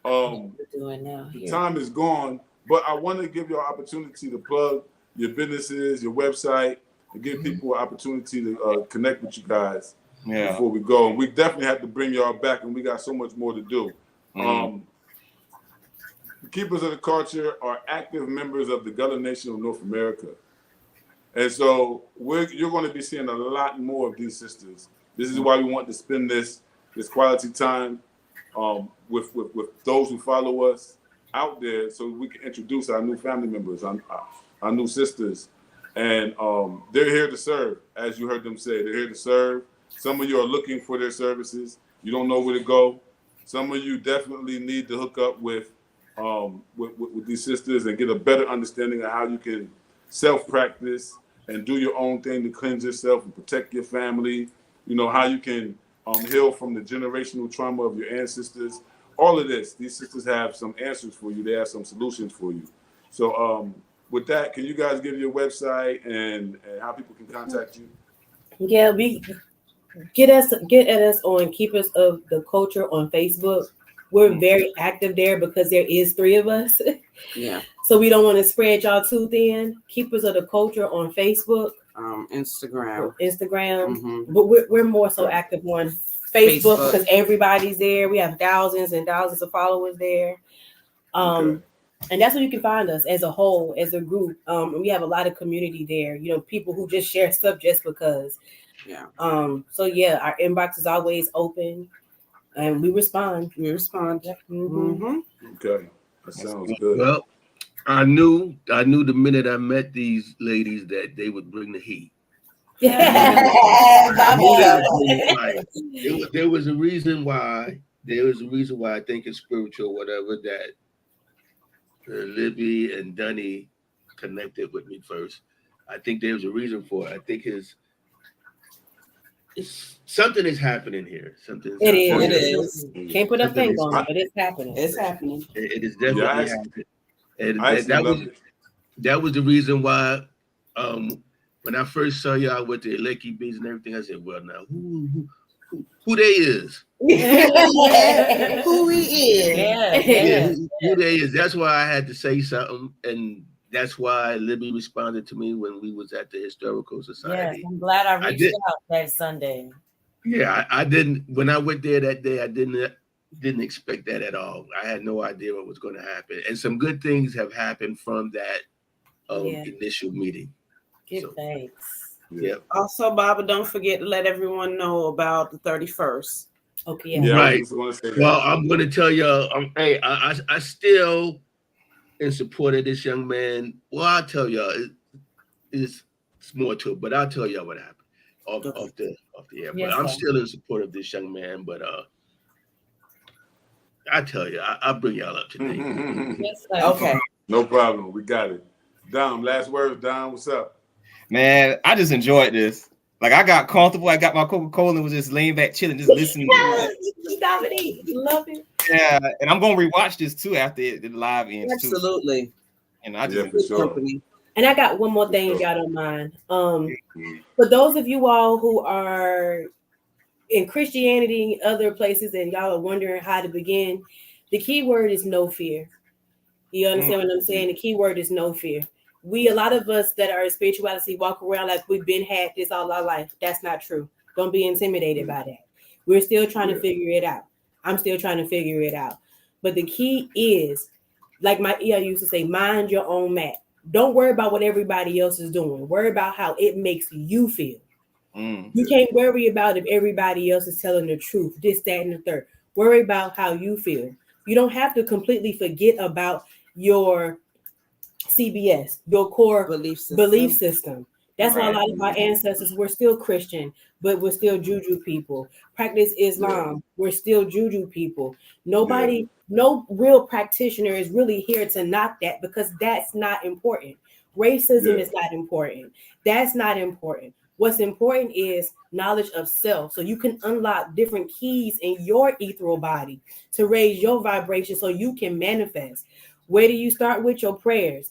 The time is gone, but I want to give you an opportunity to plug your businesses, your website, and give people an opportunity to connect with you guys before we go. And we definitely have to bring y'all back, and we got so much more to do. The Keepers of the Culture are active members of the Gullah Nation of North America. And so you're going to be seeing a lot more of these sisters. This is why we want to spend this quality time with those who follow us out there, so we can introduce our new family members, our new sisters. And they're here to serve, as you heard them say. They're here to serve. Some of you are looking for their services. You don't know where to go. Some of you definitely need to hook up with these sisters and get a better understanding of how you can self-practice and do your own thing to cleanse yourself and protect your family. You know, how you can heal from the generational trauma of your ancestors. All of this, these sisters have some answers for you. They have some solutions for you. So with that, can you guys give your website and how people can contact you? Yeah, we get at us on Keepers of the Culture on Facebook. We're very active there because there is 3 of us. Yeah. So we don't want to spread y'all too thin. Keepers of the Culture on Facebook. Instagram. But we're more so active on Facebook because everybody's there. We have thousands and thousands of followers there. And that's where you can find us as a whole, as a group. We have a lot of community there. You know, people who just share stuff just because. Yeah. So yeah, our inbox is always open. And we respond. Okay, that sounds good. Well, I knew the minute I met these ladies that they would bring the heat. There was a reason why. I think it's spiritual, whatever, that Libby and Dunny connected with me first. I think there's a reason for it. I think something is happening here. Something. It is. Can't put a Something finger is- on it, but it's happening. It's happening. It is definitely Yeah, happening. And I actually love it. that was the reason why when I first saw y'all with the Lekki beats and everything, I said, well, now who they is? Who he is. Yeah. Who they is. That's why I had to say something, and that's why Libby responded to me when we was at the Historical Yes, Society. I'm glad I reached did. out that Sunday. Yeah, I didn't. When I went there that day, I didn't expect that at all. I had no idea what was going to happen, and some good things have happened from that initial meeting. Give thanks. Yeah. Also, Baba, don't forget to let everyone know about the 31st. Okay, Yeah, Right. I was just gonna say that. Well, I'm going to tell y'all. Hey, I still in support of this young man. Well, I'll tell y'all. It's more to it, but I'll tell y'all what happened off the air. Yes, But I'm sir. still in support of this young man. But I tell you, I'll bring y'all up to date. Yes, sir. Okay. No problem. We got it. Dom, last words. Dom, what's up? Man, I just enjoyed this. Like I got comfortable. I got my Coca-Cola and was just laying back, chilling, just listening. Dominique, love it. Yeah, and I'm gonna rewatch this too after the live ends too. Absolutely. And I Yeah, just for sure. Company. And I got one more thing, if y'all don't mind. For those of you all who are in Christianity, other places, and y'all are wondering how to begin, the key word is no fear. You understand what I'm saying? The key word is no fear. A lot of us that are in spirituality walk around like we've been had this all our life. That's not true. Don't be intimidated by that. We're still trying to figure it out. I'm still trying to figure it out. But the key is, like my EA used to say, mind your own map. Don't worry about what everybody else is doing. Worry about how it makes you feel. You can't worry about if everybody else is telling the truth, this, that, and the third. Worry about how you feel. You don't have to completely forget about your CBS, your core belief system. That's why a lot of our ancestors were still Christian, but we're still Juju people. Practice Islam, we're still Juju people. Nobody, no real practitioner is really here to knock that because that's not important. Racism is not important. That's not important. What's important is knowledge of self. So you can unlock different keys in your ethereal body to raise your vibration so you can manifest. Where do you start with your prayers?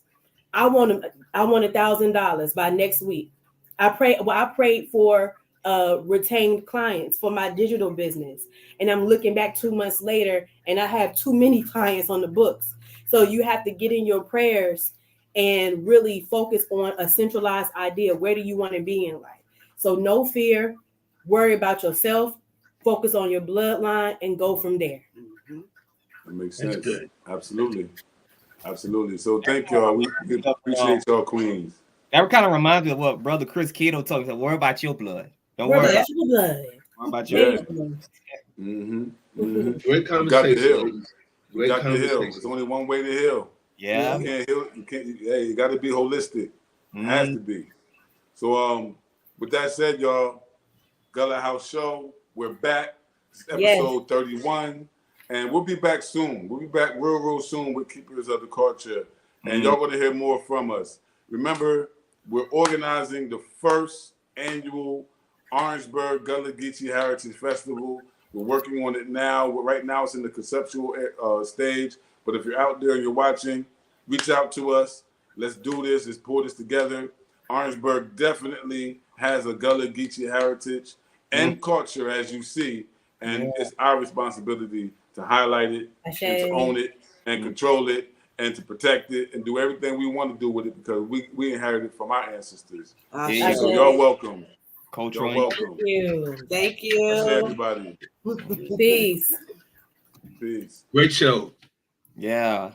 I want $1,000 by next week. I prayed for retained clients for my digital business. And I'm looking back 2 months later and I have too many clients on the books. So you have to get in your prayers and really focus on a centralized idea. Where do you want to be in life? So no fear, worry about yourself, focus on your bloodline and go from there. That makes sense. That's good. Absolutely. Absolutely. So thank y'all. We appreciate y'all, Queens. That kind of reminds me of what Brother Chris Cato told me. Worry about your blood. Don't worry about your blood. Worry about your blood. Great You got the hill. conversation. You got the hill. There's only one way to heal. Yeah. You can't heal. You can't. Hey, you got to be holistic. It has to be. So, with that said, y'all, Gullah House Show. We're back. It's episode 31. And we'll be back soon. We'll be back real soon with Keepers of the Culture. And y'all going to hear more from us. Remember, we're organizing the first annual Orangeburg Gullah Geechee Heritage Festival. We're working on it now. Right now, it's in the conceptual stage. But if you're out there and you're watching, reach out to us. Let's do this. Let's pull this together. Orangeburg definitely has a Gullah Geechee heritage and culture, as you see. And it's our responsibility to highlight it, and to own it, and control it, and to protect it, and do everything we want to do with it because we inherited it from our ancestors. So y'all welcome. Cultural. Y'all welcome. Thank you. That's everybody. Peace. Peace. Great show. Yeah.